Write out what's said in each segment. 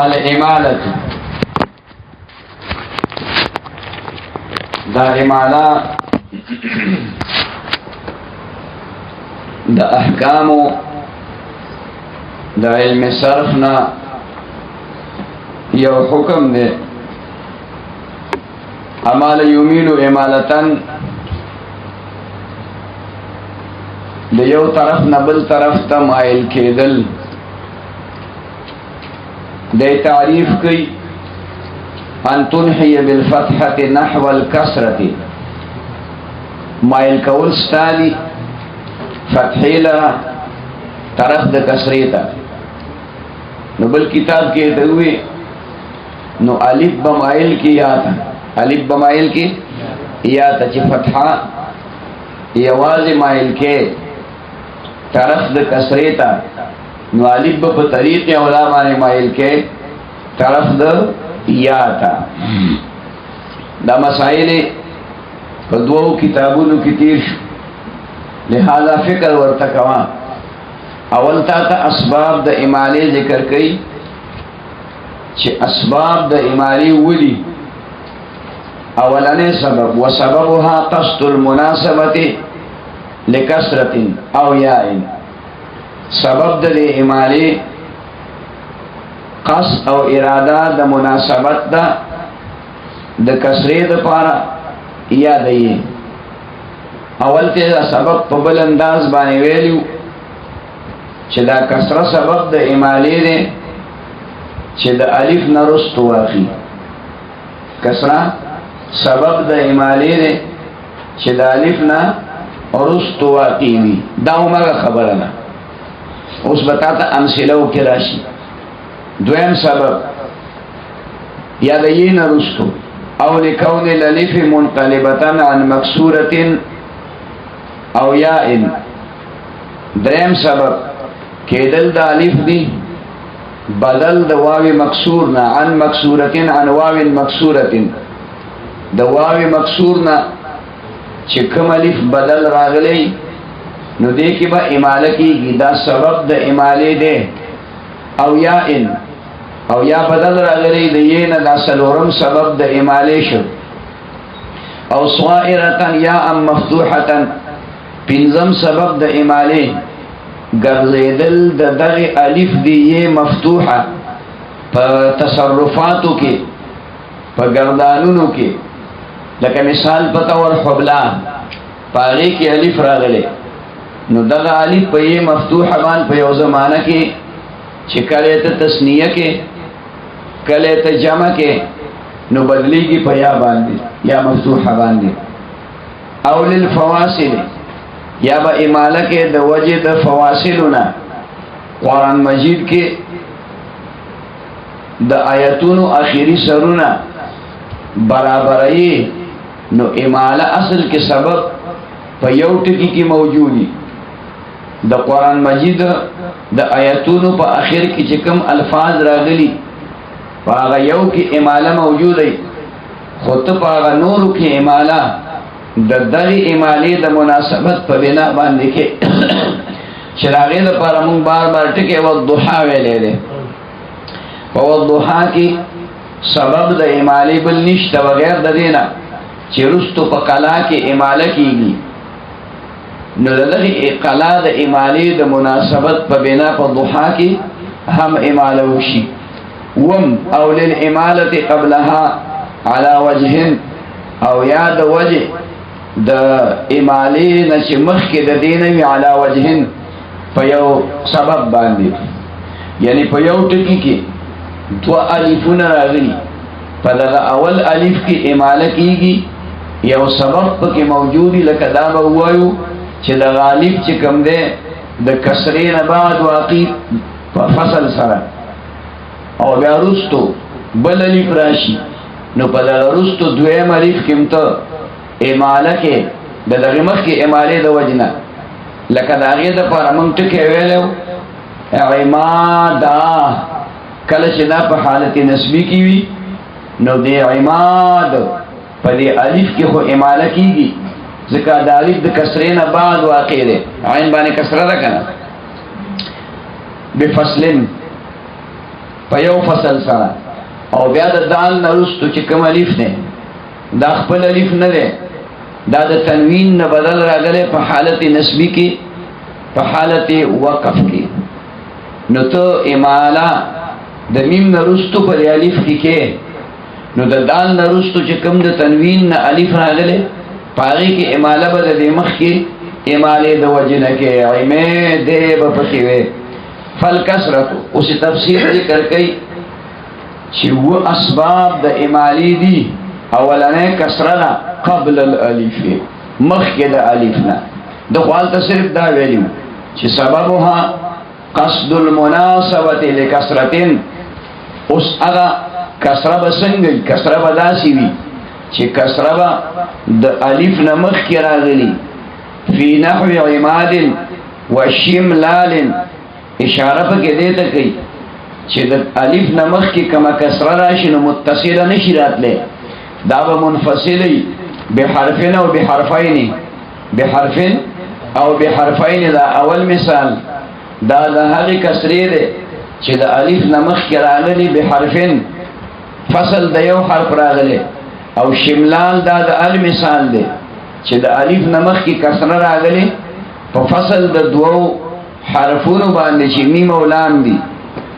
الامالة دا اماله دا احکامو دا علم صرفنا یو حکم دے. امال یمیلو امالتن د یو طرف نه بل طرف ته مایل کېدل. د تعریف کوي ان تنحي بالفتحه نحو الكسره، مایل کول ستالي فتحې لره طرف د کسرې ته. نو بل کتاب کې ته وي نو الف بمایل کې یا ته الف بمایل کې یا ته چې فتحه یوازې مایل کې طرف د کسرې ته، نو الف په طریق اولا باندې مایل کې طرف د یا ته. دا مسائل په دوو کتابونو کې تیر شو، لہذا فکر ورته کوا. اول تا اسباب د اماله ذکر کړي چې اسباب د اماله ودي. اولنې سبب وسببها قصد المناسبه لکسرت او یاء، سبب د اماله قصد او اراده د مناسبت ده د کسرې د پاره یا دی. اول ته سبب په بل انداز باندې ویلو چې دا کسره سبب د اماله ده چې د الف نه رستو واخی. کسره سبب د اماله ده چې د الف نه رستو واقعي وي. دا عمره خبره نه. اوس بتاته امثله کې راشي. دویم سبب یا د یې نه رستو او لکون الالف منقلبه عن مکسوره او یاء. دریم سبب کېدل د الف دی بدل د واو مکسور نه عن مکسوره عن واو مکسوره، د واو مکسور نه چې کوم الف بدل راغلی نو دې کې به اماله کېږي. دا سبب د اماله دی. او یاء او یا بدل راغلی د یې نه، دا څلورم سبب د اماله شو. او صائره یا مفتوحه، پنځم سبب د اماله ګرځیدل د دغه الف دی یې مفتوحه په تصرفاتو کې په ګردانونو کې. لکه مثال په تور حبلا پاره کې الف راغلی، نو دغه الف په یې مفتوحه باندې په یو زمانہ کې چې کله ته تسنیه کې کله ته جمع کې نو بدلیږي په یا باندې یا مفتوحه باندې. او للفواصل یا با اماله کې د وجه د فواصلنا. قرآن مجید کې د آیاتونو اخیری سرونه برابرای، نو اماله اصل کې سبب په یو ټکی کې موجودي. د قرآن مجید د آیاتونو په اخر کې چې کوم الفاظ راغلي هغه یو کې اماله موجوده، خو ته په هغه نورو کې اماله د دغه اماله د مناسبت په بنا باندې کې چې راغې د پر موږ بار بار ټکي وضحا ویلې ده. په وضحا کې سبب د اماله بل نشته بغیر د دینه چې رستو په قلا کې اماله کیږي. نو دغه قلا د اماله د مناسبت په بنا په ضحا کې هم اماله وشي. وم او للاماله قبلها على وجه او یا د وجه د اماله نش مخکې د دینه علی وجهن په یو سبب باندې، یعنی په یو ټکی کې دو الفونه راغلي، په دغه اول الف کې اماله کیږي، یو سبب پکې موجودی. لکه دا به وایو چې د غالب چې کوم ده د کسرې نه بعد واقع په فصل سره او بیا رستو بل الف راشي، نو په دغه رستو دویم الف کې ته اماله کې د دغه مخ کې اماله د وجنه. لکه دا غي د پر موږ ټکی ویلو عمادا، کله چې دا په حالت نسبی کې وي نو د عماد په دې الف کې خو اماله کیږي، ځکه د الف د کسرې نه بعد واقع ده. عین باندې کسره ده کنه. بفصلن په یو فصل سره او بیا د دال نه وروستو چې کوم الف نه دا خپل الف نه دی دا د تنوین نه بدل راغلی په حالت نسبی کې په حالت وقف کې نو ته اماله د میم نه وروستو پر الف کې نو د دال نه وروستو چې کوم د تنوین نه الف راغلی پاغي کې اماله به د مخ کې اماله د وجه نه کې ایمه دې به پکې وي فالکسرت اوس تفسیر ذکر کوي چې و اسباب د امالی دي اولنې کسره قبل الالف مخکې د الف نه د خپل صرف دا ویلو چې سببها قصد المناسبه لکسرتين اوس هغه کسره بسنګي کسره بداسي وي چې کسره د الف نه مخکې راغلي فی نحو عماد وشملال اشاره پکې دې ته کوي چې د الف نمخ کې کما کسره راشي نو متصله نشي راتله دا به منفصلی بحرفین او بحرفین بحرفین او بحرفین دا اول مثال دا د هغه کسرې ده چې د الف نمخ کې راغلي بحرفین فصل د یو حرف راغلی او شملال دا د ال مثال ده چې د الف نمخ کې کسره راغلي په فصل د دوو حرفونو باندې چې میم او لام دي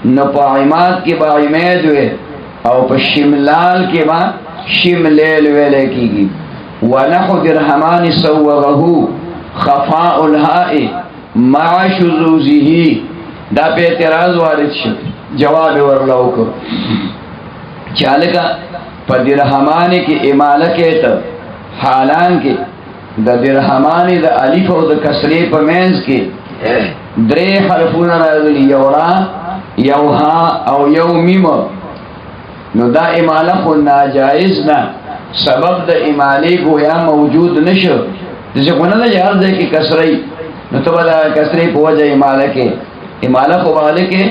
نو په عماد کې با عماد وي او په شملال کې با شملیل ویل کېږي ونحو درهمان صوغه خفاء الهاء مع شذوذه دا په اعتراض وارد شو جواب ورلو کو چالکا په درهمان کې اماله کې ته حالان کې د درهمان د الف او د کسرې په منځ کې درې حرفونه راغلي یو را یو ها او یو میم نو دا اماله خو ناجائز نه سبب د اماله گویا موجود نشو دغه کو نه یار دې کې کسرې نو ته دا کسرې په وجه اماله کې اماله خو باندې کې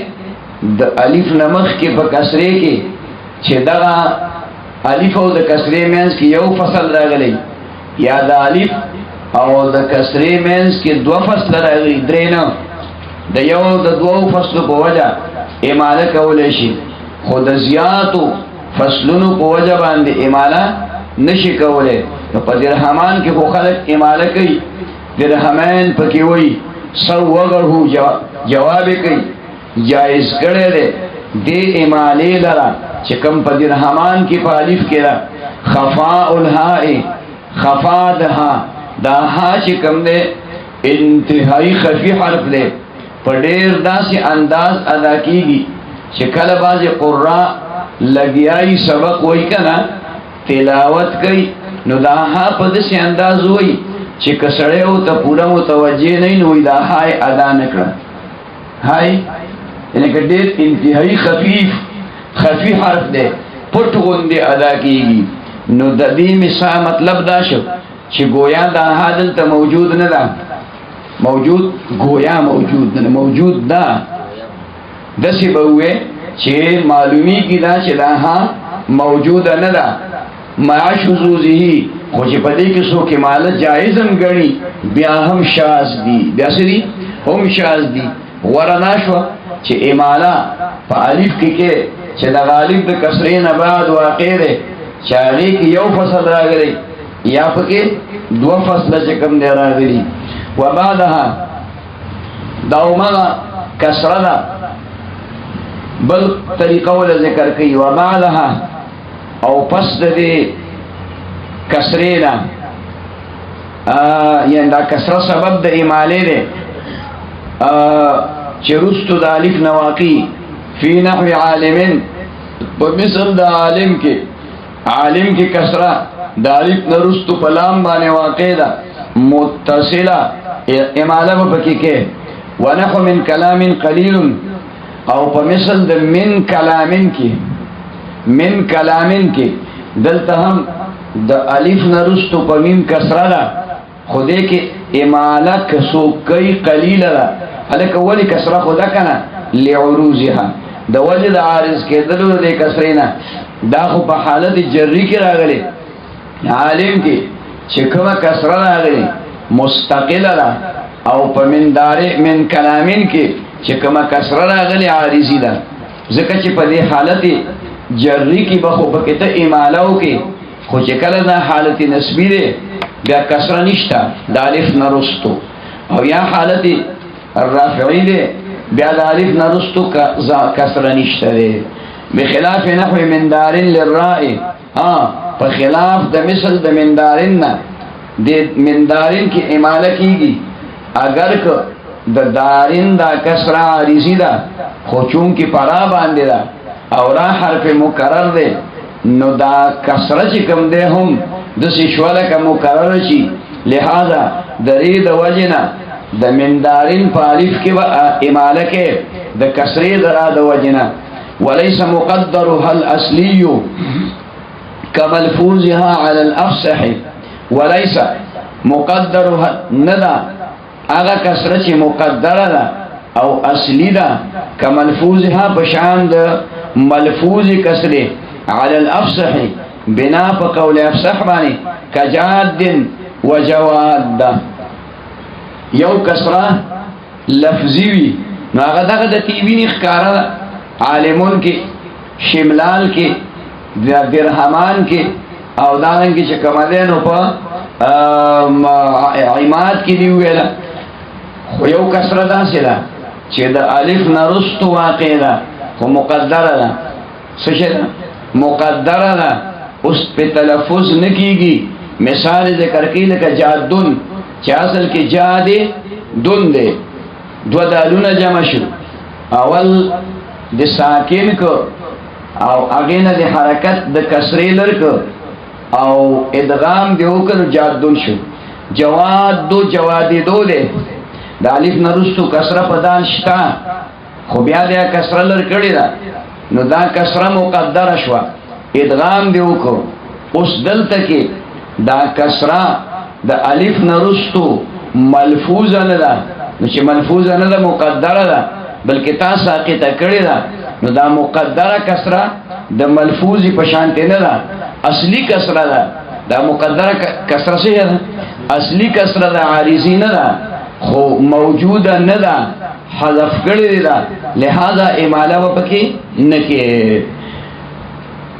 د الف نمخ کې په کسرې کې چې دا الف او د کسرې مینس کې یو فصل راغلی یا د الف او د کسرې مینس کې دو فصل راغلي درې نه د یو د دوو فصلو په وجه اماله کولای شي خو د زیاتو فصلونو په وجه باندې اماله نشي کولای په درهمان کې خو خلک اماله کوي درهمان پکې وایي سوغه جواب کوي جائز کړي دي د اماله لرا چې کوم په درهمان کې په الف کې را خفاء الهاء خفادها دا ها چې کوم ده انتهایی خفي حرف ده په ډېر داسې انداز ادا کیږي چې کله باز قرآ لګیای سبق وای کنه تلاوت کوي نو دا ها په داسې انداز وای چې کسړې او ته پورا متوجه نه نو دا هاي ادا نکړه هاي یعنی که ډېر انتهایی خفي حرف ده پټ غوندې ادا کیږي نو د دې مثال مطلب دا شو چې گویا دا حادل ته موجود نه ده موجود گویا موجود نه موجود ده دسی به وې چې معلومی کی دا چې دا ها موجود نه ده مع شذوذه خو چې په دې کې څو کې مال جایز هم غني بیا هم شاذ دي بیا سری هم شاذ دي ورنا شو چې اماله په الف کې چې د غالب د کسرې نه بعد واقع ده چاغي کې یو فصل راغلی یا پکې دو فصل چې کوم دی راغلی و بعدها داومه کسره بل طریقه ول ذکر کوي و بعدها او پس د دې کسرې نه یعنی دا کسره سبب د اماله ده چې رستو د الف نواقی فی نحو عالم په مثل د عالم کې کسره د الف نرستو په لام باندې واقع ده متصله اماله پکې کې ونحو من کلام قلیل او په مثل د من کلامن کې دلته هم د الف نرستو په میم کسره ده خوده کې اماله کسو کوي قلیله ده الکه ولی کسره خدا کنه لعروزها د وجه د عارض کېدلو د کسرې نه دا خو په حالت جری کې راغلي عالم کې چې کومه کسره راغلي مستقله ده او په من کلامین کې چې کومه کسره راغلی عارضی ده، ځکه چې په دې حالت جری کې به خو پکې ته اماله وکې، خو چې کله دا حالت نسبی دی بیا کسره نشته د الف نه رستو، او یا حالت رافعی دی بیا د الف نه رستو کسره نشته دی. بخلاف نحو من دار للراء، په خلاف د مثل د من دارن نه د من دارن کې اماله کیږي اگر که د دارن دا کسره عارضی ده، خو چون کې پرا باندې ده او را حرف مکرر ده، نو دا کسره چې کم ده هم د سشواله که مکرر شي، لہذا دری د وجنه د من دارن په الف کې به اماله کې د کسره درا د وجنه. وليس مقدرها الاصلي كملفوظها على الافصح، وليس مقدرها ندا اغا کسره چې مقدره ده او اصلی ده کملفوظها بشان د ملفوظ کسره على الافصح بنا په قول افصح باندې کجاد وجواد، یو کسره لفظی وی نو هغه دغه د تیبین ښکارا عالمون کې شملال کې درهمان کې او دانګ چې کمالینو په عماد کې دی ویلا، خو یو کسره داسې ده چې د الف نرست واقع ده خو مقدره ده، څه شي ده مقدره ده، اوس په تلفظ نکېږي. مثال ذکر کې لکه جادون چې اصل کې جاد دون دی، دو دالونه جمع شو، اول د ساکن کو او هغه نه د حرکت د کسرې لرکو او ادغام دی وکړ جادون شو. جواد دو جوادی دو دی، د الف نرستو کسره په دال شتا، خو بیا د کسره لر کړی دا، نو دا کسره مقدره شو، ادغام دی وکړ. اوس دلته کې دا کسره د الف نرستو ملفوظه نه ده، نو چې ملفوظه نه ده مقدره ده بلکې تا ساقطه کړی ده، نو دا مقدره کسره د ملفوظی په شانته نه ده، اصلی کسره ده. دا مقدره کسره څه ده؟ اصلی کسره ده، عارضی نه ده، خو موجوده نه ده، حذف کړی ده، لہذا اماله وپکې نه کې.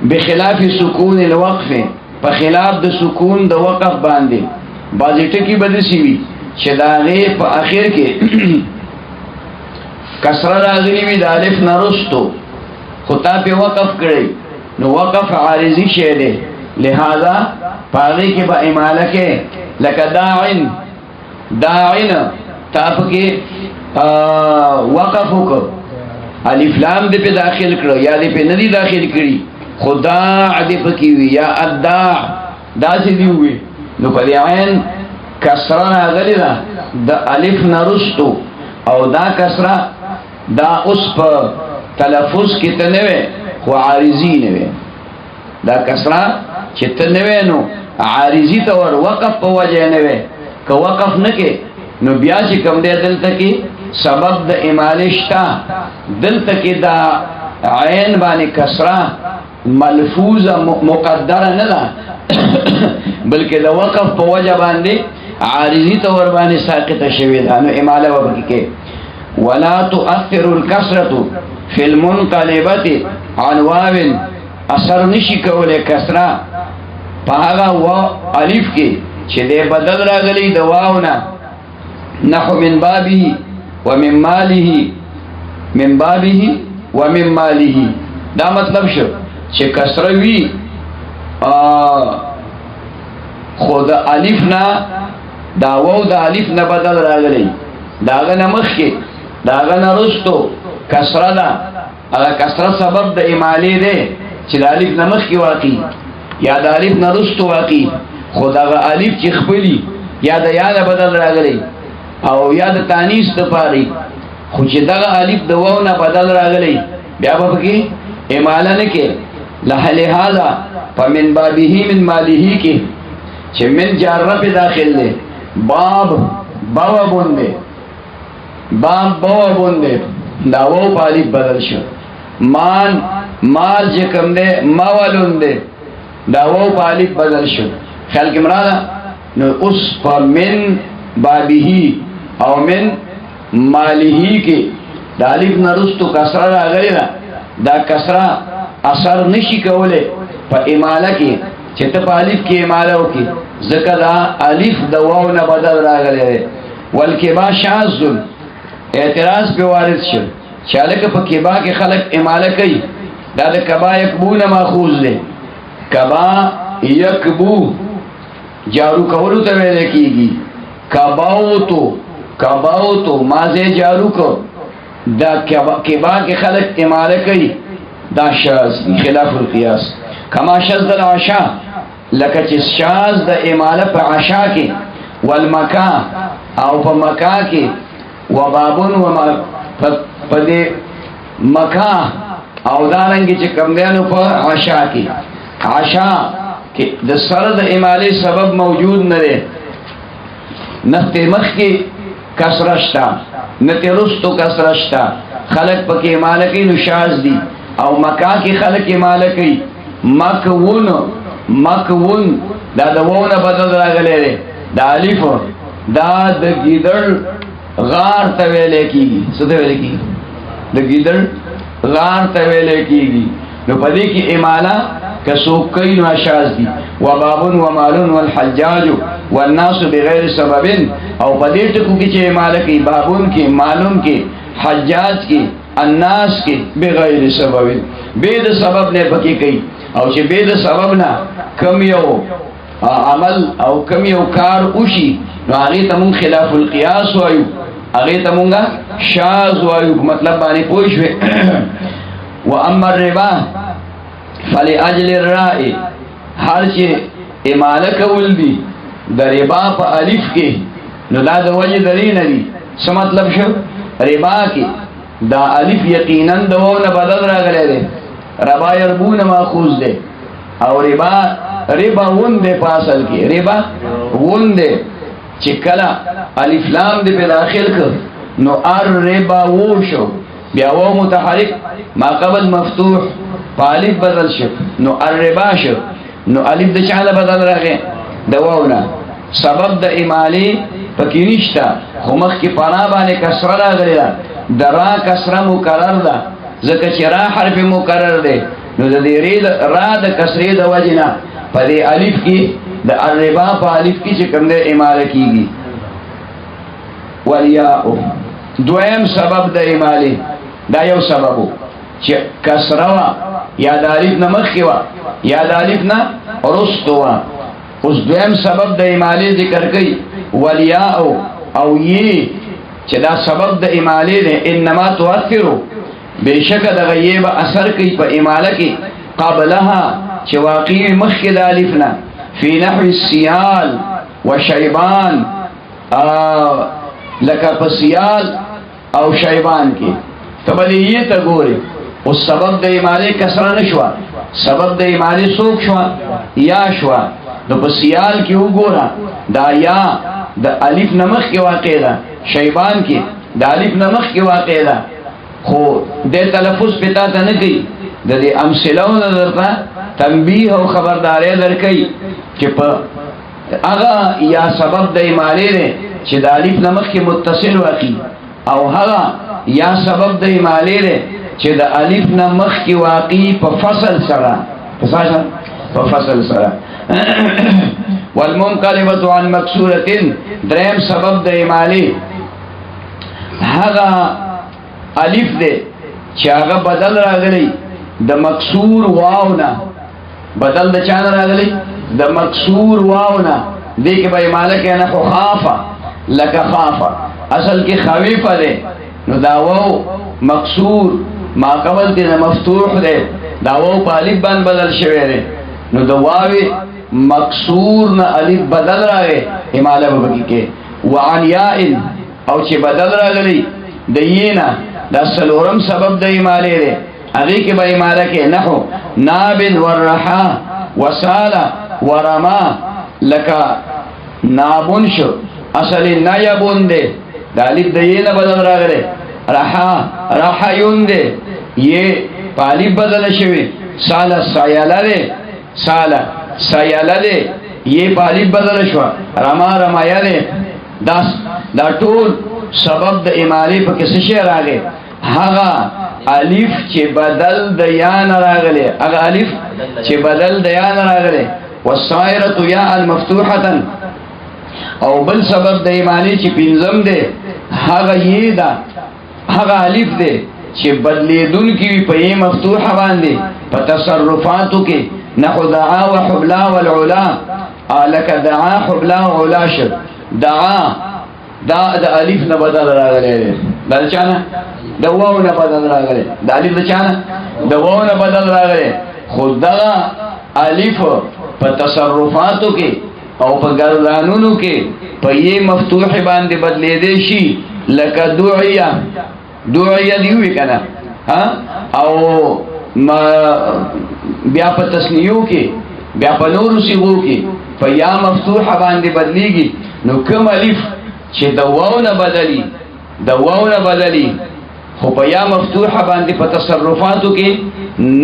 بخلاف سکون الوقف، په خلاف د سکون د وقف باندې بعضی ټکی بدسی وي چې دا غي په اخر کې کسره راغلی وي د الف نرستو، خو تا په وقف کړی، نو وقف عارضی شی دی، لہذا پاغی کې به اماله کې لکه داعن تا پکې وقف وکړ، الف لام دې په داخل کړو یا دې په ندی داخل کړی، خدا دې پکې وي یا اداع داسې دی وي، نو په دې عین کسره راغلی ده د الف نرستو، او دا کسره دا اوس په تلفظ کې ته نه وي خو عارضی نه وي، دا کسره چې ته نه وي نو عارضی ته ور وقف په وجه نه وي، که وقف نه کې نو بیا چې کوم دی دلته کې سبب د اماله شتا، دلته کې دا عین باندې کسره ملفوظه مقدره نه ده بلکې د وقف په وجه باندې عارضی ته ور باندې ساقطه شوی ده، نو اماله وکړي. ولا تؤثر الكسرة في المنقلبة عن واو، اثر نشي کوله کسره په هغه واو الف کې چې د بدل راغلي د واو نه، نحو من بابه ومن ماله، من بابه ومن ماله، دا مطلب شو چې کسره وی خود الف نه دا واو د الف نه بدل راغلی، داغه نمخ کې داغه نرستو کسره ده، هغه کسره سبب د اماله ده چې د الف نمخ کې واقع یا د الف نرستو واقع، خود هغه الف چې خپلی یا د یا نه بدل راغلی او یا د تانیث د پاره، خو چې دغه الف د واو نه بدل راغلی بیا به کې اماله نه کې، لہذا فمن بابه من ماله کې چې من جاره په داخل ده، باب بابا بونده، باب بابا بونده، دا واو په الف بدل شو. مان مال چې کوم ده ماولون ده، دا واو په الف بدل شو. خیال کې مراده، نو اوس په من بابه او من ماله کې د الف نرستو کسره راغلی دا کسره اثر نشي کوله په اماله کې چې ته په الف کې اماله وکې ځکه دا الف د واو نه بدل راغلی دی والکبا شاذ اعتراض په وارد شو چې هلکه په کبا کې خلک اماله کوي دا د کبا یکبو نه ماخوذ دی کبا یکبو جارو کولو ته ویل کېږي کباوتو مازه جارو کو دا کبا کې خلک اماله کوي دا شاذ خلاف القياس کما شذ العشاء لکه چې شاذ د اماله په عشاء کې والمکا او په مکا کې وبابن وما په دې مکا او دارنګ چې کوم دیانو په عشاء کې عشاء کې د سره د اماله سبب موجود نه دی نخت مخ کې کسرشتا نترستو کسرشتا خلق پکې اماله کوي نو شاذ دي او مکا کې خلق اماله کوي مکون دا د وونه بدل راغلی دی دا الف دا د ګیدړ غار ته ویل کېږي څه ته ویل کېږي د ګیدړ غار ته ویل کېږي نو په دې کې اماله که څوک کوي نو شاذ دي وبابن ومالون والحجاج والناس بغیر سبب او په دې ټکو کې چې اماله کوي بابون کې مالون کې حجاج کې الناس کې بغیر سبب به د سبب نه پکې کوي او چې به د سبب نه کم یو عمل او کم یو کار وشي نو هغه ته مون خلاف القياس وایو هغه ته مونږه شاذ وایو مطلب باندې پوه شو واما الربا فلاجل الراء هر چې اماله کول دي د ربا په الف کې نو دا د وجه درې نه دي څه مطلب شو ربا کې دا الف یقینا د وونه بدل راغلی دی ربا يربون ماخوذ دی او ربا ون دی په اصل کې ربا ون دی چې کله الف لام دی په داخل کړ نو ربا وو شو بیا وو متحرک ما قبل مفتوح الف بدل شو نو الربا شو نو الف د چاله بدل راغی د وونه سبب د اماله پکې نشته خو مخ کې پانا باندې کسره راغلی ده درا کسره مکرر ده ځکه چې را حرف مکرر دی نو د دې را د کسرې د وجنه په دې الف کې د الربا په الف کې چې کوم د اماله کېږي والياء دویم سبب د اماله دا یو سبب چې کسره وا یا د الف نه مخکې وا یا د الف نه وروسته وا اوس دویم سبب د اماله ذکر کوي والياء او یې چې دا سبب د اماله ده انما تؤثر بشک د غیب اثر کوي په اماله کې قبلها چې واقع مخکې د الف نه فی نحو السیال وشیبان لکه په سیال او شیبان کې تبلی یې ته ګوري او سبب د اماله کسره نشوا سبب د اماله سوک شوا یا شوا نو په سیال کې وګوره دا یا د الف نمخ کې واقع ده شیبان کې د الف نمخ کې واقع ده خو د تلفظ پتا ته نه کوي د دې امثله درته تنبیه او خبرداري درکې چې په هغه یا سبب د اماله ده چې د الف نمخ کې متصل واقع او هغه یا سبب د اماله ده چې د الف نمخ کې واقع په فصل سره په فصل سره والمنقلبة عن مكسورة دریم سبب د اماله هغه الف ده چې هغه بدل راغلی د مکسور واو نه بدل د چا راغلی د مکسور واو نه دې کې به اماله کې نه خافه لکه خافه اصل کې خویفه ده نو دا واو مکسور ما قبل کې مفتوح ده دا واو په الف باندې بدل شوی ده نو د واوی مکسور نه الف بدل راغی اماله به کې وعن یاء او چې بدل راغلی د یینا دا سلورم سبب د اماله ده هغه کې به اماله کې نحو ناب والرحا وسال ورما لك نابون شو اصل نایبون ده د الف د یینا بدل راغلی رحا یون ده یہ پالی بدل شوی سال سایاله ده سایاله ده یہ پالی بدل شو رمایا ده دا ټول سبب د اماله په کیسه شی راغی هغه الف چې بدل د یا نه راغلی، هغه الف چې بدل د یا نه راغلی. والصائرة یا المفتوحة، او بل سبب د ایمانی چې پنځم دی هغه یې ده، هغه الف دی چې بدلیدون کی په یې مفتوحه باندې په تصرفاتو کې نحو دعا و حبلا والعلا، لکه دعا حبلا و علا شد. دعا دا د الف نه بدل راغلی دی، دا چانه د واو نه بدل راغلی، د الف د چانه د واو نه بدل راغلی. خو دغه الف په تصرفاتو کې او په ګردانونو کې په یې مفتوح باندې بدلیدې شي، لکه دعیه، دعیه دی وی کنه ها، او بیا په تسنیو کې بیا په نورو صيغو کې په یا مفتوح باندې بدلیږي. نو کوم الف چې د واو نه بدلی، د واو نه بدلی خو په یا مفتوح باندې په تصرفاتو کې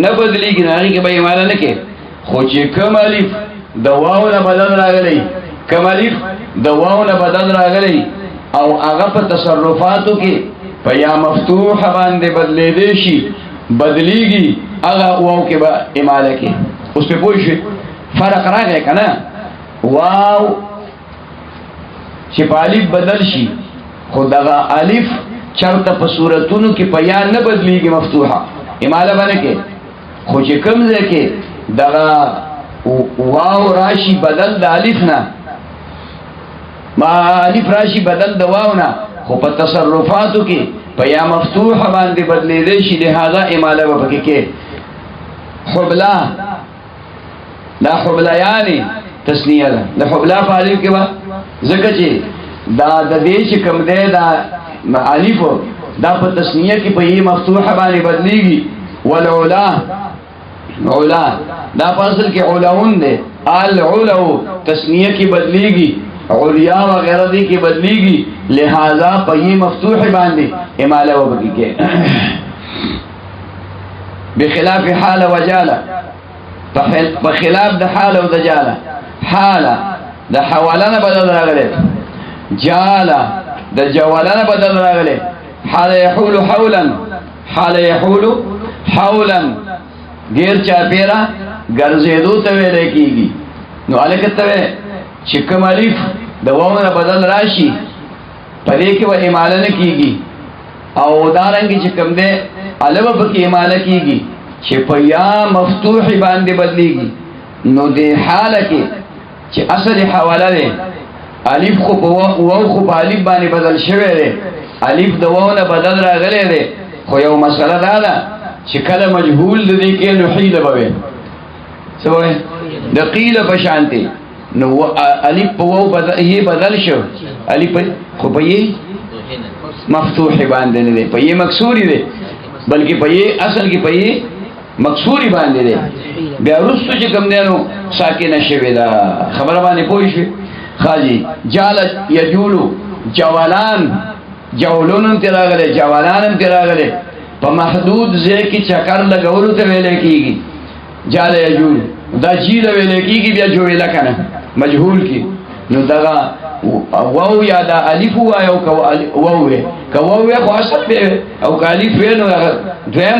نه بدلیږي، نه هغه کې به ایمانه نه کې. خو چې کوم الف د واو نه بدل راغلی، کوم الف د واو نه بدل راغلی او هغه په تصرفاتو کې په یا مفتوح باندې بدلیدې شي، بدلیږي، هغه واو کې به ایمانه کې. اوس په پوه شئ فرق راغی کنه. واو چې په الف بدل شي، خو دغه الف چرته په صورتونو کې په یا نه بدلیږي مفتوحه، ایمانه باندې کې. خو چې کوم ځای کې دغه واو راشي بدل د الف نه، ما الف راشي بدل د واو نه، خو په تصرفاتو کې په یا مفتوح باندې بدلیدې شي، لہذا ایمانه به پکې کې. حبلا، لا حبلیان تسنیه ده، د حبلا په الف کې به ځکه چې دا د دې چې کوم دی دا الف دا په تسنیه کې په یې مفتوح باندې بدلیږي. والعلا، علا دا په اصل کې علاون دی، العلو تسنیه کې بدلیږي، علیا وغیرہ دی کې بدلیږي، لہذا په یې مفتوح باندې اماله وبکی کې. بخلاف حال وجاله، بخلاف د حال او د جاله. حال د حوالانه بدل راغلی، جاله د جوالانه بدل راغلی. حال يحول حولا، حال يحول حولا غیر چاپیرا ګرځېدو ته ویل کېږي. نو الکته چې کوم الف د واو نه بدل راشي پدې کې و ایماله نه کېږي، او دارنګ چې کوم ده الف په کې ایماله کېږي چې په یا مفتوح باندې بدلېږي. نو دې حاله کې چې اصل حواله ده الف خو په واو خو په الف باندې بدل شوی دی، الف د واو نه بدل راغلی دی. خو یو مسله دا ده چې کله مجهول دې کې نو حیله به سوې د قیل په شانتي، نو الف په واو بدل شو، الف خو په یې مفتوح باندې نه دی، په یې مکسوري دی، بلکې په یې اصل کې په یې مکسوري باندې دی. بیا وروسته چې کوم دی نو ساکنه شوې ده، خبره باندې پوه شئ. خاجی جال یجولو، جوالان، جولون هم تراغله، جوالان هم تراغله، په محدود ځای کې چکر لګولو ته ویل کېږي جال یجول. دا جیل ویل کېږي بیا جوړه کنه مجهول کې. نو دغه واو یا دا الف وایو کو واو وي، کو واو خو اصل به او الف وي نو دویم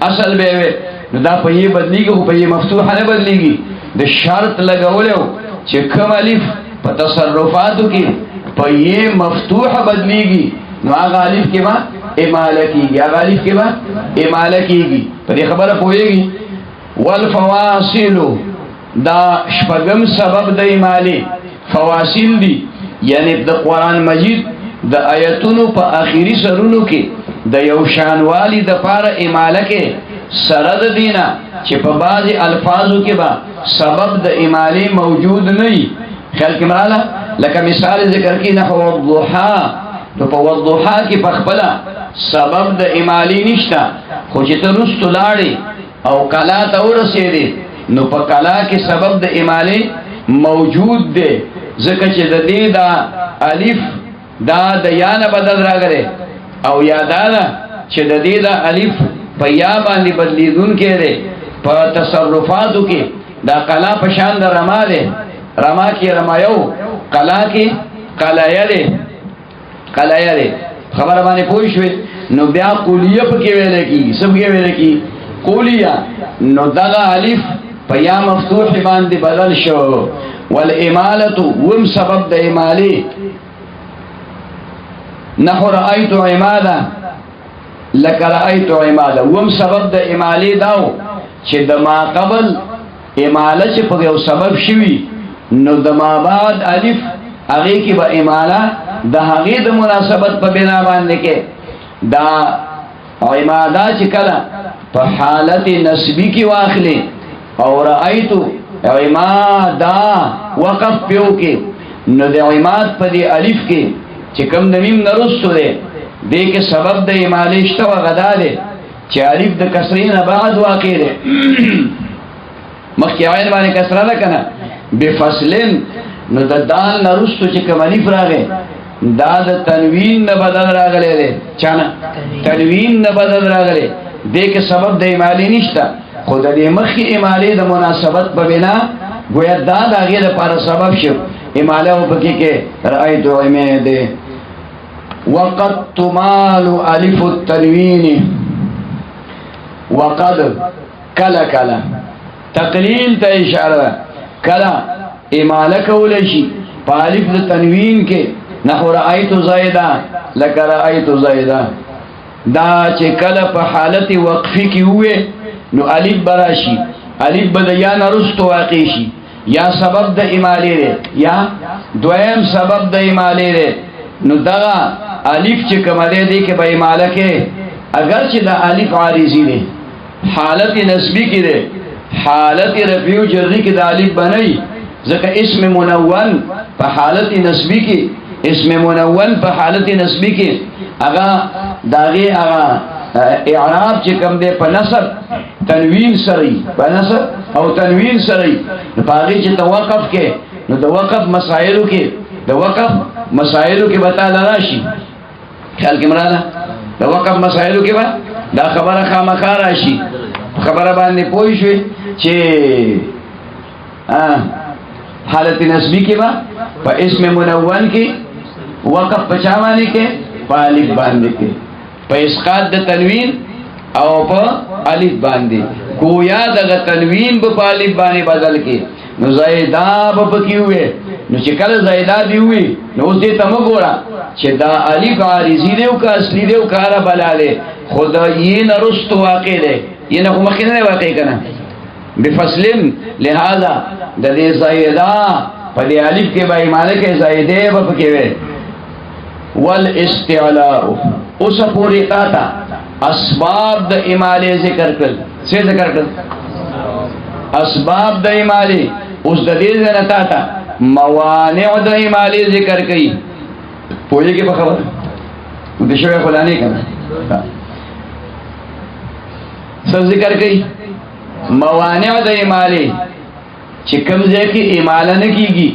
اصل به وي. نو دا په یې بدلیږي، خو په یې مفتوح نه بدلیږي. د شرط لګولو چې کوم الف په تصرفاتو کې په یې مفتوح بدلیږي، نو هغه الف کې ما اماله کیږي، هغه الف کې ما اماله کیږي. په دې خبره پوهیږي. والفواصل دا شپږم سبب د اماله فواصل دي، یعنی د قران مجید د آیتونو په آخري سرونو کې د یو شانوالي د پاره اماله کې سره د دینه چې په بعضي الفاظو کې با سبب د اماله موجود نه وي. خیال کې مراله لکه مثال ذکر کې نحو الضحى، نو په الضحى کې په خپل سبب د اماله نشته، خو چې ته رستو لاړې او کلا ته ورسېدې نو په کلا کې سبب د اماله موجود دی، ځکه چې د دې دا الف دا د یا نه بدل راغلی، او یا دا چې د دې دا الف په یا باندې بدلیدون کې دی. په تصرفاتو کې دا کلا په شان د رما دی، رما کې رمایو، کلا کې قلایه دی، قلایه دی. خبره باندې پوه شوې. نو بیا قولیه پکې ویل کی سب کې ویل کی قولیه نو دغه الف په یا مفتوح باندې بدل شو والاماله وم سبب د اماله نحو رأيت عمادا لك رأيت عمادا وم سبب د اماله داو چې د ما قبل اماله چې په یو سبب شوی نو د ما بعد الف هغه کې به اماله د هغه د مناسبت په بنا باندې کې دا عمادا چې کله په حالت نسبی کې واخلې او رأيت عمادا وقف پیو کې نو د عماد په دې الف کې چې کوم د میم نرستو دی دې کې سبب د اماله شته وغدا دی چې الف د کسرې نه بعد واقع دی مخکې عین باندې کسره ده کنه بفصلن نو د دال نرستو چې کوم الف راغی دا د تنوین نه بدل راغلی دی چانه تنوین نه بدل راغلی دې کې سبب د اماله نشته خو د دې مخکې اماله د مناسبت په بنا گویا دا د هغې لپاره سبب شو اماله وپکې کې رأيت عماد وقد تمال الف التنوین وقد کلا کلا تقلیل ته اشاره کلا اماله کولی شي په الف د تنوین کې نحو رأيت زیدا لك رأيت زیدا دا چې کله په حالت وقفي کې وې نو الف براشي الف بد یا نرستو واقع شي یا سبب د اماله لري یا دویم سبب د اماله لري نو دا الف چې کومه دی کې به اماله کې اگر چې دا الف عارضی دی حالت نسبی کې دی حالت رفع او جر کې دا الف بنئ ځکه اسم منون په حالت نسبی کې اسم منون په حالت نسبی کې اغا داغه اغا اعراب چې کوم دی په نصب تنوین سره په نصب او تنوین سره په هغه چې توقف کې نو د وقف مسائلو کې د وقف مسائلو کې بتا راشي خیال کې مراله د وقف مسائلو کې دا خبره خامخا راشي خبره باندې پوه شئ چې حالت نسبی کې په اسم منون کې وقف پچا باندې کې په الف باندې کې په اسقاط د تنوین او په الف باندې گویا دغه تنوین په الف باندې بدل کې نو زیدا په پکې وې نو چې کله زیدا دی وې نو اوس دې تم ګورا چې دا الف عارضی دی او کا اصلي دی او کارا بلاله خدای نه رست واقع دی ینه کوم مخینه واقع کنه بفصلن لہذا د دې زیدا په دې الف کې به معنی کې زیده په پکې وې والاستعلاء اوس پوری تا اسباب د اماله ذکر کړل څه ذکر کړل اسباب د اماله اوس د دې نه تا موانع د اماله ذکر کړي پوهیږي کې په خبر د شوی فلانی کنه څه ذکر کړي موانع د اماله چې کوم ځای کې اماله نه کیږي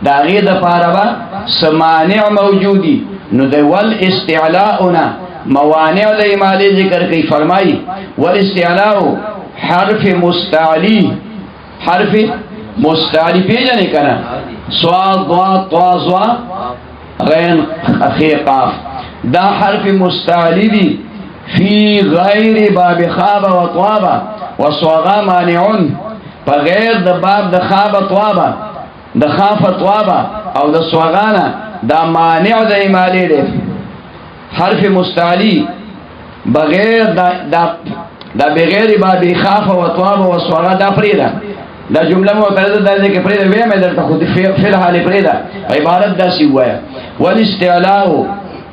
دا غي د فاربا سمانع موجودي نو د ول استعلاءنا موانع د اماله ذکر کوي فرمایي ول استعلاء حرف مستعلی پیژنې کنه صاد ضاد طا ظا غین اخی قاف دا حرف مستعلی دی فی غیر باب خاب و طاب و صغا مانعون بغیر د باب د خاب طاب د خاف طاب او د صغانا دا مانع د اماله دی حرف مستعلی بغیر دا بغیر باب خاف و طاب و صغا دا فریدا دا جمله معترضه ده چې پرې وې مې درته خو فعل حال پرې ده عبارت دا سی وایا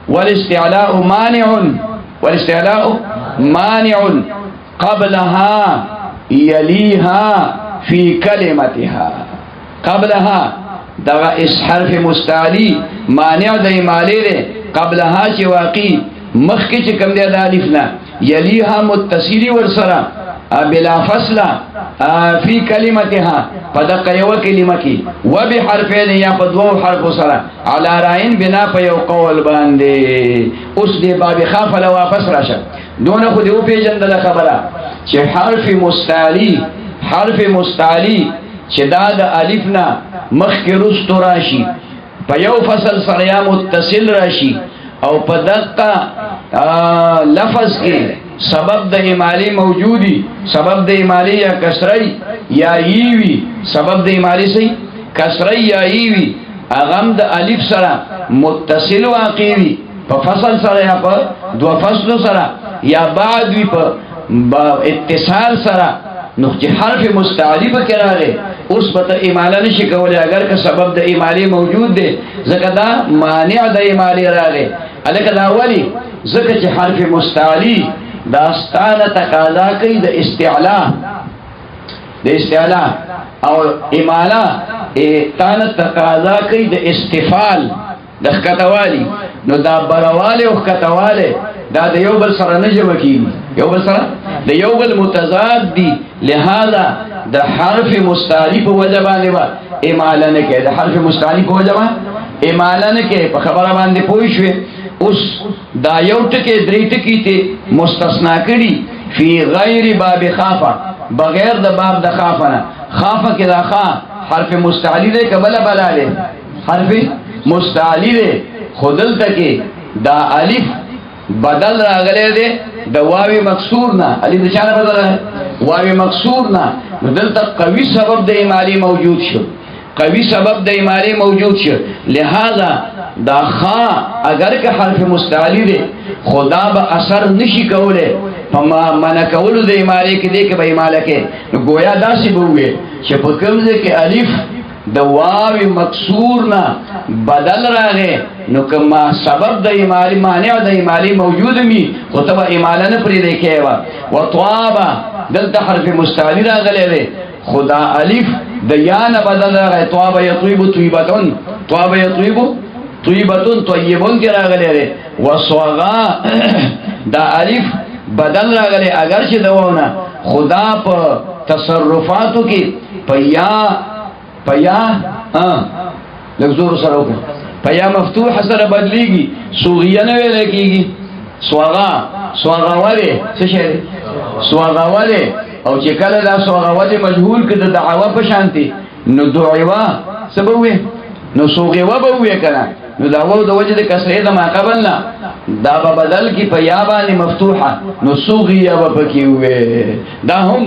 والاستعلاء مانع قبلها يليها في كلمتها قبلها دا اس حرف مستعلی مانع د اماله قبلها چې واقع مخکې چې کوم دی د الف نه يليها متصلی ورسره بلا فصل فی کلمتها پدق یو کلمه کی و بحرفین یا په دوه حرف سره علی راین بنا په یو قول باندې اوس دی باب خاف له واپس راشه دونه خو دی او پیجن د خبره چې حرف مستعلی چې دا د الف نه مخک رستو راشي په یو فصل سره یا متصل راشي او په دقه لفظ کې سبب د امالی موجودی، سبب د امالی یا کسری یا ایوی، سبب د امالی سی کسری یا ایوی، اغم د الف سره متصل واقعی په فصل سره یا په دو فصل سره یا بعد وی په اتصال سره، نو چې حرف مستعلی به کراغه اوس پته اماله نشي کولای اگر که سبب د امالی موجود دی، ځکه دا مانع د امالی راغی. الکه دا ولی ځکه چې حرف مستعلی داستانه تقاضا کوي د استعلاء، د استعلاء، او اماله تانه تقاضا کوي د استفال، د خطوالی. نو دا برواله او خطواله دا د یو بل سره نه جمع کیږي، یو بل سره د یو بل متضاد دي. لہذا د حرف مستعلی په وجه باندې با اماله نه کې، د حرف مستعلی په وجه باندې اماله نه کې. په خبره باندې پوه شوې؟ اوس دا یو ټکی درې ټکی ته مستثنا کړي فی غیر باب خافه، بغیر د باب د خافه نه. خافه کې دا خا حرف مستعلی دی کبل بلاله حرف مستعلی دی، خودل تکي دا الف بدل راغلی دی د واو مکسور نه. الف د چانه بدل راغلی؟ واو مکسور نه. دلته قوي سبب د امالی موجود شو، قوي سبب د امالی موجود شو. لہذا دا خا اگر که حرف مستعلی دی خدا به اثر نشي کوله فما من کولو د امالی کې دی کې به اماله کې. نو گویا داسې به وي چې په کوم ځای کې الف د واو مکسور نه بدل راغی، نو کما سبب د امالی مانع د امالی موجود می خو ته به اماله نه پرېږدی کېوه. وطوابه دلته حرف مستعلی راغلی دی، خدا الف د یا نه بدل راغی. طوابه یطیبو طیبتون، طوابه یطیبو طیبتون طیبون کې راغلی دی. وصوغا دا الف بدل راغلی اگر چې د واو نه، خدا په تصرفاتو کې پیا لفظور سره وکړه، پیا مفتوح سره بدلیږي، صوغیه نه ویل کېږي. سواغاوله څه شی دی؟ سواغاوله. او چې کله دا سواغاوله مجهول کې د دعوا په شانتي، نو دعوا سبب وي، نو صوغیه به وي کنه. نو دا وو د وجه د کسره د ما قبل نه دا به بدل کی په یا باندې مفتوحه، نو صوغیه به پکې وي. دا هم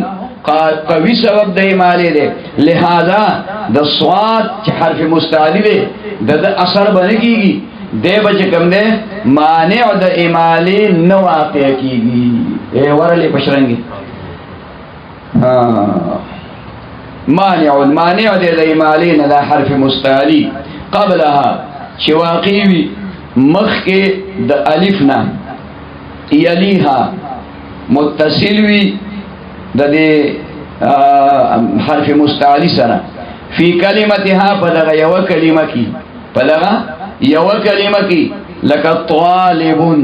قوي سبب د امالی دی. لہذا د صاد چې حرف مستعلی دی د اثر باندې کیږي، دی بچ کم دی مانع د امالی نه واقع کیږي. ورلې پښرنګي مانع دی د امالی نه د حرف مستعلی قبلها چې واقع وي مخکې د الف نه، یلیها متصل وي د دې حرف مستعلی سره فی کلمتها په دغه یو کلمه کې، په دغه یو کلمه کې لکه طالبون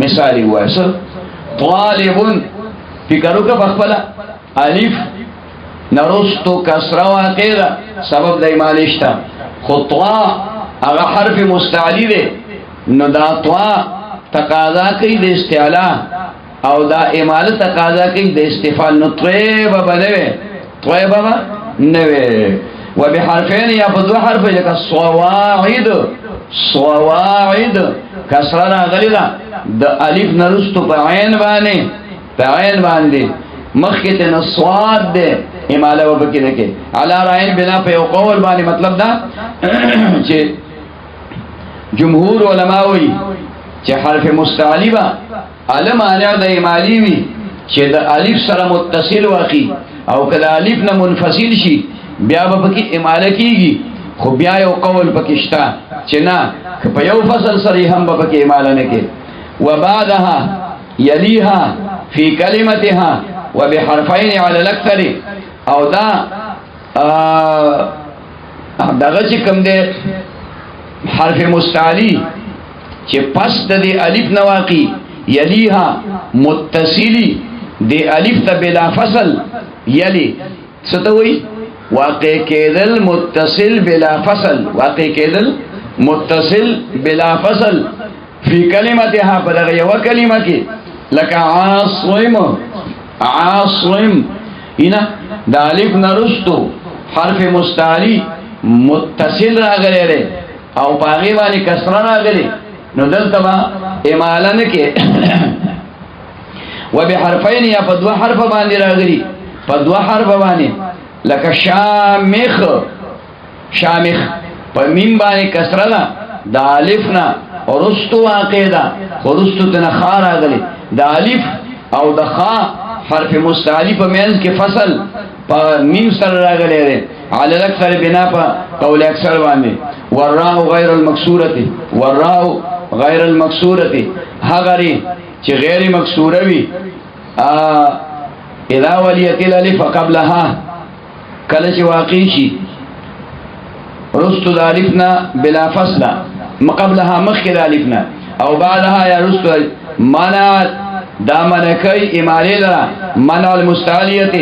مثال وایسه طالبون فکر وکړه په خپل الف نرستو کسره واقع ده سبب د امالی شته، خو طوا هغه حرف مستعلی دی. نو دا طوا تقاضا کوي د استعلاء او دا اماله تقاضا کوي د استفال. نو طیبه بنوي، طیبه بنوي. وبحرفين یا په دوه حرف لکه صواعد، صواعد کسره راغلی ده د الف نرستو په عین باندې، په عین باندې مخکې ته نصواد ده اماله وبکې ده کې علی رعین بنا په یو قول باندې. مطلب دا چې جمهور علما وایي چې حرف مستعلی با علم مانع د امالی وي چې د الف سره متصل واقعي، او کله الف نه منفصل شي بیا به پکې اماله کیږي. خو بیا یو قول پکې شته چې نه په یو فصل سره هم به پکې اماله نه کې. وبعدها یلیها فی کلمتها وبحرفین علی الاکثر. او دا دغه چې کوم دی حرف مستعلی چې پس د الف نه واقع یلیها متصلی د الف ته بلا فصل یلی ستوي واقع کېدل متصل بلا فصل، واقع کېدل متصل بلا فصل فی کلمتها په دغه یو کلمه کې لکه عاصم، عاصم اینا د الف نرستو حرف مستعلی متصل راغلی او باغی باندې کسره راغلی، نو دلته با اماله نه کې وبحرفین یا په دوه حرف باندې راغلي په دوه حرف باندې لکه شامخ شامخ په میم باندې کسره ده د الف نه ورستو واقع ده ورستو د خا راغلي د الف او د خا حرف مستعلی په منځ کې فصل په میم سره راغلی دی علی الاکثر بنا په قول اکثر باندې والراء غیر المکسوره والراء غیر المکسوره هغه چې غیر مکسوره وي اذا وليت الالف قبلها کله چې واقع شي رستو د الفنا بلا فصل قبلها مخک د الفنا او بعدها یا رستو منع دا منکی امالی لرا منع المستعلیت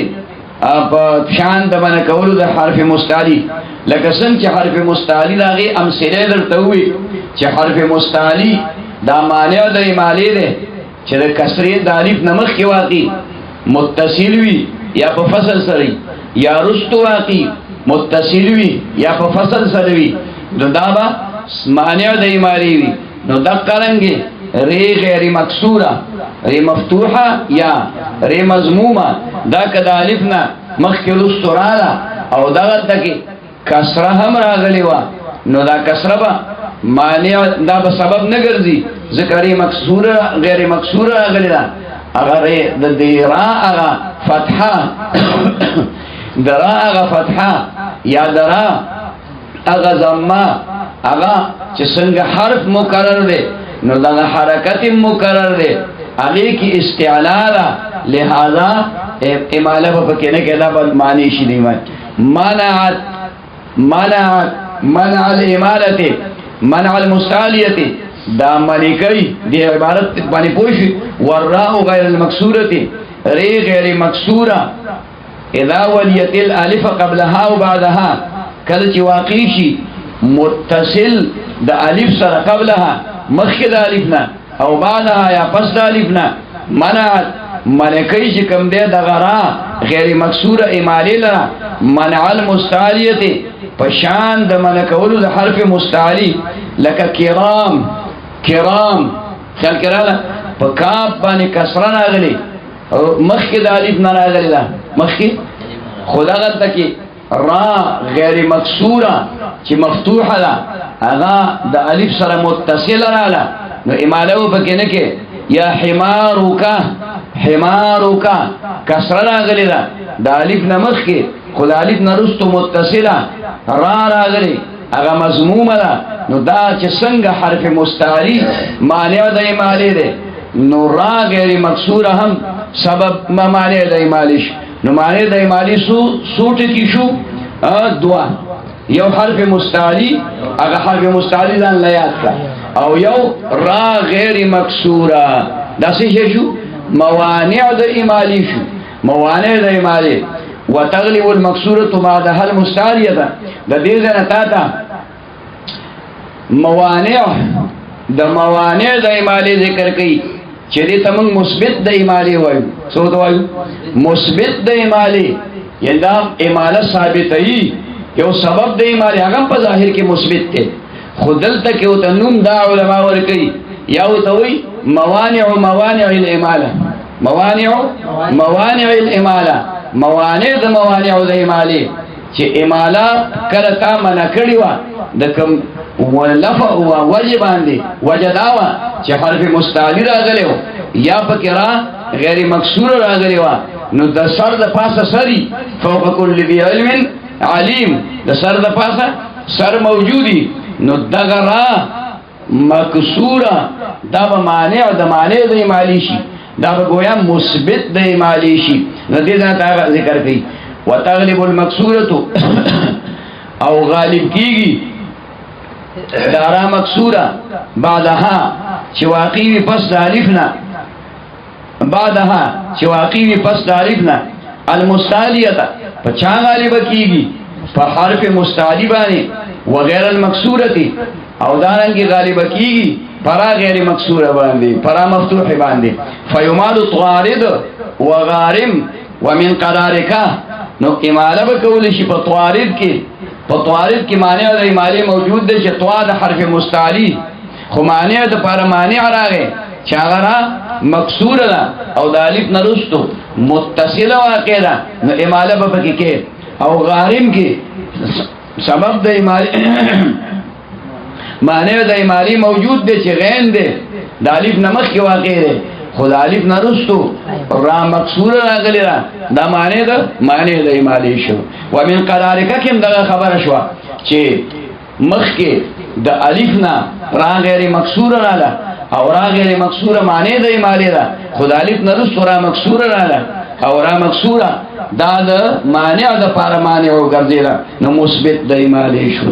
شان دا منکولو دا حرف مستعلی لکسن چه حرف مستعلی لاغی امثله در تووی چه حرف مستعلی دا مانع دا امالی ده چه دا کسری دا الف نمخ کی واقعی متصل وی یا په فصل سری یا رستو واقعی متصل وی یا په فصل سری نو دا با مانع دا امالی وی نو دا قرنگی ری غیر مکسورہ ری مفتوحہ یا ری مضمومہ دا کدا الفنا مخی رستو رالا او دا غلطا کی کسرہ ہم راغلی وا نو دا کسرہ با مانع دا با سبب نگرزی ذکر ری مکسورہ غیر مکسورہ راغلی دا اگر دی را اغا فتحہ درا اغا فتحہ یا درا اغا ضمہ اغا چسنگ حرف مقرر دے نو دا حرکت مقرر دے اگے کی استعلالا لہذا امالہ پکینے کے دا معنی شدی منعت منع الامالت منع المستعلیت دا منی کئی دی عبارت بانی پوشی والراء غیر المکسورت ری غیر مکسورہ اذا ولیت الالف قبلها و بعدها کلچ واقعی متصل دا الف سر قبلها مخی دا الفنا او بعدها یا پس دا الفنا منعت منکی چی کم دے دا غرا غیر مکسور امالی لرا منع المستعلیت پشان دا منکولو دا حرف مستعلی لکا کرام کرام خیال کرالا پا کاب بانی کسران آگلی مخی دا الفنا آگلی دا مخی خدا غلطا کی را غیر مکسورہ چی مفتوحہ دا اغا دا الف سر متصل رالا نو امالو پکینکے یا حماروکا کسر راغلی دا الف نمخ کے خدا الف نرستو متصلہ را راغلی اغا مضموم دا نو دا چی سنگ حرف مستعلی مانع دا امالی دے نو را غیر مکسورہ ہم سبب مانع دا امالیش نو معنی دا امالی سوٹ کی شو دعا یو حرف مستعلی اگا حرف مستعلی دان لیاد کا او یو را غیر مکسورا دا سی شو موانع دا امالی شو موانع دا امالی و تغلب المکسورت بعدها المستعلیتا دا دیزن تاتا موانع دا امالی ذکر کئی چلی تمنگ مثبت دا امالی وایو سو تو وایو مثبت دا امالی یعنی دا امالت ثابت ای یو سبب دا امالی اگم پا ظاہر کی مثبت تے خودل تک یو تنوم دا علماء ورکی یاو توی موانع الامالہ موانع الامالہ موانع دا موانع دا امالی چی امالا کلتا منکڑی وا دا کم ولفع و وجبان دی وجداوا چه حرف مستعلی راغلی ہو یا پکرا غیر مکسور راغلی ہو نو دا سر دا پاسا سری فوق کل ذی علم علیم دا سر دا پاسا سر موجودی نو دا غرا مکسورا دا با مانع دا امالیشی دا با گویا مثبت دا امالیشی نو دیدنا تا ذکر کئی و تغلب المکسورتو او غالب کیگی دارا مکسورہ بعدها چواقیوی پس دالفنا بعدها چواقیوی پس دالفنا المستعلیتا پچا غالب کیگی پا حرف مستعلیبانی وغیر المکسورتی او دارنگی غالب کیگی پرا غیر مکسورہ باندی پرا مفتوح باندی فیمال طوارد وغارم ومن قرارکا نو امالہ بکولشی پا طوارد کی پتوارد کی معنی دا امالی موجود دے چھ طوا دا حرف مستعلی خو مانع د پاره مانع راغی چې هغه را مکسور ده او د الف نرستو متصله واقع ده نو اماله به پکې کې او غارم کې سبب د اماله مانع د امالی موجود دی چې غین دی د الف نمخ کې واقع دی خو د الف نرستو را مکسور راغلی را دا معنی د امالی شو ومن قرارک کې دغه خبره شو چې مخ کې د الف نه را غیر مکسور رااله او را غیر مکسور معنی د امالی را خو د الف نرستو را مکسور رااله او را مکسور دا د مانع د پاره مانع وګرځیدا نو مثبت د امالی شو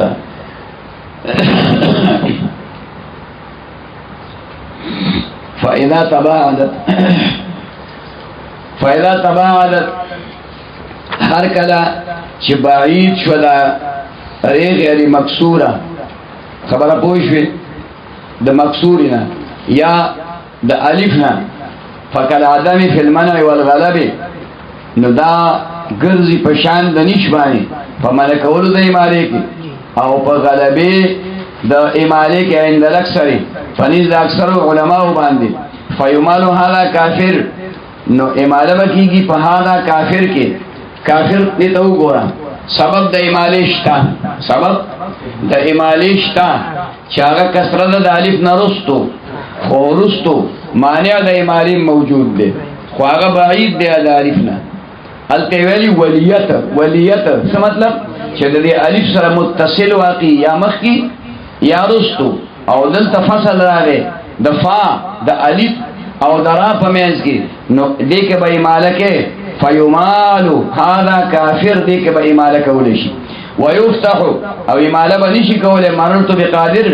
فإذا تباعدت هر کله چې بعید شو دا غیر مکسوره خبره پوه شوې د مکسورینا یا د الفنا فکل عدم فی المنع والغلب نو دا ګرځي په شان د نش باندې په ملکولو د اماله کې او په غلبه د اماله کې عند الاکثر فنیز اکثر علماء باندې فیمالو هذا کافر نو اماله بکیږي په هذا کافر کې کافر دې ته وګوره سبب د اماله شتا سبب د اماله شتا چې هغه کثرت د الف نرستو خورستو مانع د اماله موجود دی خو هغه بعید دی د الف نه الته ویلی ولیت څه مطلب چې د الف سره متصل واقع یا مخ کی یا رستو او دلته فصل راغی د فا د الف او د را په منځ کې نو دې کې به اماله کې فیمالو هذا کافر دې کې به اماله کول شي ويفتح او اماله به نشي کوله مررت بقادر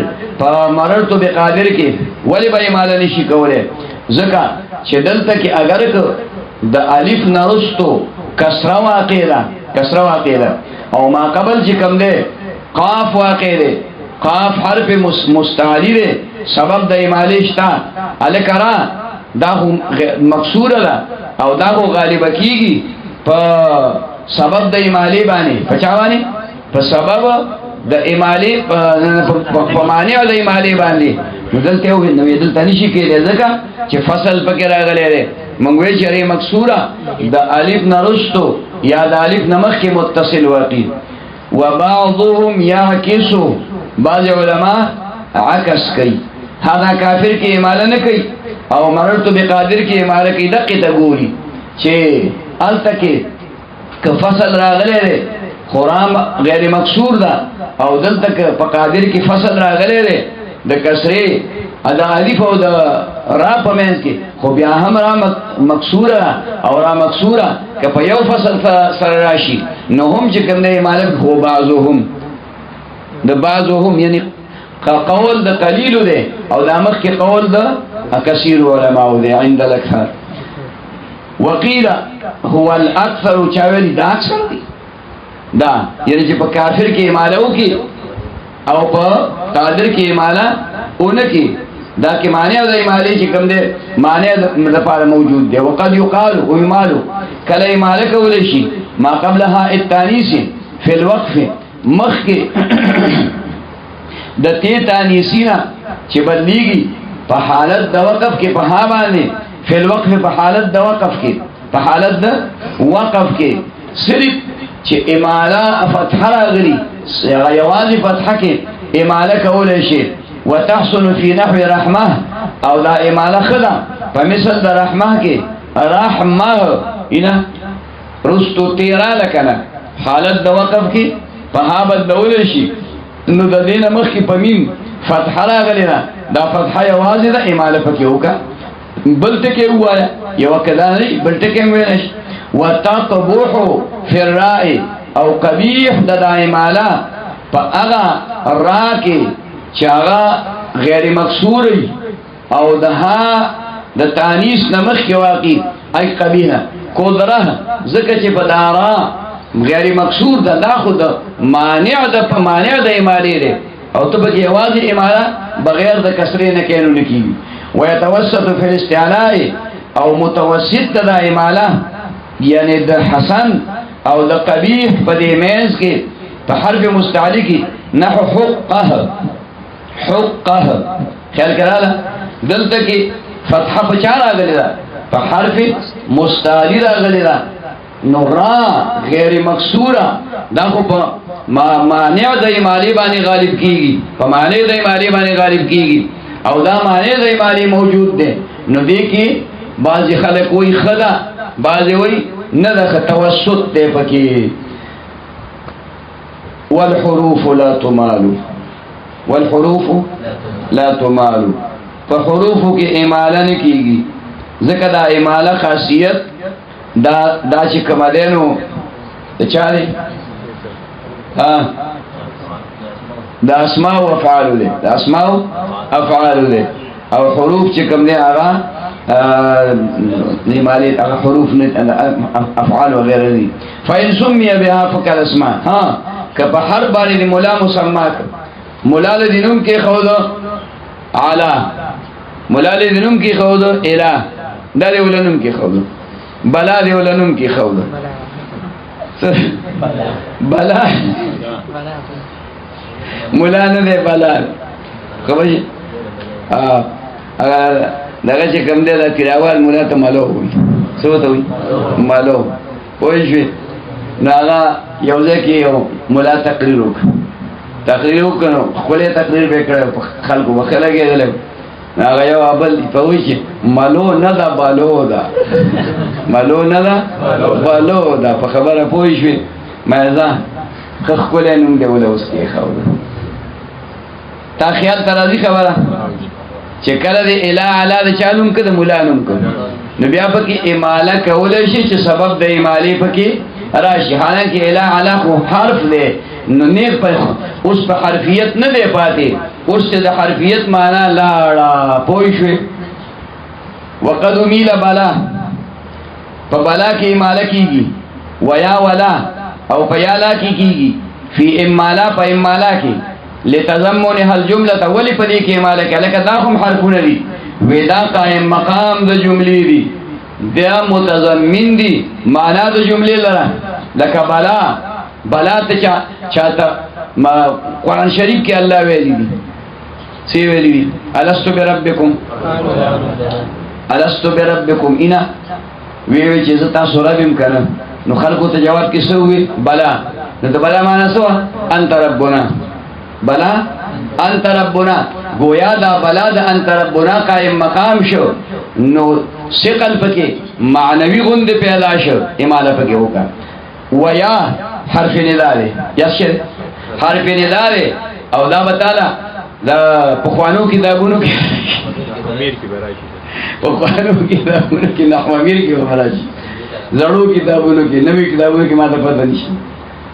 مررت بقادر کې ولی به اماله نشي کوله ځکه چې دلته کې اگر د الف نرستو کسره واقع ده او ما قبل چې کوم ده قاف واقع ده قاف حرف مستعلی ده سبب د اماله شتا الکرا دا مکسوره ده او دا غالب کیږي په سبب د اماله باندې پچاوانی په سبب د اماله په معنی د اماله باندې دلته یو نو دلته نشي کېدای ځکه چې فصل پکې راغلی دی مونږ وی چې مکسوره د الف نرستو یا د الف نمخ کې متصل واقع وبعضهم يعكس بعض علماء عکس کوي هغه کافر کې اماله نه کوي او مررت بقادر کې اماله کوي دقه ته ګوري چې الته کې که فصل راغلی دی خرام غیر مکسور ده او دلته کې په قادر کې فصل راغلی دی د کسره ادا الف او د را په منځ کې خو بیا هم را مکسوره او را مکسوره که په یو فصل سره راشي نو هم چې کوم دی مالک هو بعضهم یعنی قول د قلیل دی او د مخ کې قول د کثیر علماء دی عند الاکثر وقيل هو الاكثر چاوی دا اکثر دی دا یعنی چې په کافر کې اماله وکي او په قادر کې اماله اونکي دا کې معنی او د اماله چې کوم دی معنی د لپاره موجود دی وقد يقال ويمال کله اماله کول شي ما قبلها التانيث في الوقف مخ کې د تی تانیسینا چې بدلیږي په حالت د وقف کې په ها باندې فی الوقف په حالت د وقف کې په حالت د وقف کې صرف چې اماله فتح راغلي یوازې فتح کې اماله کول شي وتحسن في نحو رحمه او دا اماله خدا په مثل د رحمه کې رحمه اینا رستو تیرا لکنه حالت د وقف کې په ها بدول شي نو د دینه مخ کې په میم فتح راغلی دا فتح یوازې د اماله پکې وکا بلته کې وایا یو کدا نه بلته کې وینش وتقبح في الراء او قبیح د اماله په هغه را کې چې هغه غیر مکسوري او دها د تانیث نمخ کې واقع ای قبیحه قدره ځکه چې په دارا غیر مکسور ده دا خود مانع د اماله ده او ته به یوازې اماله بغیر د کسرې نه کینو لکېږي ويتوسط في الاستعلاء او متوسط د اماله یعنی د حسن او د قبیح په دې مېز کې په حرف مستعلی کې نحو حقه خیال کراله دلته کې فتحه په چا راغلی ده په حرف مستعلی راغلی ده نو را غیر مکسوره دا خو په معنی د ایمالی باندې غالب کیږي په معنی د ایمالی باندې غالب کیږي او دا معنی د ایمالی موجود ده نو دې کې بعضی خلک وایي خدا بعضی وایي نه ده توسط ده پکې والحروف لا تمال والحروف لا تمال فحروف کې ایماله نه کیږي ځکه دا ایماله خاصیت دا چې کوم ده نو چاره دا اسماء او افعال له دا اسماء او افعال له او حروف چې کوم دي هغه ایماله هغه حروف نه افعال وغيرها دي فإن سمي بها فكل اسماء ها کبه هر باندې مولا مسما مولا دینم کې خود اعلی مولا دینم کې خود اله دا ولنم کې خود بلا دی ولنم کې خود بلا مولا نه دی بلا خبرې اگر دغه چې کوم دی دا کراوال مولا ته مالو وي څه ته وي مالو وایي شي ناغه یو ځکه یو مولا تقریر وکړو خپل تقریر وکړ خلکو وکړه کېدل هغه یو ابل په وی چې مالو نه دا بالو دا مالو نه دا بالو دا په خبره پوه شو مې ځه خپل نوم دی ول اوس کې خاور تا خیال ترازی خبره چې کله دی اله اعلی د چالوم کده مولا نوم کړه نو بیا پکې اماله کول شي چې سبب د اماله پکې راشي حالانکه اله اعلی خو حرف دی نو نیک په اوس په حرفیت نه دی پاتې اوس د حرفیت معنا لاړه پوه شو وقد میل بلا په بلا کې اماله کیږي ویا ولا او په یالا کې کیږي فی امالا په امالا کې لتضمنها الجمله ولی په دې کې اماله کې لکه دا هم حرفونه دي ودا قائم مقام د جملې دي دا متضمن دي معنا د جملې لره لکه بلا ته چاته قرآن شریف کې الله ویلي دي سی ویلي دي الستو بربکم الستو بربکم اینا وی چې زتا سورابم کنه نو خلکو ته جواب کې څه وی بلا نو ته بلا معنا څه انت ربنا بلا انت ربنا گویا دا بلا دا انت ربنا قائم مقام شو نو ثقل پکې معنوي غوند پیدا شو اماله پکې وکړه ویا حرف نداء یاشر حرف نداء او دا بتالا دا پخوانو کتابونو کې امیر کې براشي پخوانو کتابونو کې نحو امیر کې براشي زړو کتابونو کې نوې کتابونو کې ماته پته نشته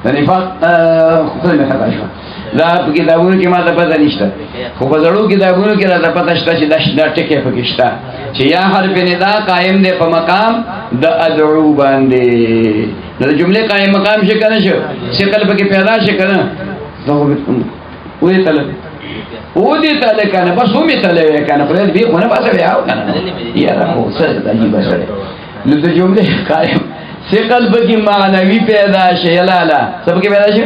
د نفاق خو نه خطا شو دا کتابونو کې ماته پته نشته خو په زړو کتابونو کې راته پته شته چې دا ټکي پکې شته چې یا حرف نداء قائم دی په مقام د ادعو باندې د جمله قائم مقام شي کنه شو شکل پکې پیدا شي کنه وې تل او دې تل کنه بس هم تل وې کنه په دې خو نه باسه بیا کنه یا راکو څه د دې بسره نو د جمله قائم شکل پکې معنوي پیدا شي لاله سب کې پیدا شي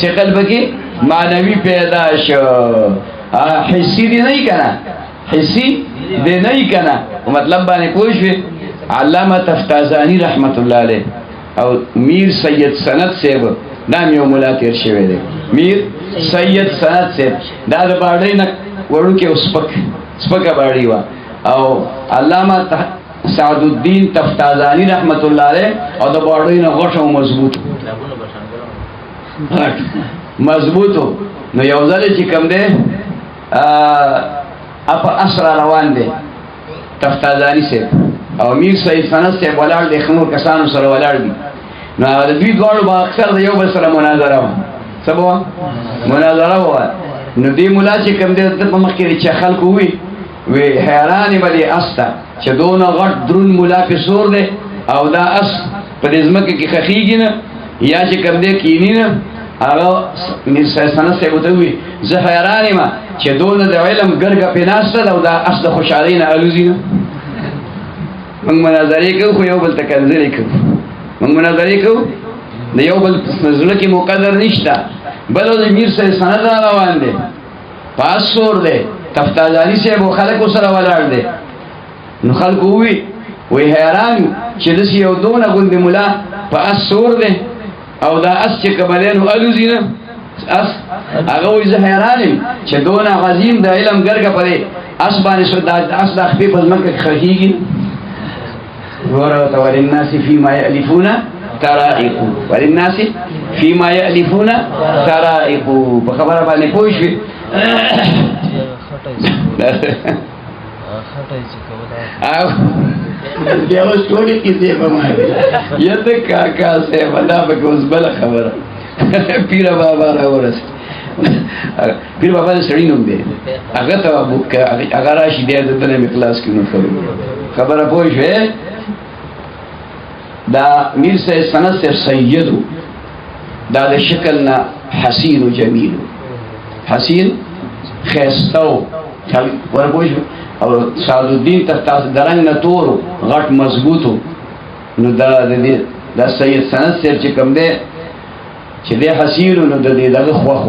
شکل پکې معنوي پیدا شو حسي دي نه کنه حسي دي نه کنه مطلب باندې پوښوي علامه تفتازانی رحمت الله علیه او میر سید سند صاحب نام یو مولا تیر شوی دی میر سید سند صاحب دا د باړې نه وړو کې سپکه باړې وا او علامه سعد الدین تفتازانی رحمت الله علیه او د باړې نه غوښه مضبوطو نو یو ځل چې کوم دی اپ اسرا روان دی تفتازانی صاحب او میر سید سند صاحب ولاړ دي خمور کسانو سره ولاړ دي نو د دوی دوړو با اکثر د یو بل سره مناظره و سبا مناظره و نو دی مولا چې کوم دی په مخ کې چې خلکو وی حیران بلی استا چې دونه غټ درون مولا په سور دی او دا اس په دې ځمکه کې خخیږي نه یا چې کوم دی کینی نه هغه میر سید سند صاحب ته وی زه حیران ما چې دونه د علم ګرګه پیناسته او دا اس د خوشالۍ نه الوزي نه من مناظره کوو خو یو بل تکنزلی کوو من مناظره کوو د یو بل زړه کې مقدر نشته بل د میر سره سند روان دی پاسور دی تفتازانی صاحب خلکو سره ولاړ دی. نو خلکو وی حیران چې داسې یو دونه غوندې ملا په اس سور دی او دا اس چې کبلی نو الوزي نه اس. هغه وایي زه حیران یم چې دونه عظیم د علم ګرګه په دی اس باندې اس دا خپې په ځمکه کې خښېږي. ګوره ورته وللناس فیما یألفون ترائق، وللناس فیما یألفون ترائق. په خبره باندې پوه شوې؟ بیا اوس ټولې کیسې به ما یا د کاکا صاحب دا پکې اوس بله خبره پیر بابا راورسېد. پیر بابا د سړي نوم دی، هغه ته هغه راشي بیا د ده نه مې خلاص کړي. نو خبره پوه شوې؟ دا میر صاحب سند صاحب سیدو، دا د شکل نه حسین و جمیل، حسین ښایسته و ور پوه شوې. او سعد الدین تاسو درنګ نه تورو غټ مضبوطو. نو دا سید سند صاحب چې کوم دی چې دی حسین نو د دې دغه خوښ و،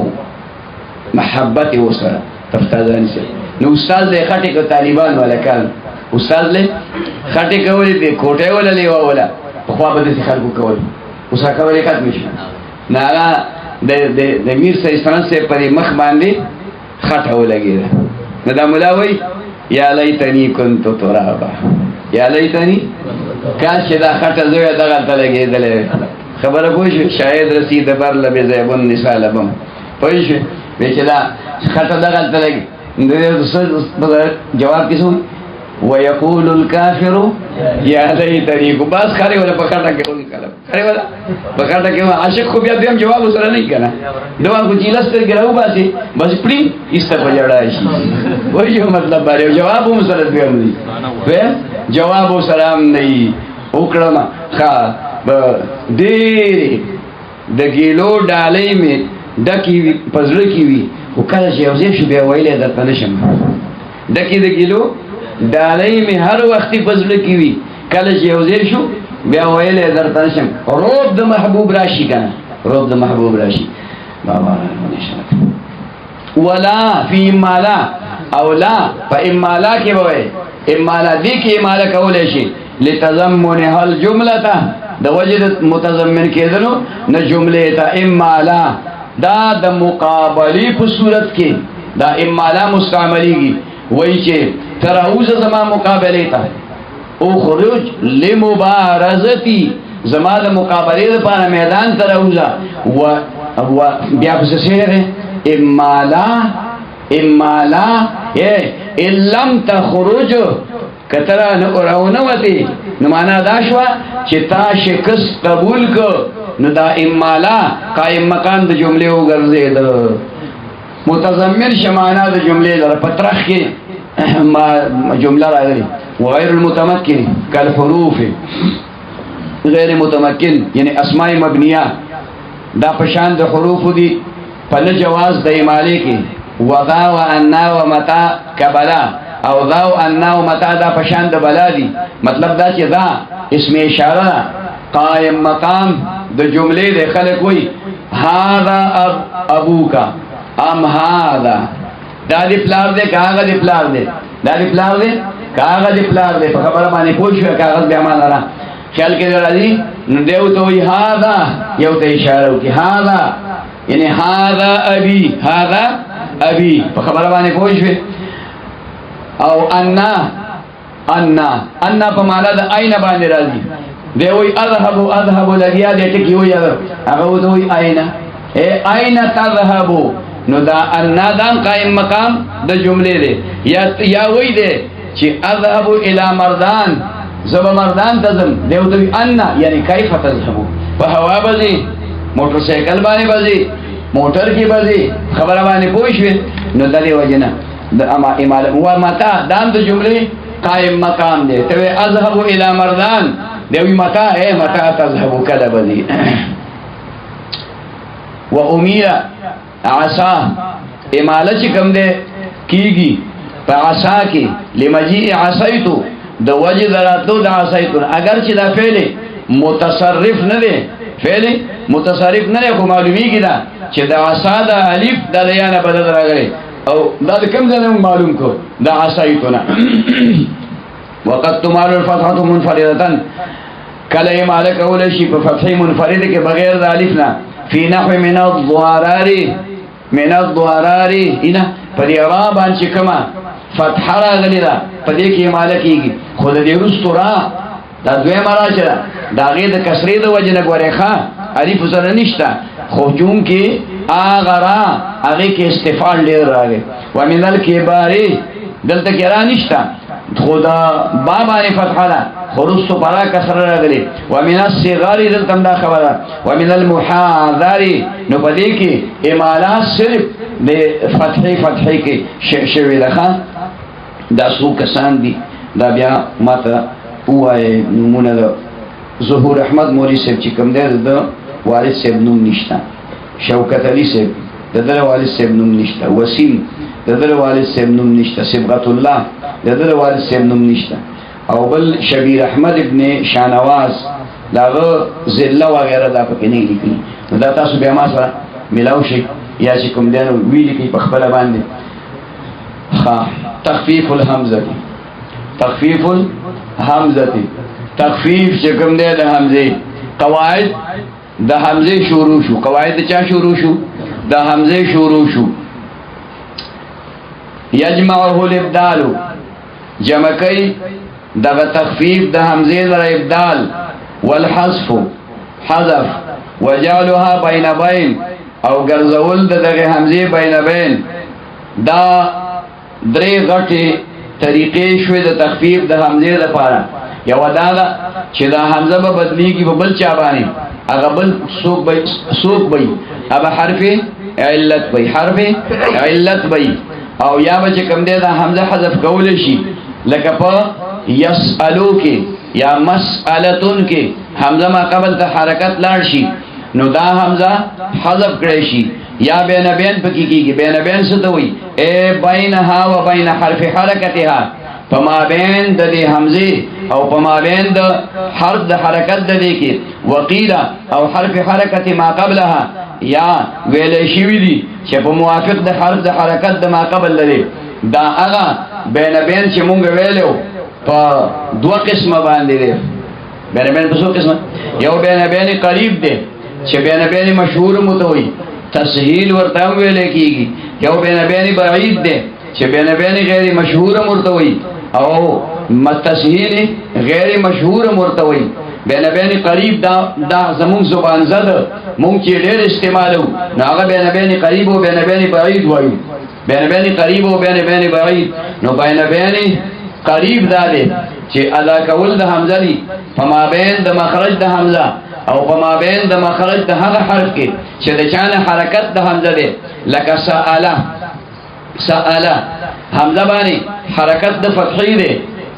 محبت یې ورسره تفتازاني صاحب. نو استاد دی خټې که طالبان والا کال استاد دی خټې کولې دی کوټې ولا لیواوله پخوا به داسې خلکو کول، اوس هغه کول یې ختمې شوه. نو هغه د میر سید سند صاحب په دې مخ باندې خټه ولګېده. نو دا ملا وایي یا لیتنی کنت ترابا، یا لیتنی کاش چې دا خټه زویه دغلته لګېدلی. خبره پوه شوې؟ شاید رسید بر لبې زیبون نسا لبم. پوه شوې؟ وایي چې دا خټه دغلته لګي. جواب کې څه ویقول الکافر یا لیتنی کو بس خارې ولا په خټه کې خارې ولا په خټه کې عاشق خو بیا دویم جواب سره نه که نه دوان خو چې لس سترګې راوباسي بس پړي ایسته په جړا شي. وایي یو مطلب باندې جواب هم سره دویم دی، دویم جواب هم سره هم نه وي. وکړم ښه ډېرې د ګیلو ډالۍ مې ډکې وي په زړه کې وي، خو کله چې یو ځای شو بیا ویلی درته نه شم. ډکې د ګیلو ډالۍ مې هر وختې په زړه کې وي، کله چې یو ځای شو بیا ویلی درته نه شم. روب د محبوب راشي که نه، روب د محبوب راشي. بابا ولا فی امالا او لا په امالا کې به وایي. امالا دې کې امالا کولی شي لتضمنها الجمله د وجه د متضمن کېدلو نه جملې ته. امالا دا د مقابلې په صورت کې دا امالا مستعملیږي. وایي چې تراوز زما مقابلې ته اخرج لمبارزتی، زما د مقابلې لپاره میدان ته راوځه. و بیا پسې څه دی؟ امالا ان لم تخرج کتره نه وتې نو معنا دا شوه چې تا شکست قبول که. نو دا امالا قائم مقام د جملې وګرځېد، متضمن شمانا د جملې لره په طرح کې جمله راغلي. وغیر المتمکن کالحروف غیر متمکن یعنی اسماء مبنیه دا پشان د حروف دي په نه جواز د امالې کې. وذا و انا و متا کبلا او ذا و انا و متا دا پشان د بلا دي. مطلب دا چې دا اسم اشاره قائم مقام د جملې د خلق وي هذا ابوکا ام هذا دا دی پلار دی کاغه دی پلار دی، دا دی پلار دی کاغه دی پلار دی. په خبره باندې پوه شوې؟ کاغذ بیا معنا را خیال کې راځي. نو دی ورته وایي هذا، یو ته اشاره وکړي هذا یعنی هذا ابي، هذا ابي. په خبره باندې پوه شوې؟ او انا په معنا د عین باندې راځي. دی وایي اذهب لګیا دی ټکي وایي هغه ورته وایي عین تذهبو. نو دا انا دام قائم مقام د جملې دی. یا وی دی چې اذهب الى مردان، زب مردان تزم. دی ورته وایي انا یعنی کیف تذهبو، په هوا بځي، موټر سایکل باندې بځي، موټر کې بځي. خبره باندې پوه شوې؟ نو د دې وجه نه د اماله و متا دام د جملې قائم مقام دی. ته وایي اذهب الى مردان، دی وایي متا تذهبو کله بځي. و امیر عصا اماله چې کوم دی کیږي په عصا کې لمجیء عصیتو د وجه دراتلو د عصیتو. اگر چې دا فعل متصرف نه دی، فعل متصرف نه دی، خو معلومیږي دا چې د عصا د الف د لیانه بدل راغلی او دا کم ځای معلوم کو دا عصایتنا وقد تمال الفتحه منفرده کله مالک اول شي په فتح منفرد کې بغیر د الف نه فی نحو من الضرار انا په دې را باندې کما فتح راغلی دا په دې کې مالکیږي خو د دې رستورا دا دوی مراجع دا غي د کسرې د وجنه غوړېخه الف سره نشته خو چون کې اغرا هغه کې استفعال ډیر راغی ومن الكبار دلته کې را نشته خدا بابا نے فتح لا خرست برا کسر راغلی ومن الصغار دلته دا خبره ومن المحاذر نو پدې کې امالات صرف د فتح کې شوی ده دا سو کسان دي دا بیا ماته وای نمونه ده ظهور احمد مولوی صاحب چې کوم دی د والد صاحب نوم نشته شوکت علی صاحب د والد صاحب نوم نشته وسیم د والد صاحب نوم نشته صبغت الله د والد صاحب نوم نشته او بل شبیر احمد ابن شانواز داغه ذله وغیرہ دا پکې نه لیکلي دا تاسو بیا ما سره ملاو شي یا چې کوم دی ویل کې په خپل باندې تخفیف الحمزه تخفیف چې کوم دی د حمزه قواعد د حمزه شروع شو قواعد چا شروع شو د حمزه شروع شو یجمعه الابدال جمع کوي دغه تخفیف د حمزه در ابدال والحذف حذف وجعلها بین او ګرځول دغه حمزه بین دا درې غټي طریقې شوې د تخفیف د حمزه لپاره یو دا چې دا حمزه به بدلیږي په بل چا باندې هغه بل سوق به هغه حرف علت به حرف علت به او یا به کوم دی دا حمزه حذف کول شي لکه په یسالو کې یا مسالتون کې حمزه ما قبل ته حرکت لاړ شي نو دا حمزه حذف کړی شي یا بین پکې کېږي بین څه ته وایي اے بینها و بین حرف حرکتها پما بین د دې حمزه او پما بین د حرف د حرکت د دې کې وقیلا او حرف حرکت ما قبلها یا ویل شي دي چې په موافق د حرف د حرکت د ما قبل لري دا هغه بین چې مونږ ویلو په دوه قسمه باندې دي بین په څو قسمه یو بین قریب دي چې بین مشهور متوي تسهیل ورته ویل کیږي یو بین بعید دي چې بین غیر مشهور مرتوي او متسهیل غیر مشهور مرتوي بین قریب دا زمون زبان زده مونږ چې ډېر استعمالو نو هغه بین قریب او بین بعید وایو بین قریب او بین بعید نو بین قریب دا دی چې ادا کول د حمزه دی فما بین د مخرج د حمزه او فما بین د مخرج د هغه حرف کې چې د چانه حرکت د حمزه دی لکه سأله حمزه باندې حرکت د فتحې دی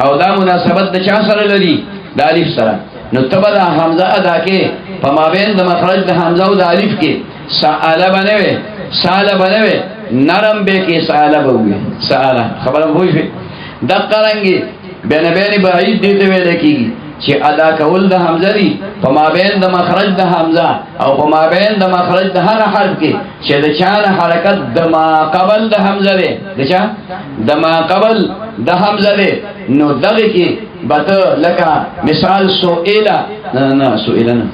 او دا مناسبت د چا سره لري د الف سره نو تبع د حمزه ادا کې فما بین د مخرج د حمزه او د الف کې سأله بنوي ساله بنوي نرم به کې ساله بوي ساله خبره وایي د قرانګي بین بعید دي ته ویل کیږي چې ادا کول د حمزه دی په مابین د مخرج د حمزه او په مابین د مخرج د هر حرف کې چې د چانه حرکت د ما قبل د حمزه دی د چا د ما قبل د حمزه دی نو دغه کې بته لکه مثال سئله نه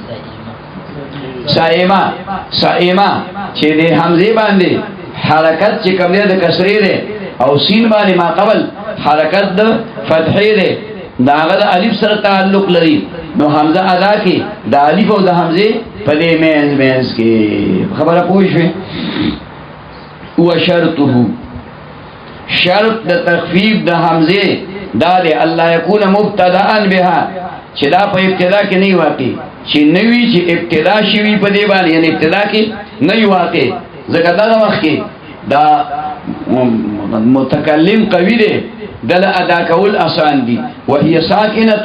سائمه چې د حمزه باندې حرکت چې کوم دی د کسرې دی او سین باندې ما قبل حرکت د فتحې دی داغه د الف سره تعلق لري نو حمزه ادا کی د الف او د حمزه په دې مینز کې خبره پوښوي او شرطه شرط د تخفیف د حمزه دا دی الله یکون مبتدأ بها چې دا په ابتدا کې نه واقع چې نوی چې ابتدا شوی په دې باندې یعنی ابتدا کې نه واقع ځکه دا وخت کې دا متکلم قوی دی دل ادا کول آسان دي وهي ساکنه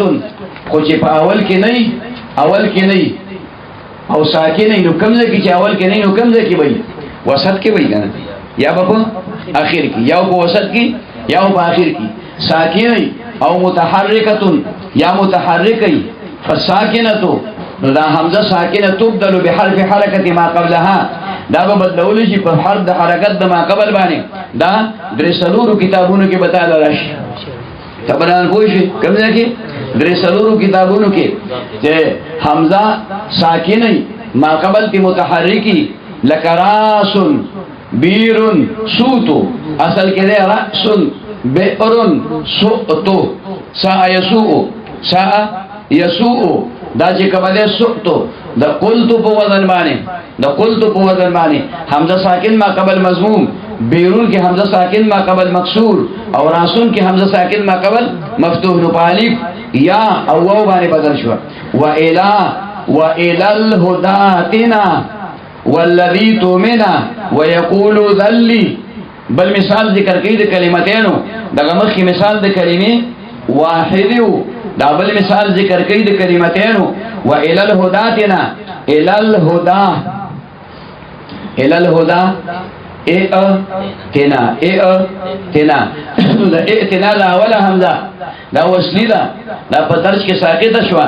خو چې په اول کې نه او ساکنه نو کوم ځای کې چې اول کې نه نو کوم ځای کې وي وسط کې وي کنه یا په اخر کې یا په وسط کې یا په اخر کې ساکنه او متحرکه یا متحرکه فساکنه دا حمزه ساکنه تبدل بحرف حرکت ما قبلها دا به بدلول شي په حرف د حرکت د ما قبل باندې دا درې سلورو کتابونو کې بتاله راشي خبران پوښي کوم ځای کې درې سلورو کتابونو کې چې حمزه ساکنه ما قبل تی متحرکی لکراسن بیرن سوتو اصل کې ده راسن بیرن سوتو سا یسوء دا چې کومه ده سوتو د قلت په وزن باندې حمزه ساکن ما قبل مضموم بیرون کې حمزه ساکن ما قبل مکسور او راسن کې حمزه ساکن ما قبل مفتوح نو الف یا او واو باندې بدل شو و الى الهداتنا والذي تؤمنا ويقول ذلي بل مثال ذکر کړي د کلمتینو دغه مخکې مثال د کلمې واحد دا بل مثال ذکر کړي د کلمتینو و الى الهداتنا الى الهدى تنا دا ائتنا دا اوله حمزه دا وصلی دا په درج کې ساقطه شو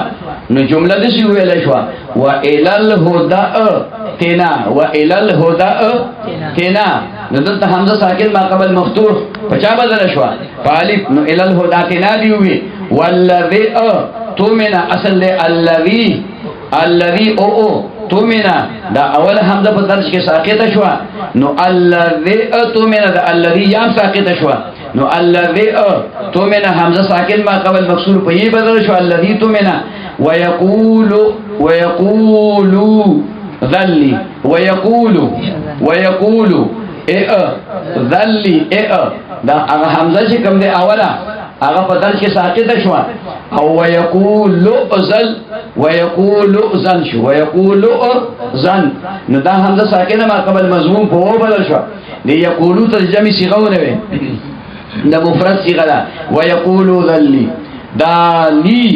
نو جمله د سی ویل شو و الى الهدى تنا نو دلته حمزه ساکن ما قبل مفتوح پچا بدل شو الف نو الى الهدى تنا دی وی والذي تؤمن اصل الذي او تؤمنا دا اول حمزه په درج کې ساقطه شو نو الذي تؤمنا دا الذي یا ساقطه شو نو الذي تؤمنا حمزه ساکن ما قبل مکسور په یی بدل شو الذي تؤمنا ويقول ذلي ويقول ذلي دا هغه حمزه چې کوم دی اوله هغه په درج کې ساقطه شو او ويقول ذن نو دا حمزه ساکنه ما قبل مضموم په و بدل شو دی یقولو ترجمه صيغه ونه وي د مفرد صيغه ده ويقول ذلي دا لی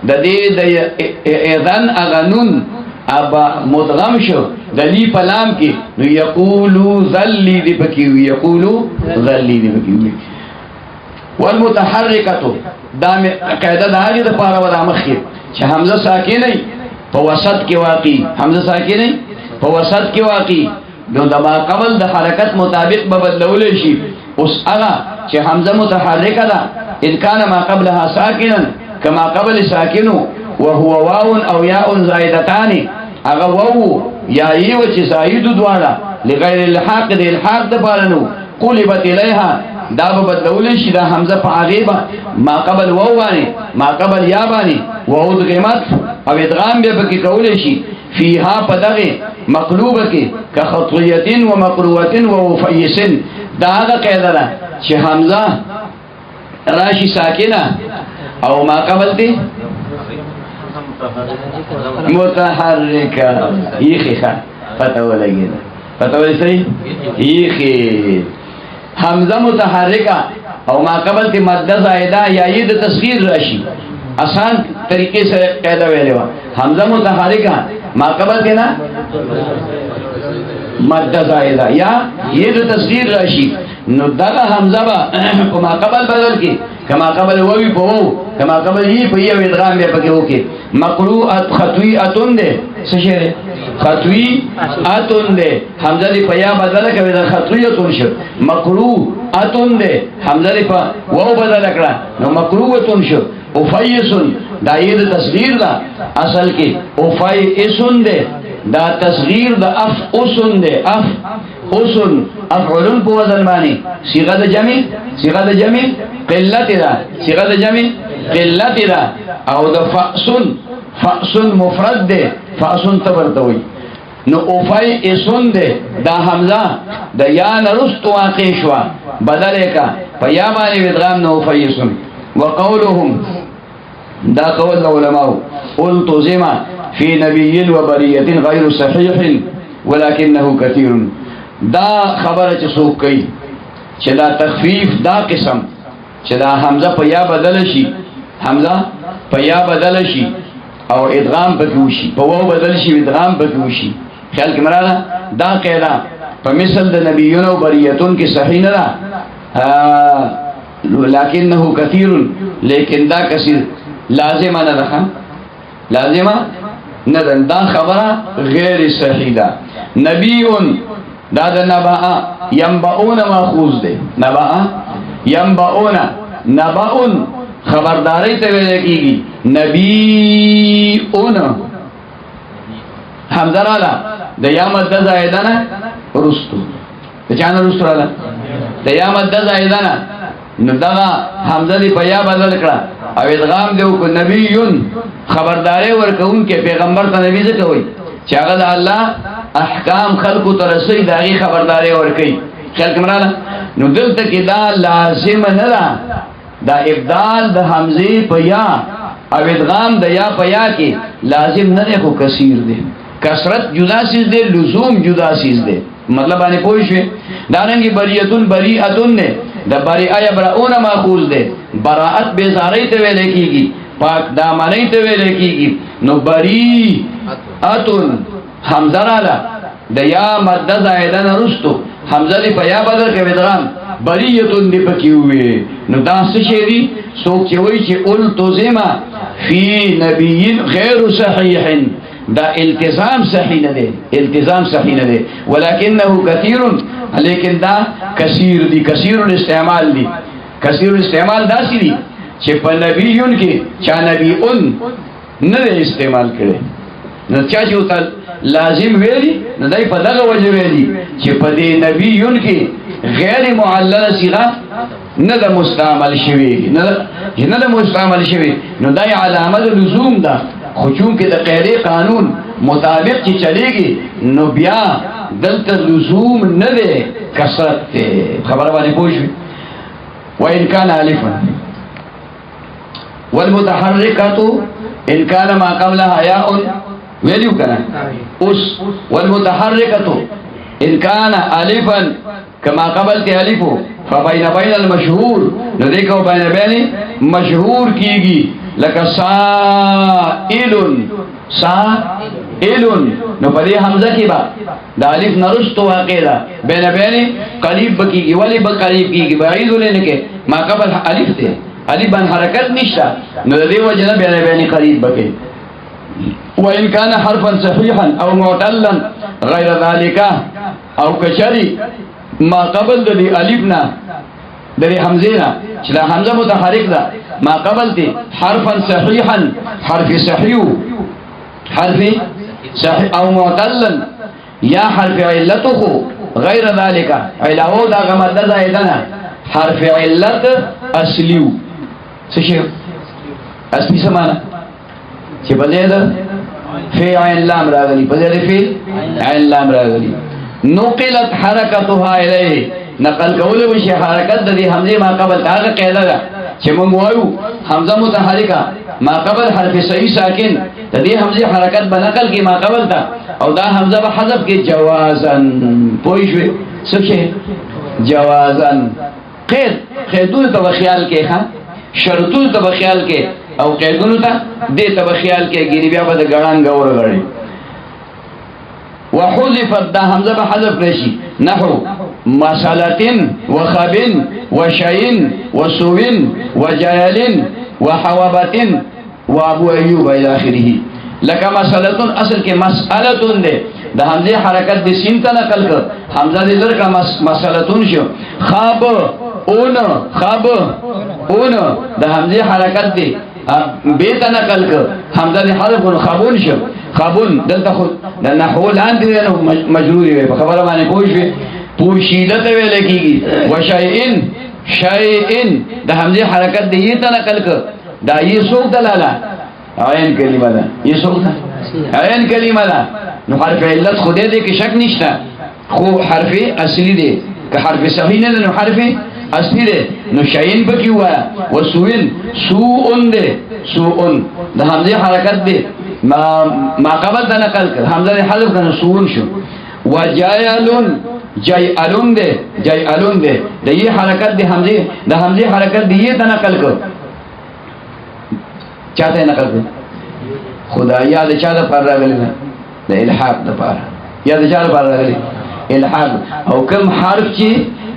د دې د اذن اغنون ابا مدغم شو د لی په لام کې نو یقولو ذلي دی پکې وي والمتحرکه دا قاعده د هغه د پاره ولا مخکې چې حمزه ساکنه په وسط کې واقع حمزه ساکنه په وسط کې واقع نو د ما قبل د حرکت مطابق به بدلول شي اوس هغه چې حمزه متحرکه ده ان کان ما قبلها ساکنا کما قبل ساکنو وهو واو او یاء زائدتان هغه واو یا یو چې زائد دواړه لغیر الحاق د الحاق د پاره قلبت الیها دا به بدلول شي دا حمزه په عغیبه ما قبل واو باندې ما قبل یا باندې واو د قیمت او ادغام به پکې کول شي فيها پدغه مقلوبه کې كخطيه ومقروه وفيس دا هغه قاعده ده چې حمزه راشي ساکنه او ما قبل دي متحرکه یخه پته ولګي یخه حمزه متحرکه او ما قبل تی مد زائده یا ید تصغیر راشي آسان طریقے سے قاعده ویلې و حمزه متحرکه ما قبل تی نا مد زائده یا ید تصغیر راشي نو دغه حمزه با په ما قبل بدل کی کما قبل ووی په وو کما قبل یی په یو ادغام به پکې وکي مقروءه خطویه ده څه شی خطوی اتون ده حمزه دی په یا بدل کوي دا خطویه تون شو مقروء اتون ده حمزه دی په واو بدل کړه نو مقروء تون شو افیسن دا ید تصغیر دا اصل کې افیسن ده دا تصغیر دا اف اسن ده اف اسن افعلن په وزن باندې صيغه د جمع قلت دا صيغه د جمع قلت دا او د فأسن مفرد ده فأسن تبرتوي نو اوفای اسن ده دا حمزه د یا نرست واقع شو بدل کا په یا باندې ادغام نو اوفای اسن وقولهم دا قول علماء قلت زما في نبي وبريه غير صحيح ولكنه كثير دا خبره چې څوک کوي چې دا تخفیف دا قسم چې دا حمزه په یا بدل شي حمزه په یا بدل شي او ادغام بکوشي په واو بدل شي ادغام بکوشي خیال کې مراله دا قاعده په مثل د نبیونو بریتون کې صحیح نه ده لكنه كثير لیکن دا کثیر لازم نه ده دا خبره غیر صحیح ده نبیون دا دا نباء ینبعون ماخوذ دے نباء ینبعون نباؤن خبرداری ته ویل کیږي نبیون حمزه رالا د یا مد زائدانه رستو د چانه رستو رالا د یا مد زائدانه نو دا حمزه دی په یا بدل کړه او ادغام دیو کو نبیون خبرداري ورکون کې پیغمبر ته نبی څه کوي چې هغه د الله احکام خلقو ته رسي داغي خبرداري ورکي خیال کمراله نو دلته کې دا لازم نه ده دا ابدال د حمزه په یا او ادغام د یا په یا کې لازم نه ده خو کثیر دی کثرت جدا سیز دی لزوم جدا سیز دی مطلب باندې پوه شئ دا رنګي بریتون بریئتون نه د بریئه یبرؤون ماخوذ دی براءت بیزاری ته ویل کیږي پاک دامنۍ ته ویل کیږي نو بریئتون حمزه رااله د یا مد زائدن رستو حمزه دی په یا بدل کې ادغام بریئتون دی پکې وي نو دا څه شی دی څوک چې وایي چې التزما فی نبی غیر صحیح دا التزام صحیح نه دی التزام صحیح نه دی ولکنه کثیر لیکن دا کثیر دی کثیر الاستعمال دی کثیر الاستعمال دا سی دی چې په نبیون کې چا نبیون نه استعمال کړي نو چا چې لازم ویلی نو دای په دغه وجه ویلی چې په دې نبیون کې غیر معلل صيغه نه د مستعمل شوی نه د مستعمل شوی نو دای علامه لزوم ده خو چون کې د قاعده قانون مطابق چې چلےږي نو بیا دلته لزوم نه ده کثرت خبره باندې پوښي وان کان الفا والمتحركه ان كان ما قبلها ياء ویلیو کنه اس والمتحركه ان كان الفا كما قبل ته الفو فبين المشهور نو دیکھو بین مشهور کیږي لکه سائل نو په دې حمزه کې با د الف نرستو واقع ده بین قریب کیږي ولی به قریب کیږي بعید ولنه کې ما قبل الف ته الف باندې حرکت نشته نو د دې وجه بین قریب بکې وان كان حرفا صحيحا او معتلا غير ذلك او کشری ما قبل د الفنا د حمزه نه چې دا حمزه متحرک ده ما قبل دي حرفا صحيحا حرف صحيح حرف صحيح او معتلا یا حرف علته غیر ذلك علاوه دا غمد زائدنه حرف علت اصلي څه شي اصلي سمانه چې په دې ده فعل لام راغلي په دې فعل عین لام راغلي نقلت حرکتها الیه نقل کول وشي حرکت د دې حمزه ما قبل هغه قاعده ده چې موږ وایو حمزه متحرکه ما قبل حرف صحیح ساکن د دې حمزه حرکت به نقل کې ما قبل ده او دا حمزه به حذف کې جوازن پوه شئ څه جوازن قیدونه ته خیال کې ها شرطونه ته خیال کې او قیدونو ته دې ته خیال کې ګری بیا به د ګړنګ ورغړي وحذفت دا حمزه به حذف رشي نحو مسالة وخب وشيء وسو وجيل وحوبة وابو ايوب الى اخره لك مسالة اصل کې مسألة ده د حمزه حرکت د سین ته نقل کړ حمزه د لر کا مسالتون شو خاب اون د حمزه حرکت دی به ته نقل کړ حمزه د حرف خابون شو خابون دلته خو د نحو لاندې نو مجرور وي په خبره باندې پوښي پوشیده ته ویل کیږي وشیئن شیئن د حمزه حرکت دی ته نقل کړ دا یې څوک دلاله عین کلمه ده یې څوک عین کلمه ده نو حرف علت خو دې کې شک نشته خو حرف اصلي دی که حرف صحیح نه نو حرف اصلي دی نو شین پکې وای وسوین سوءن دی سوءن د حمزه حرکت دی ما قبل د نقل کړ حمزه حذف کنه سوون شو وجایلون جایلون دی جایلون دی د یې حرکت دی حمزه حرکت دی ته نقل کړ چاته نقل کړ خدای یاد چا د پر راغلی د الحاق د پاره یا د چا د پاره راغلی الحاق او کوم حرف چې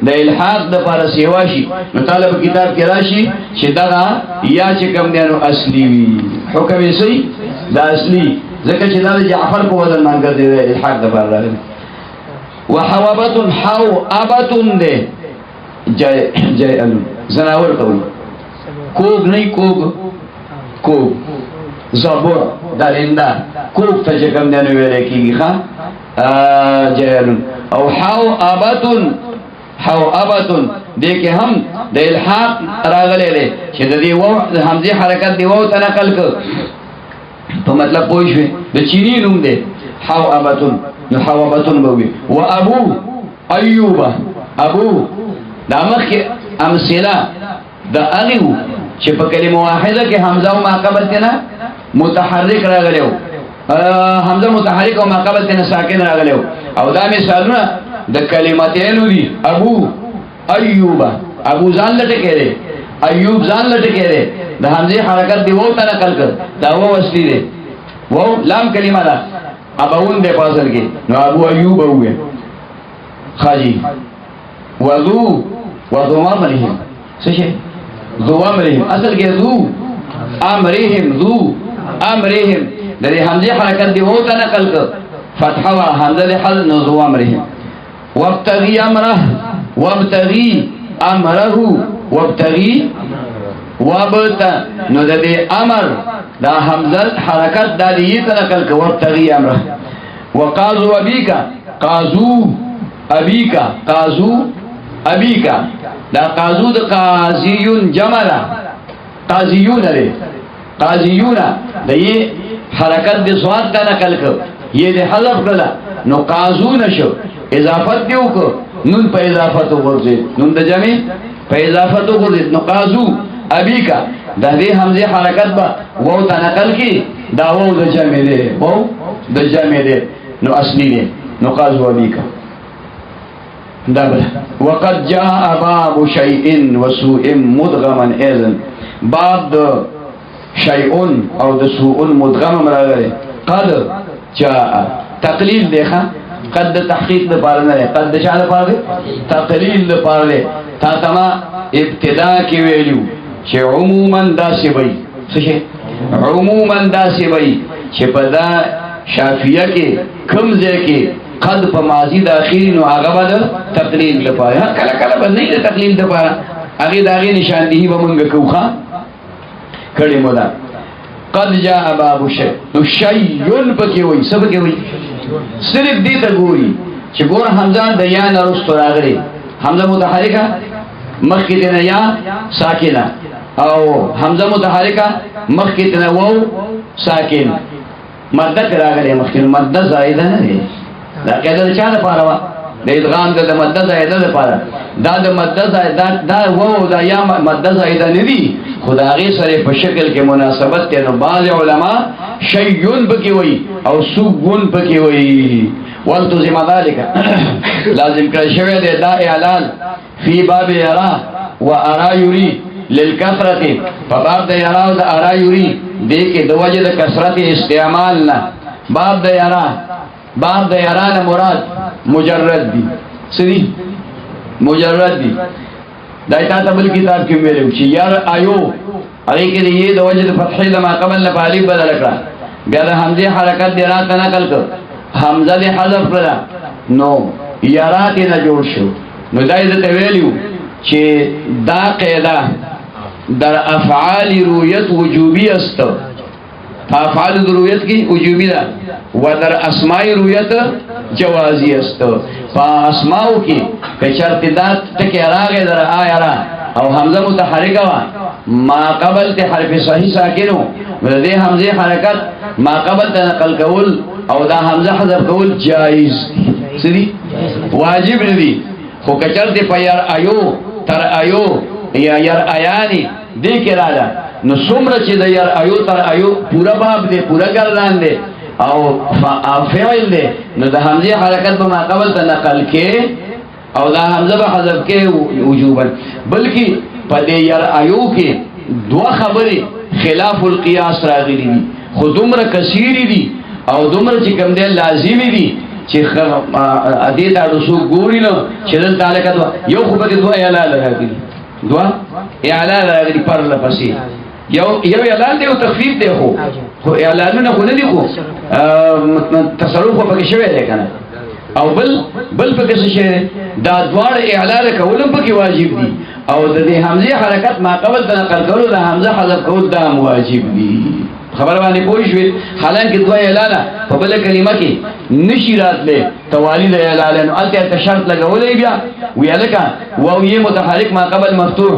د الحاق د پاره سیوا شي نو طالب کتاب کې راشي چې دا یا چې کوم دینو اصلي وي حکم یې صحیح دا اصلي ځکه چې دا جعفر په وزن باندې د الحاق د پاره راغلی وحوابتن حوابتن دے جائل زناور کوئی کوگ نہیں کوگ زبور دارندہ کوگ تا چکم دیانو ویلے کی گی خواہ جائلن او حوابتن دیکھے ہم دا الحاق راغلے لے چھ دا دی وو حمزی حرکت دی وو تنقل کر تو مطلب پوشوے دا چینی نوم دے حوابتن بوی و ابو ایوبا ابو دامخ کے امثلہ دا اغیو چھ پا کلمہ واحدہ کے حمزہ و ماقبل تینا متحرک راغلے ہو حمزہ متحرک و ماقبل تینا ساکن راغلے ہو او دا مثالونا دا کلمتینو دی ابو ایوبا ابو زان لٹکے دے ایوب زان لٹکے دے دا حمزی حرکت دی وہ تنقل کر دا وہ وصلی دے وہ لام کلمہ دا اباون دے پاسر کے نو ابو ایوب ہوئے خاجی وذو امرہم سشے ذو امرہم اصل کے ذو امرہم دے حمزی حرکت دی وہ تنقل کر فتحہ و حمزہ دے حل نو ذو امرہم وابتغی امرہ وابتغی امرہ وابتغی وابتا نو دا دے امر دا حمزہ حرکت دا دی تنقل کر وابتغی امرہ وقازو ابیکا قازو ابیکا دا قازو دا قازیون جملا قازیون دے قازیون دا یہ حرکت دی سواد کا نقل کر یہ دے حضب کلا نو قازو نشو اضافت دیو کو نون پا اضافتو غرزید نون دا جمع پا اضافتو غرزید نو قازو ابیکا دا دے حمزی حرکت با وو تا نقل کی دا وو دا جمع دے وو دا جمع دے نو اصلی دے نو قازو ابیکا دبل وقد جاء باب شيء وسوء مدغما اذن باب دا شيء او دا سوء مدغما مراغره قد جاء تقلیل دیکھا قد تحقیق دا پارنا ہے قد شاہ دا پار دے تقلیل دا پار دے تا تما ابتدا کی ویلیو چھے عموما دا سی بئی سشے عموما دا سی بئی چھے پدا شافیہ کے کمزے کے قد پا ماضی دا آخری نو آغا با دا تقلیل دا پار ہاں کلا کلا بس نہیں دا تقلیل دا پارا آگے دا آگے نشاندہی با منگا کوخا کڑی مودا قد جاء باب شیء نو شیئن پکی ہوئی سب کی ہوئی صرف دیتا گوری چھ گور حمزہ دا یا نرست راغرے حمزہ متحرکہ مخیتنا یا ساکنہ او حمزہ متحرکہ مخیتنا وو ساکن مدد راغرے مخیتنا مدد زائدہ نرے دا قیدہ دا چاہ دا پارا وا دا ادغام دا مدد زائدہ دا پارا دا مدد زائدہ دا وو دا یا مدد زائدہ ندی خدا آگے سرے پا شکل کے مناسبت تے نو بعض علماء شیئن پکی ہوئی او سوگن پکی ہوئی والتو ذمہ ذالکا لازم کر شوئے دے دا اعلان فی باب یرا و ارا یوری للکثرت فباب دا یرا و دا ارا یوری دیکھے دو وجہ دا کثرت استعمالنا باب دا یرا نا مراد مجرد دی سدی مجرد دی دائتا تبل کتاب کی میرے اچھی یار آیو اگے کے لیے دو وجہ فتحی لما قبل نفالیب بدل اکرا بیادا حمزی حرکت دی رات نقل کر حمزہ دی حضف کرا نو یاراتی نجوڑ شو نو دائتا ویلیو چی دا قیدہ در افعال رویت وجوبی است افعال رویت کی وجوبی دا و در اسماء رویت جوازی است پا اسماء کی کچرت دا تکی راغی در آیا را او حمزہ متحرکہ وا ما قبل تے حرف صحیح ساکنو دے حمزہ حرکت ما قبل تے نقل کول او دا حمزہ حذف کول جائز سدی واجب ندی خو کچرت پا یر آیو تر آیو یا یر آیانی دے کے راجا نو سمر چی دا یر آیو تر آیو پورا باب دے پورا گردان دے او فعل دے نو دا حمزہ حرکت پا ما قبل تے نقل کے او دا حمزہ با حذف کے وجوبا بلکہ پا دے یر آیو کے دو خبری خلاف القیاس راغلی دی خود دمر کثیری دی او دمر چی کم دے لازمی دی چی دیتا رسول گوری نو چی دل تعلقہ دوا یو خوبا کے دعا اعلال راغلی دعا اعلال راغلی پر لپسی یو اعلال دے و تخفیف دے خو اعلالو نا خو ندی خو تصرف و پاکی شوئے دے کنا او بل پکې څه شی دا دواړه اعلان کولم پکې واجب دي او د دې حمزه حرکت ما قبل د نقل کولو د حمزه حذف کول دا واجب دي خبر باندې پوه شئ حالانکه دوه اعلان په بل کلمه کې نشی راتله توالی د اعلان نو البته شرط لګولې بیا ویلکه واو یې متحرک ما قبل مفتوح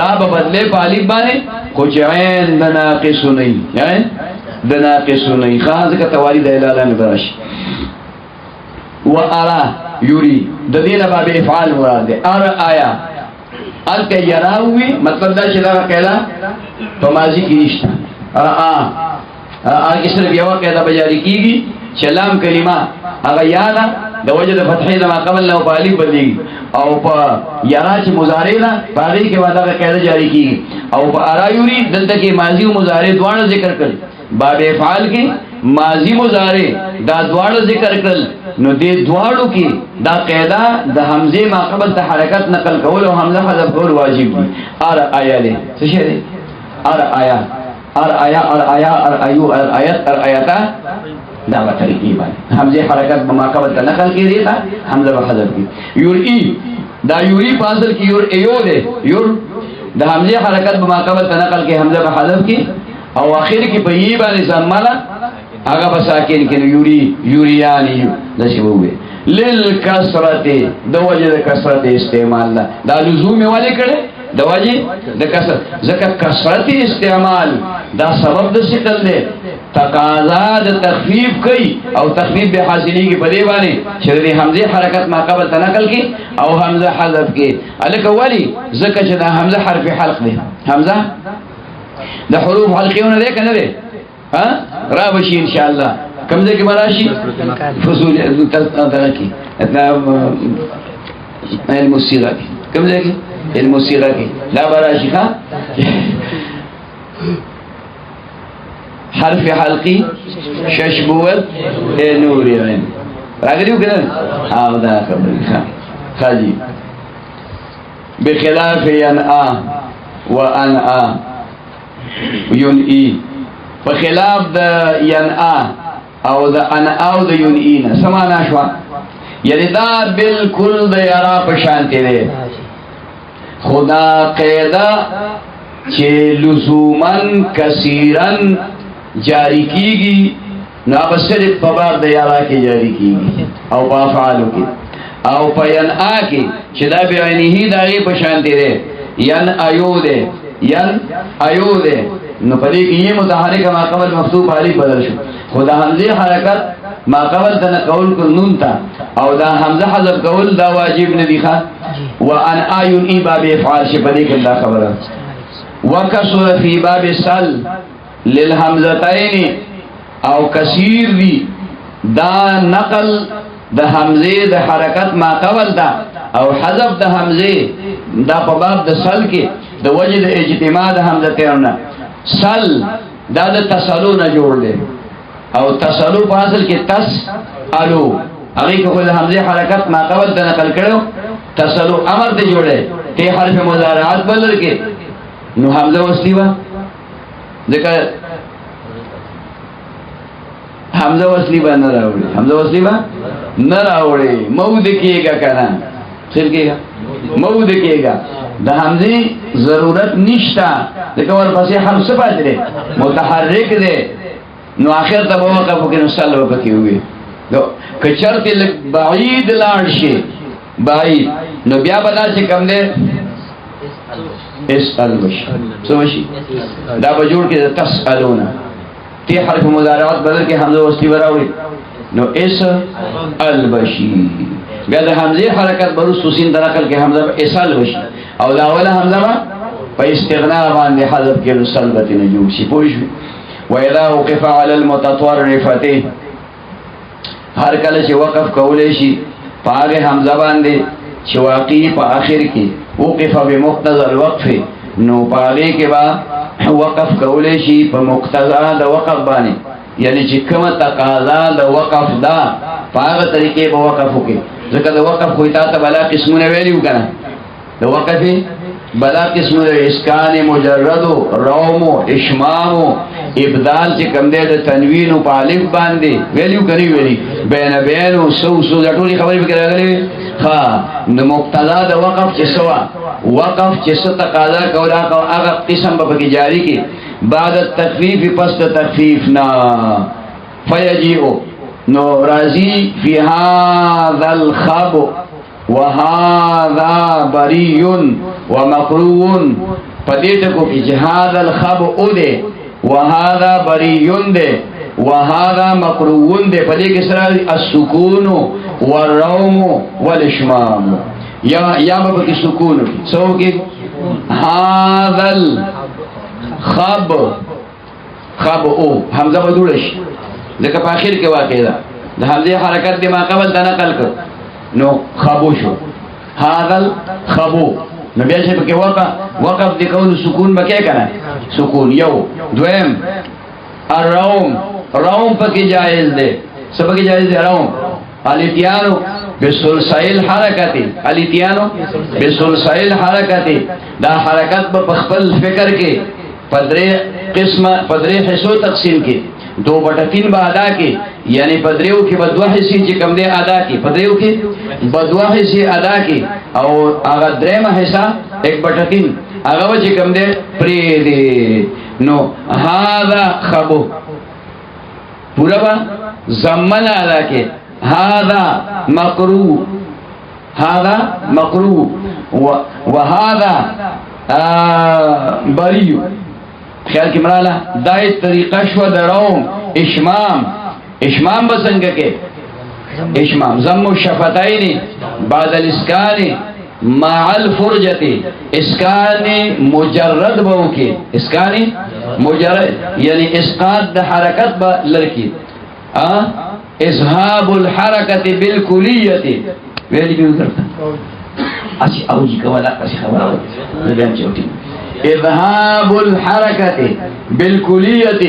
دا به بدله په الف باندې خو عین د ناقص نه یعنی د ناقص نه خاصه ک توالی د اعلان براش و ارا یوری د دې نه باب افعال مراد ده ار آیا انت یراوی مطلب دا چې دا قاعده په ماضی کې نشته ا صرف یو قاعده بجاری کیږي چې لام کلمه هغه یاده د وجه د فتحې د ما قبل نه په الف بدلی او په یرا چې مضارع ده باندې کې واده قاعده جاری کیږي او په ارا یوری دلته کې ماضی او مضارع دواړه ذکر کړي باب افعال کې ماضی مضارع دا دواړه ذکر کړل نو دې دواړو کې دا قاعده د حمزه ما قبل ته حرکت نقل کول او حمزه حذف کول واجب دي ار آیا له څه شي دي ار آیا ار آیا ار آیا ار ایو ار آیت ار آیتا دا په طریقې باندې حمزه حرکت ما قبل ته نقل کړي تا حمزه حذف کی یور ای دا یوری فاصل کی یور ایو ده یور د حمزه حرکت ما قبل ته نقل کې حمزه حذف کی او اخر کې په ی باندې زماله هغه بساکین کې یوریانی دشي وې للکثرت د وجه د کثرت استعمال دا لزوم والے کړي د وجه د کثرت ځکه کثرت استعمال دا سبب د ثقل دی تقاضا د تخفیف کوي او تخفیف به حاصلې کې په دې باندې چې د حمزه حرکت ما قبل تنقل کې او حمزه حذف کې الک ولی ځکه چې دا حمزه حرف حلق دی حمزه د حروف حلقيونه ده کنه ده ها را بشي ان شاء الله کوم ځای کې مراشي فصول تلقي الموسیقه کوم ځای کې الموسیقه کې لا براشي ها حرف حلقي ششبول نور يعني راغلیو کنه ها دا خبره خاجي بخلاف ينأ وأنأ ينئي بخلاف د ينأ او د انأ او د ينئي نه سمانا شو یعنی دا بالکل د یرا په شانته ده خدا قاعده چې لزومن کثیرن جاری کیږي نو صرف په باب د یرا کې جاری کیږي او په افعالو کې او په ينأ کې چې دا به عینه دغه په شانته ده ين ایو ده ين ایو ده نو پدې کې یې متحرک ما قبل مفتوح علی بدل شو خدا حمزه حرکت ما قبل تن قول کو نون تا او دا حمزه حذف قول دا واجب نه دی ښا وان ايون ای باب افعال شي پدې کې دا خبره وکسر فی باب سل للحمزتين او کثیر دی دا نقل د حمزه د حرکت ما قبل دا او حذف د حمزه دا په باب د سل کې د وجه د اجتماع د حمزه تهونه سل دا د تسلو نه جوړ دی او تسلو په اصل کې تس الو هغه کو د حمزه حرکت ما قبل د نقل کړو تسلو امر ته جوړه ته حرف مضارعات بلل کې نو حمزه وصلی وا ځکه حمزه وصلی با نه راوړي حمزه وصلی با نه راوړي مود کېګه کنه څه کېګه مود کېګه د حمزه ضرورت نشتا دغه ورپسې حرف څه پاتې دی متحرک دی نو اخر ته وقف وکړي نو سلو پکې وي نو کچرته بعید لاړ شي بعید نو بیا بدا چې کم دی اسال وشي څه وشي دا به جوړ کې تسالون تی حرف مضارعات بدل کې حمزه وصلی وراوي نو اس البشی بیا د حمزه حرکت برو سین دراکل کې حمزه اسال وشي او دا اوله حمزه په استغناء باندې حذف کې رسالت نه جوړ شي پوښ وإذا وقف على المتطرفته هر کله چې وقف کولې شي پاګه حمزه باندې چې واقعي په اخر کې وقف بمقتضى الوقف نو پاګه کې با وقف کولې شي په مقتضا د وقف باندې یعنی چې کومه تقاضا د وقف دا پاګه طریقې په وقف کې ځکه د وقف خو ته بلا قسمونه ویلو کنه د وقف بلا قسم د اسکان مجرد روم اشمام ابدال چې کم دی د تنوین په الف باندې ویلیو کوي ویلی بین سو ټولي خبرې به راغلي ها نو مقتضا د وقف چې سوا وقف چې ست تقاضا کولا هغه قسم به کې جاری کی بعد التخفیف پس د تخفیف نا فیجیء نو راضی فی هذا الخب وهذا بری ومقروء پدیت کو کی جهاد الخب او دے وهذا بری دے وهذا مقروء دے پدی کے سرا السکون والروم والاشمام یا باب کی سکون سو کی هذا الخب خب او حمزه بدولش ځکه په اخر کې واقع ده د حمزه حرکت د ما قبل د نقل کړ نو خبو شو هذا الخبو نو بیا چې په وقف د کول سکون بکې کنه سکون یو دویم الروم روم پکې جائز ده سبق جائز ده روم الیتیانو بسلسل حرکت الیتیانو بسلسل حرکت دا حرکت په خپل فکر کې پدری قسمه پدری حصو تقسیم کې 2/3 با ادا کی یعنی پدریو کی بدوا حصے چې کم دے ادا کی پدریو کی بدوا حصے ادا کی او هغه درېمه حصہ 1/3 هغه چې کم دے پری دی نو هاذا خبو پورا با زمن ادا کی هاذا مقرو وهذا بریو خیال کی مرالا دای طریقہ شو دروم اشمام بسنگ کے اشمام ضم الشفتین بعد الاسکان مع الفرجت اسکان مجرد بہو کے اسکان مجرد یعنی اسقاط دا حرکت با لرکی اذهاب الحرکت بالکلیت ویلی بیو کرتا اسی اوجی کولا اسی خبر زبان چوٹی اذهاب الحرکت بالکلیت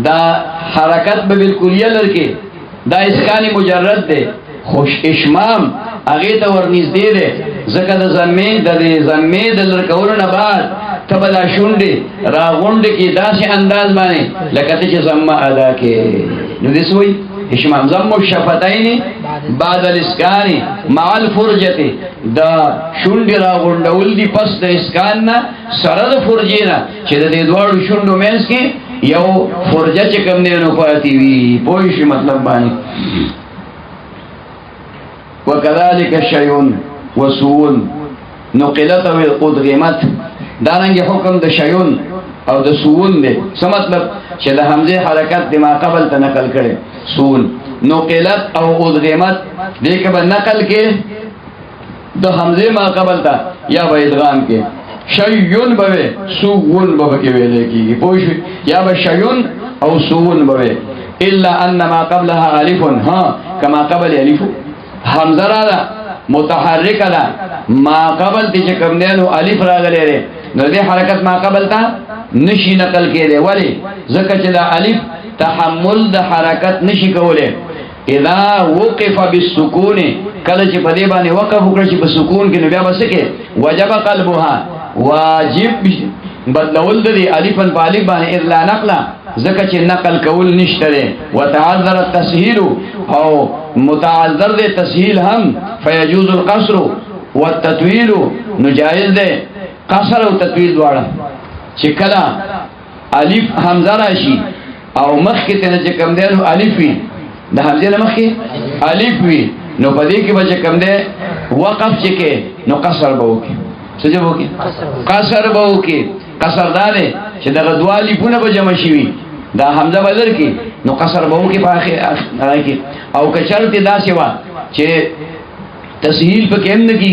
دا حرکت بالکلیه لرکی دا اسکانی مجرد دے خوش اشمام اغیتا ورنیزدی دے زکا دا زمین دا لرکولن بعد تبلا شنڈی را غنڈ کی دا سی انداز بانے لکتا چی زمہ ادا کے نو دیس ہوئی اشمام ضم الشفتین بعد الاسکان مع الفرجت دا شنڈ را غنڈول دی پس دا اسکان نا سرد فرجینا چی دا دیدوارو شنڈو مینس کی یو فرجہ چکم دینو پاتی وی پوشی مطلب بانی وکذالک شیون وسون نقلت و قدغمت دارنگی حکم دا شیون او دا سون دے سا مطلب چی دا حمزه حرکت دی ما قبل تا نقل کرے سون نقلت او ادغمت دیکھ با نقل کے دا حمزه ما قبل تا یا با ادغام کے شیون بوے سون بوے کے ویلے کی پوشوی یا با شیون او سون بوے الا ان ما قبلها الف ہاں کما قبل الف حمزه را متحرک دا ما قبل تی چکم دینو الف را گلے رے نو دے حرکت ما قبل تا نشی نقل کے دے ولی ذکر چلا الف تحمل دا حرکت نشی کولے اذا وقف بالسکون کل چی پدے بانے وقف اکر چی بسکون کی نبیا بسکے وجب قلبها واجب بدلول دی الفن پا الف بانے اذ لا نقلا ذکر چی نقل کول نشترے وتعذر التسہیل او متعذر دے تسہیل ہم فیجوز القصر والتطویل نجائز دے قصر و تطویل دوارا چی کلا الف حمزہ راشی او مخ کی تینا چی کم دے نو الف وی دا حمزہ نمخ کی الف وی نو پدی کی بچے کم دے وقف چکے نو قصر باو کی سجا باو کی قصر باو کی قصر دارے چی دا غدوالی پونا با جمع شوی دا حمزہ بدر کی نو قصر باو کی پاکی کی او کچرت دا سوا چی تسہیل پا کم نکی